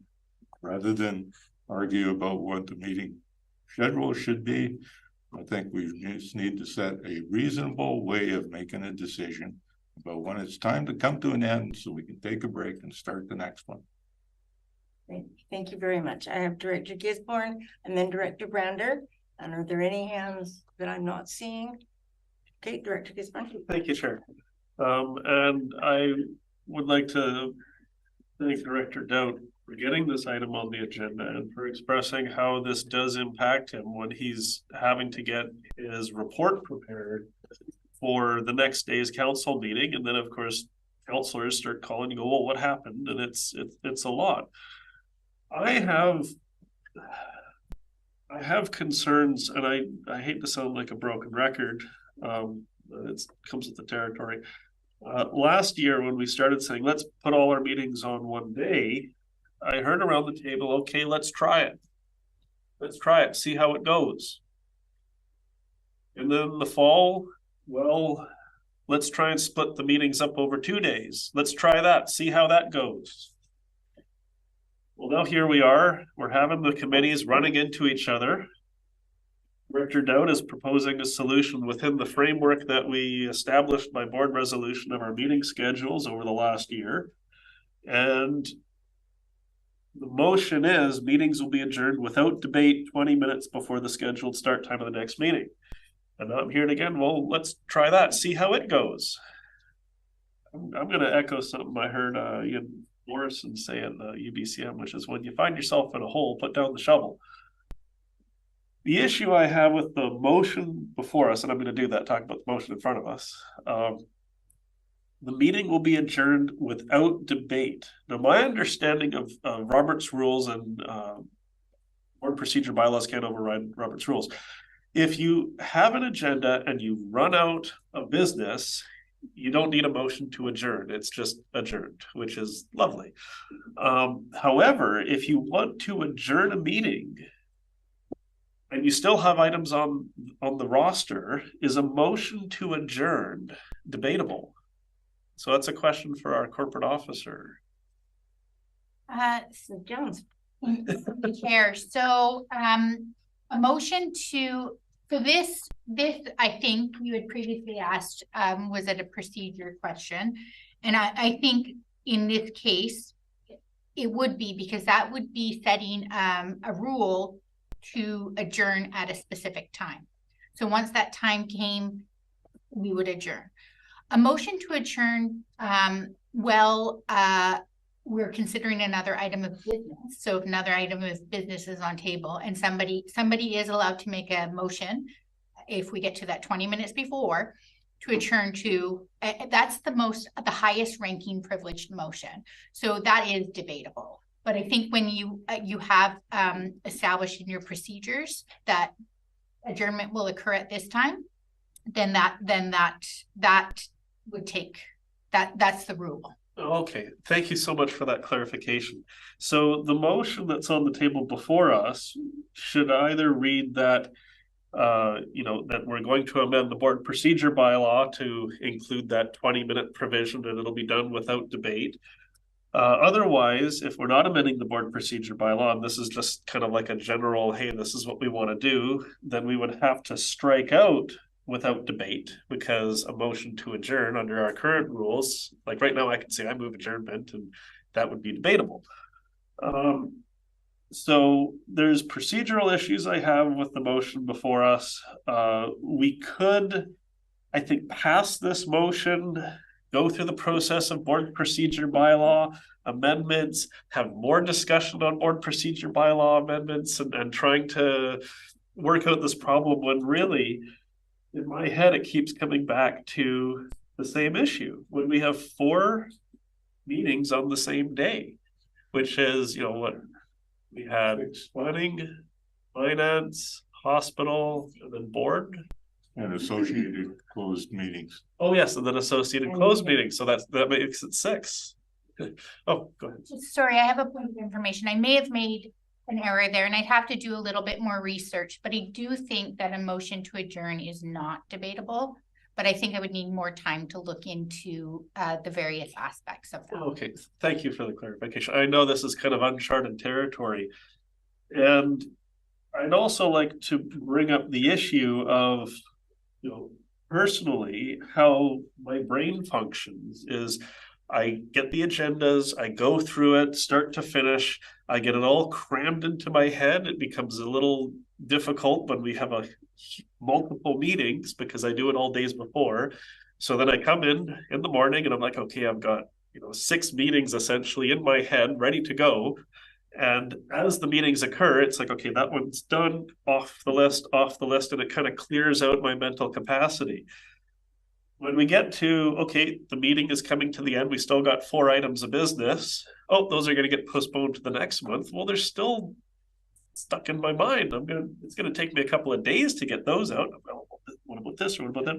rather than argue about what the meeting schedule should be. I think we just need to set a reasonable way of making a decision about when it's time to come to an end so we can take a break and start the next one. Thank you very much. I have Director Gisborne and then Director Brander. And are there any hands that I'm not seeing? Okay, Director Gisborne. Thank you, Chair. And I would like to thank Director Dowd for getting this item on the agenda and for expressing how this does impact him when he's having to get his report prepared for the next day's council meeting. And then of course, councilors start calling and go, well, what happened? And it's a lot. I have concerns, and I hate to sound like a broken record. It comes with the territory. Last year when we started saying, let's put all our meetings on one day, I heard around the table, okay, let's try it. Let's try it, see how it goes. And then the fall, well, let's try and split the meetings up over 2 days. Let's try that, see how that goes. Well, now here we are. We're having the committees running into each other. Director Dowd is proposing a solution within the framework that we established by board resolution of our meeting schedules over the last year. And the motion is meetings will be adjourned without debate 20 minutes before the scheduled start time of the next meeting. And now I'm hearing again, well, let's try that, see how it goes. I'm going to echo something I heard Ian Morrison say at the UBCM, which is when you find yourself in a hole, put down the shovel. The issue I have with the motion before us, and I'm going to do that, talk about the motion in front of us. The meeting will be adjourned without debate. Now, my understanding of Robert's rules and board procedure bylaws can't override Robert's rules. If you have an agenda and you run out of business, you don't need a motion to adjourn. It's just adjourned, which is lovely. However, if you want to adjourn a meeting and you still have items on the roster, is a motion to adjourn debatable? So that's a question for our corporate officer. So Jones. Chair. So a motion to, so this I think you had previously asked, was it a procedure question? And I think in this case, it would be, because that would be setting a rule to adjourn at a specific time. So once that time came, we would adjourn. A motion to adjourn, we're considering another item of business. So if another item of business is on table and somebody is allowed to make a motion, if we get to that 20 minutes before, to adjourn to, that's the highest ranking privileged motion. So that is debatable. But I think when you have established in your procedures that adjournment will occur at this time, then that would take, that's the rule. Okay, thank you so much for that clarification. So the motion that's on the table before us should either read that that we're going to amend the board procedure bylaw to include that 20-minute provision and it'll be done without debate. Otherwise, if we're not amending the board procedure bylaw, and this is just kind of like a general, hey, this is what we want to do, then we would have to strike out without debate, because a motion to adjourn under our current rules, like right now I can say I move adjournment and that would be debatable. So there's procedural issues I have with the motion before us. We could, I think, pass this motion, go through the process of board procedure bylaw amendments, have more discussion on board procedure bylaw amendments and trying to work out this problem when really, in my head, it keeps coming back to the same issue. When we have 4 meetings on the same day, which is, what we had planning, finance, hospital, and then board. And associated closed meetings. Oh, yes, and then associated closed meetings. So that makes it 6. Oh, go ahead. Sorry, I have a point of information. I may have made an error there and I'd have to do a little bit more research, but I do think that a motion to adjourn is not debatable. but I think I would need more time to look into the various aspects of that. Okay, thank you for the clarification. I know this is kind of uncharted territory. And I'd also like to bring up the issue of, personally, how my brain functions is I get the agendas, I go through it, start to finish, I get it all crammed into my head. It becomes a little difficult when we have multiple meetings because I do it all days before. So then I come in the morning and I'm like, okay, I've got 6 meetings essentially in my head ready to go. And as the meetings occur, it's like, okay, that one's done, off the list, and it kind of clears out my mental capacity. When we get to, okay, the meeting is coming to the end, we still got 4 items of business. Oh, those are going to get postponed to the next month. Well, they're still stuck in my mind. It's going to take me a couple of days to get those out. What about this or what about that?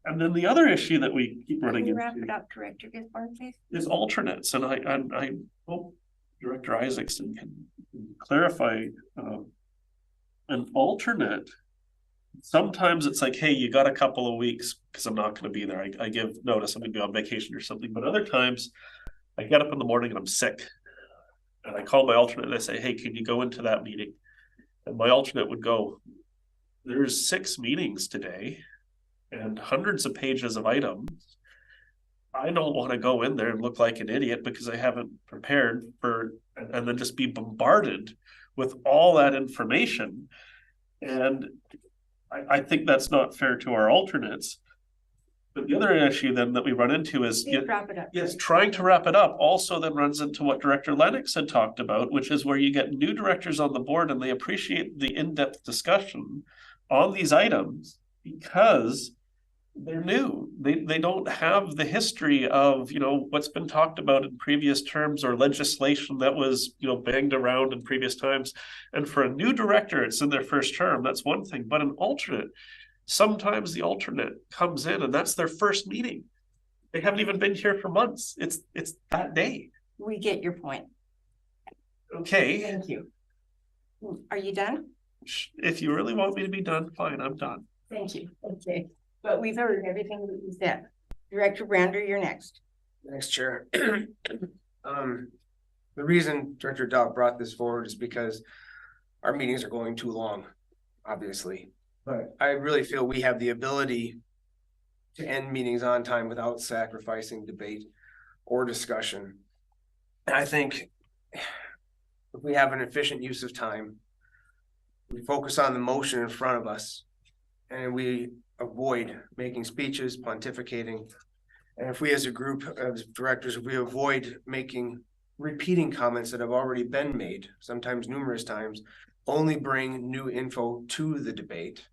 And then the other issue that we keep running into. Wrap it up, Director Gisborne, please. Is alternates, and I hope Director Isaacson can clarify an alternate. Sometimes it's like, hey, you got a couple of weeks because I'm not going to be there. I give notice I'm going to be on vacation or something. But other times I get up in the morning and I'm sick. And I call my alternate and I say, hey, can you go into that meeting? And my alternate would go, there's 6 meetings today and hundreds of pages of items. I don't want to go in there and look like an idiot because I haven't prepared for, and then just be bombarded with all that information. And I think that's not fair to our alternates. But the other issue then that we run into is wrap it up. Yes, trying to wrap it up also then runs into what Director Lennox had talked about, which is where you get new directors on the board and they appreciate the in-depth discussion on these items because they're new. They don't have the history of, what's been talked about in previous terms or legislation that was, banged around in previous times. And for a new director, it's in their first term. That's one thing. But an alternate, sometimes the alternate comes in and that's their first meeting. They haven't even been here for months. It's that day. We get your point. Okay. Thank you. Are you done? If you really want me to be done, fine, I'm done. Thank you. Okay. But we've heard everything that you said. Director Brander, you're next. Thanks, Chair. The reason Director Dow brought this forward is because our meetings are going too long, obviously. But I really feel we have the ability to end meetings on time without sacrificing debate or discussion. And I think if we have an efficient use of time, we focus on the motion in front of us, and we avoid making speeches, pontificating. And if we as a group of directors, we avoid repeating comments that have already been made, sometimes numerous times, only bring new info to the debate.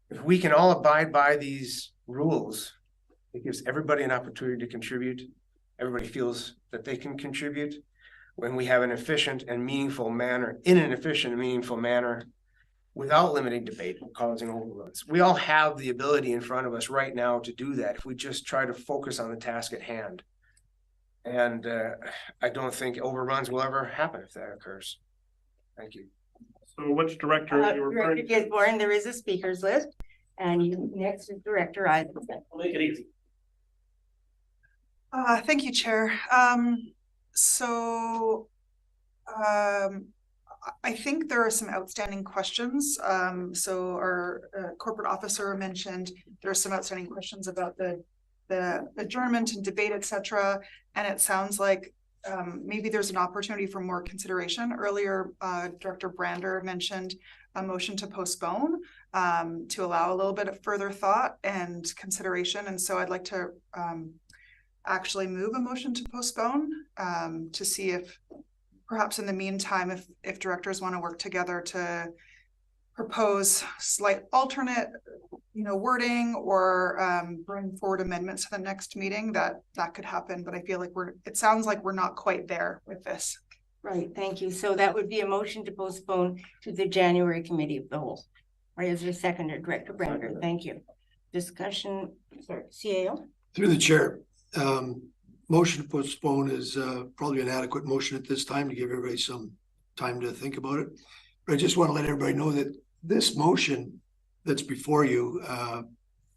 If we can all abide by these rules, it gives everybody an opportunity to contribute. Everybody feels that they can contribute when we have an efficient and meaningful manner, without limiting debate and causing overruns. We all have the ability in front of us right now to do that if we just try to focus on the task at hand. And I don't think overruns will ever happen if that occurs. Thank you. So which director are you referring to? Director Gisborne, there is a speakers list. And you next is Director Isaacson. I'll make it easy. Thank you, Chair. I think there are some outstanding questions. So our corporate officer mentioned there are some outstanding questions about the adjournment and debate, etc. And it sounds like maybe there's an opportunity for more consideration. Earlier, Director Brander mentioned a motion to postpone to allow a little bit of further thought and consideration. And so I'd like to actually move a motion to postpone to see if perhaps in the meantime, if directors want to work together to propose slight alternate, wording or bring forward amendments to the next meeting, that could happen. But I feel like it sounds like we're not quite there with this. Right, thank you. So that would be a motion to postpone to the January Committee of the Whole. Right, is there a seconder, Director Brander? Thank you. Discussion, sorry, CAO? Through the chair, motion to postpone is probably an adequate motion at this time to give everybody some time to think about it. But I just want to let everybody know that this motion that's before you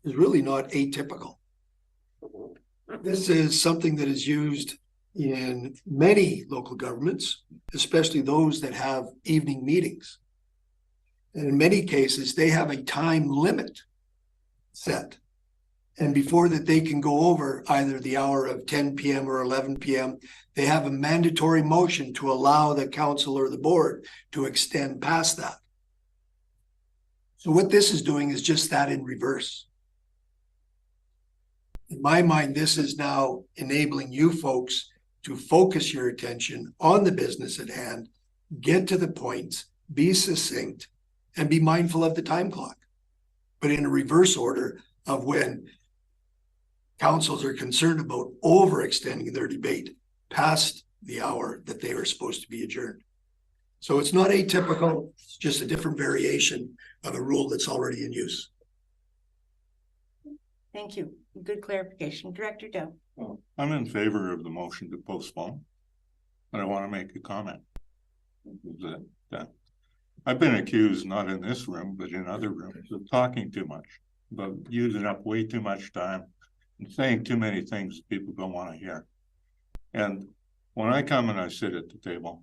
is really not atypical. This is something that is used in many local governments, especially those that have evening meetings. And in many cases, they have a time limit set. And before that they can go over either the hour of 10 p.m. or 11 p.m., they have a mandatory motion to allow the council or the board to extend past that. So what this is doing is just that in reverse. In my mind, this is now enabling you folks to focus your attention on the business at hand, get to the points, be succinct, and be mindful of the time clock, but in a reverse order of when councils are concerned about overextending their debate past the hour that they are supposed to be adjourned. So it's not atypical, it's just a different variation of a rule that's already in use. Thank you. Good clarification. Director Dow. Well, I'm in favor of the motion to postpone, but I want to make a comment. That I've been accused, not in this room, but in other rooms, of talking too much, about using up way too much time and saying too many things that people don't want to hear. And when I come and I sit at the table,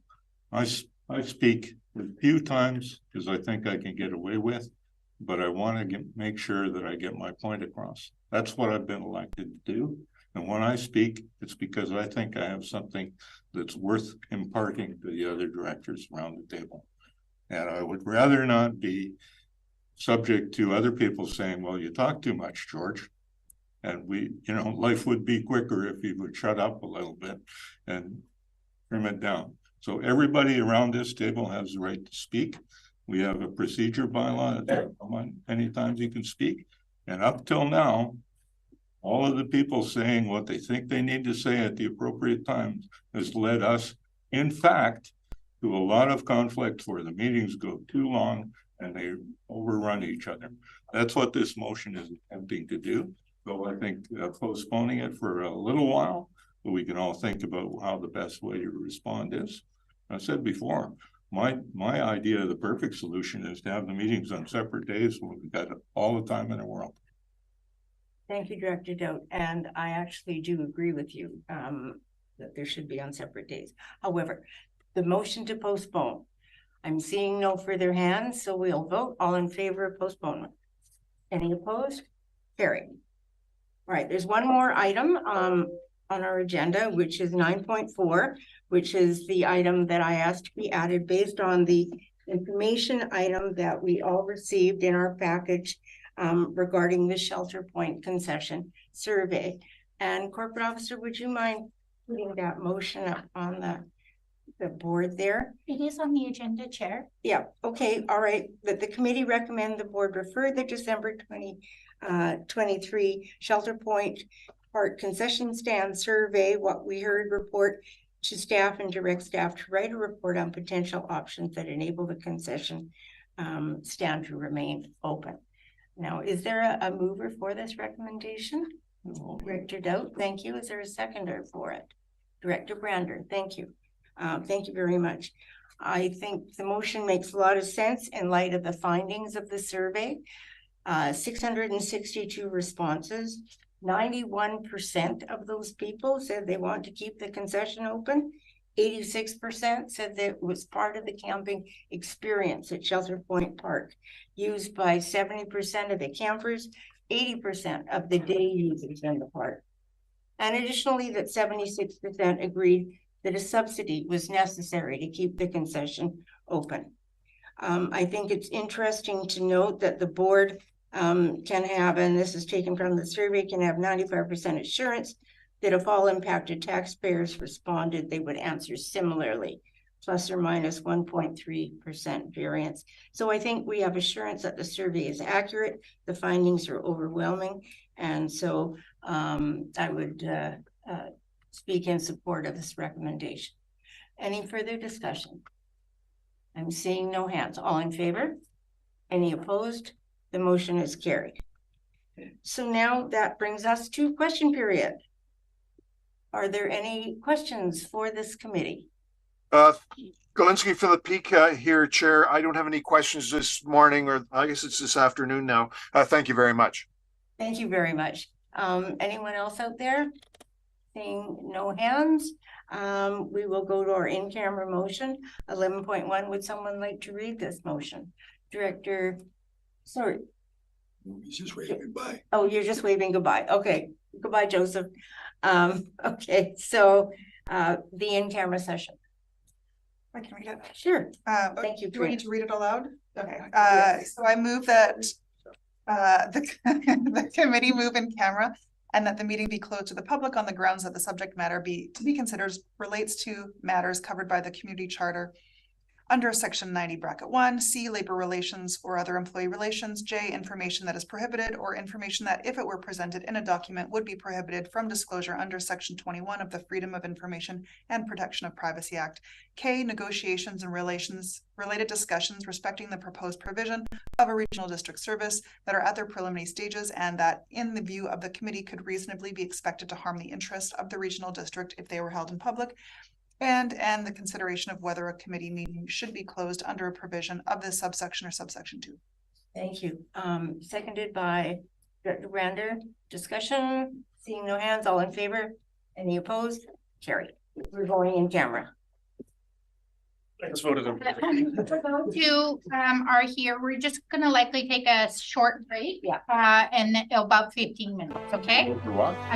I speak a few times because I think I can get away with, but I want to make sure that I get my point across. That's what I've been elected to do. And when I speak, it's because I think I have something that's worth imparting to the other directors around the table. And I would rather not be subject to other people saying, well, you talk too much, George. And life would be quicker if you would shut up a little bit and trim it down. So everybody around this table has the right to speak. We have a procedure bylaw that many times you can speak. And up till now, all of the people saying what they think they need to say at the appropriate times has led us, in fact, to a lot of conflict where the meetings go too long and they overrun each other. That's what this motion is attempting to do. So I think postponing it for a little while, so we can all think about how the best way to respond is. I said before, my idea of the perfect solution is to have the meetings on separate days when we've got all the time in the world. Thank you, Director Dout. And I actually do agree with you that there should be on separate days. However, the motion to postpone, I'm seeing no further hands, so we'll vote. All in favor of postponement. Any opposed? Carried. All right, there's one more item on our agenda, which is 9.4, which is the item that I asked to be added based on the information item that we all received in our package regarding the Shelter Point concession survey. And Corporate Officer, would you mind putting that motion up on the board there? It is on the agenda, Chair. Yeah, okay, all right. That the committee recommend the board refer the December 2023 Shelter Point Park concession stand survey, what we heard, report to staff and direct staff to write a report on potential options that enable the concession stand to remain open. Now, is there a mover for this recommendation? Director Dout, thank you. Is there a seconder for it? Director Brander, thank you. Thank you very much. I think the motion makes a lot of sense in light of the findings of the survey. 662 responses. 91% of those people said they want to keep the concession open. 86% said that it was part of the camping experience at Shelter Point Park, used by 70% of the campers, 80% of the day users in the park. And additionally, that 76% agreed that a subsidy was necessary to keep the concession open. I think it's interesting to note that the board can have, and this is taken from the survey, can have 95% assurance that if all impacted taxpayers responded, they would answer similarly, plus or minus 1.3% variance. So I think we have assurance that the survey is accurate. The findings are overwhelming. And so I would speak in support of this recommendation. Any further discussion? I'm seeing no hands. All in favor? Any opposed? The motion is carried. So now that brings us to question period. Are there any questions for this committee? Galinsky for the Peak here, Chair. I don't have any questions this morning, or I guess it's this afternoon now. Thank you very much. Thank you very much. Anyone else out there? Seeing no hands, we will go to our in-camera motion. 11.1, would someone like to read this motion? Director, sorry. He's just waving goodbye. Oh, you're just waving goodbye. Okay, goodbye, Joseph. Okay, so the in-camera session. I can read it. Sure. Thank you, Do I need to read it aloud? Okay, Yes. so I move that the committee move in camera and that the meeting be closed to the public on the grounds that the subject matter to be considered relates to matters covered by the community charter under section 90(1), C, labor relations or other employee relations, J, information that is prohibited or information that if it were presented in a document would be prohibited from disclosure under section 21 of the Freedom of Information and Protection of Privacy Act, K, negotiations and related discussions respecting the proposed provision of a regional district service that are at their preliminary stages and that in the view of the committee could reasonably be expected to harm the interest of the regional district if they were held in public, and the consideration of whether a committee meeting should be closed under a provision of this subsection or subsection 2. Thank you. Seconded by Director Brander. Discussion, seeing no hands, all in favor? Any opposed? Carry. We're going in camera. I just voted in favor. For those who are here, we're just gonna likely take a short break. Yeah. And about 15 minutes, okay?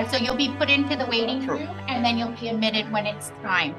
So you'll be put into the waiting room and then you'll be admitted when it's time.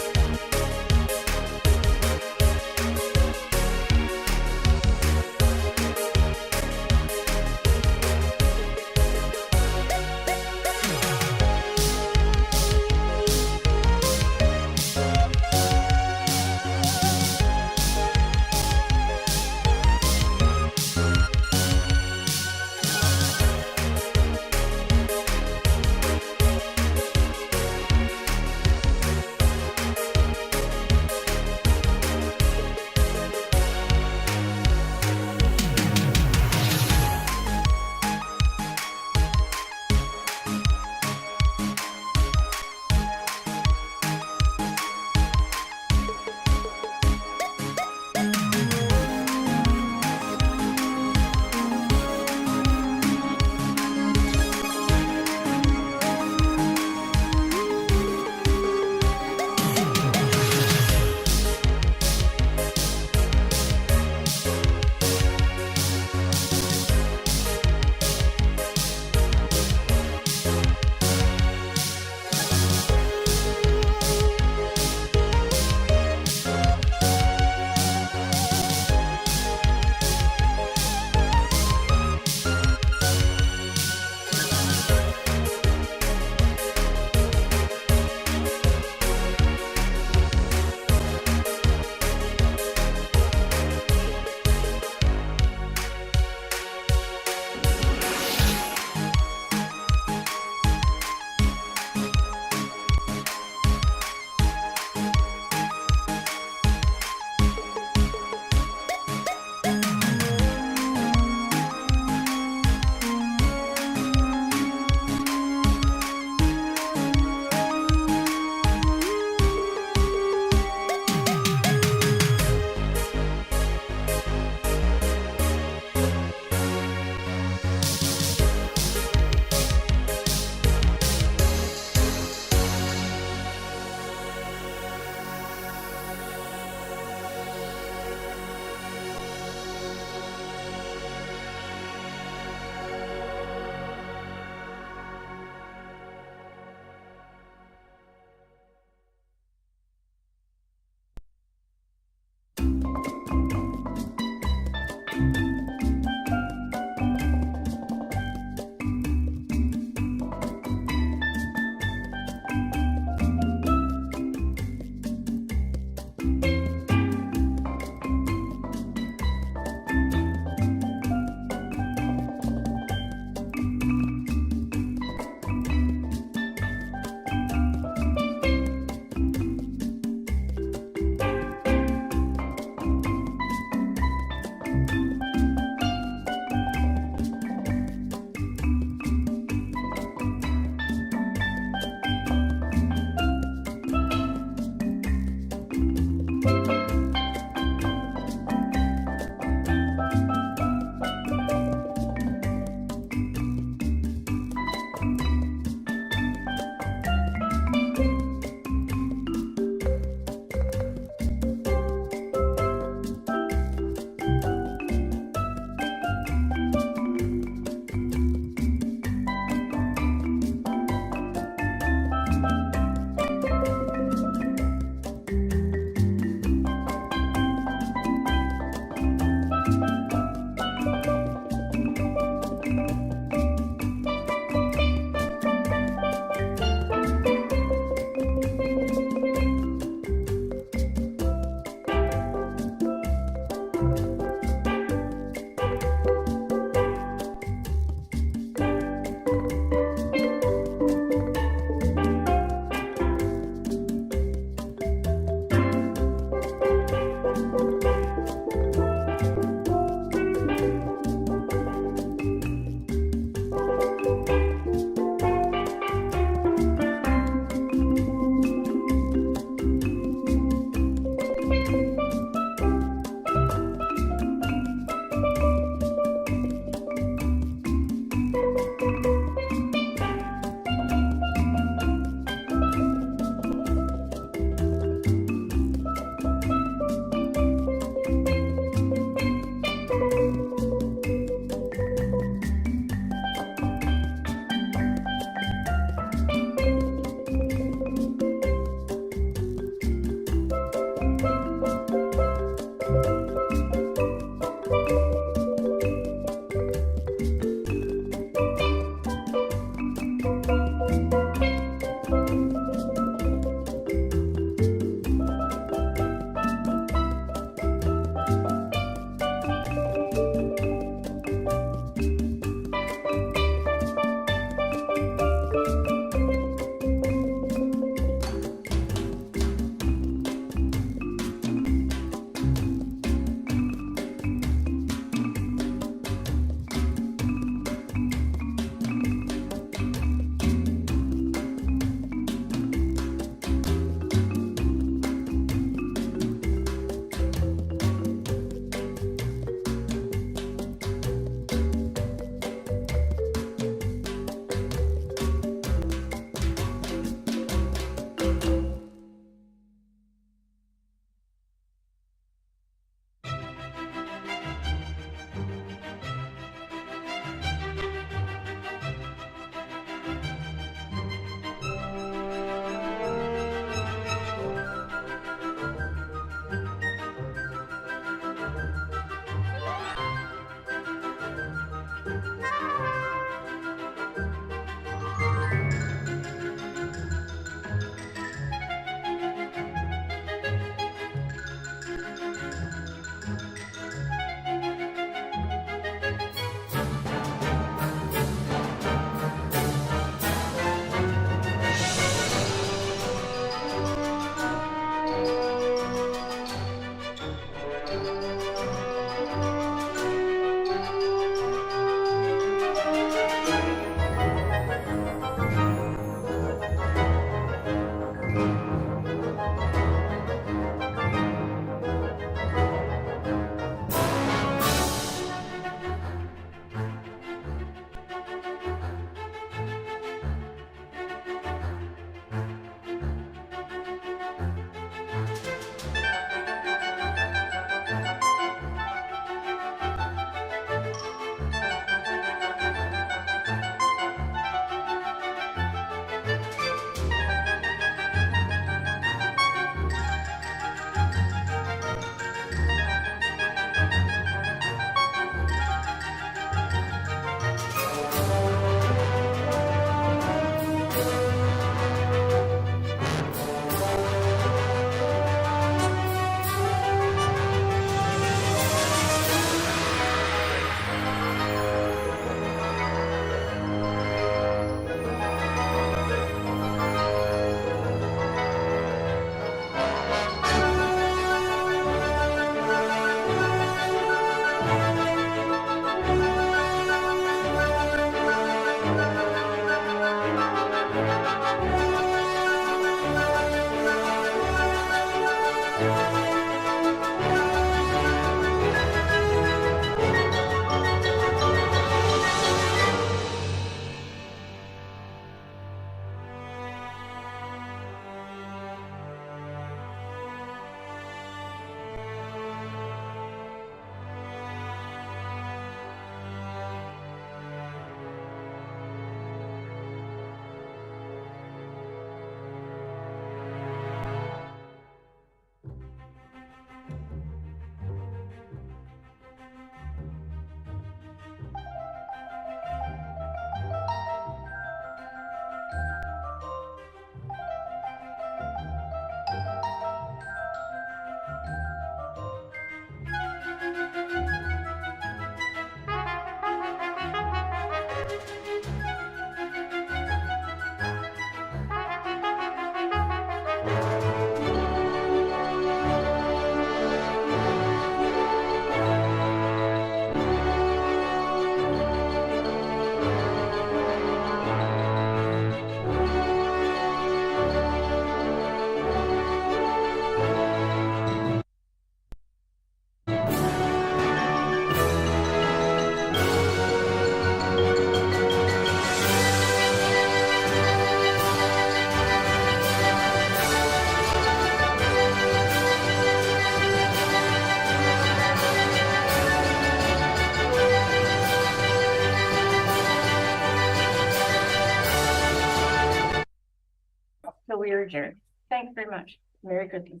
we are adjourned. Thanks very much. Merry Christmas.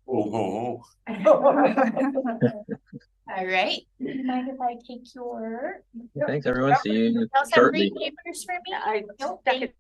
Oh, All right. Mind if I take your? Thanks, everyone. See you Else have shortly. green papers for me? I No, stuck it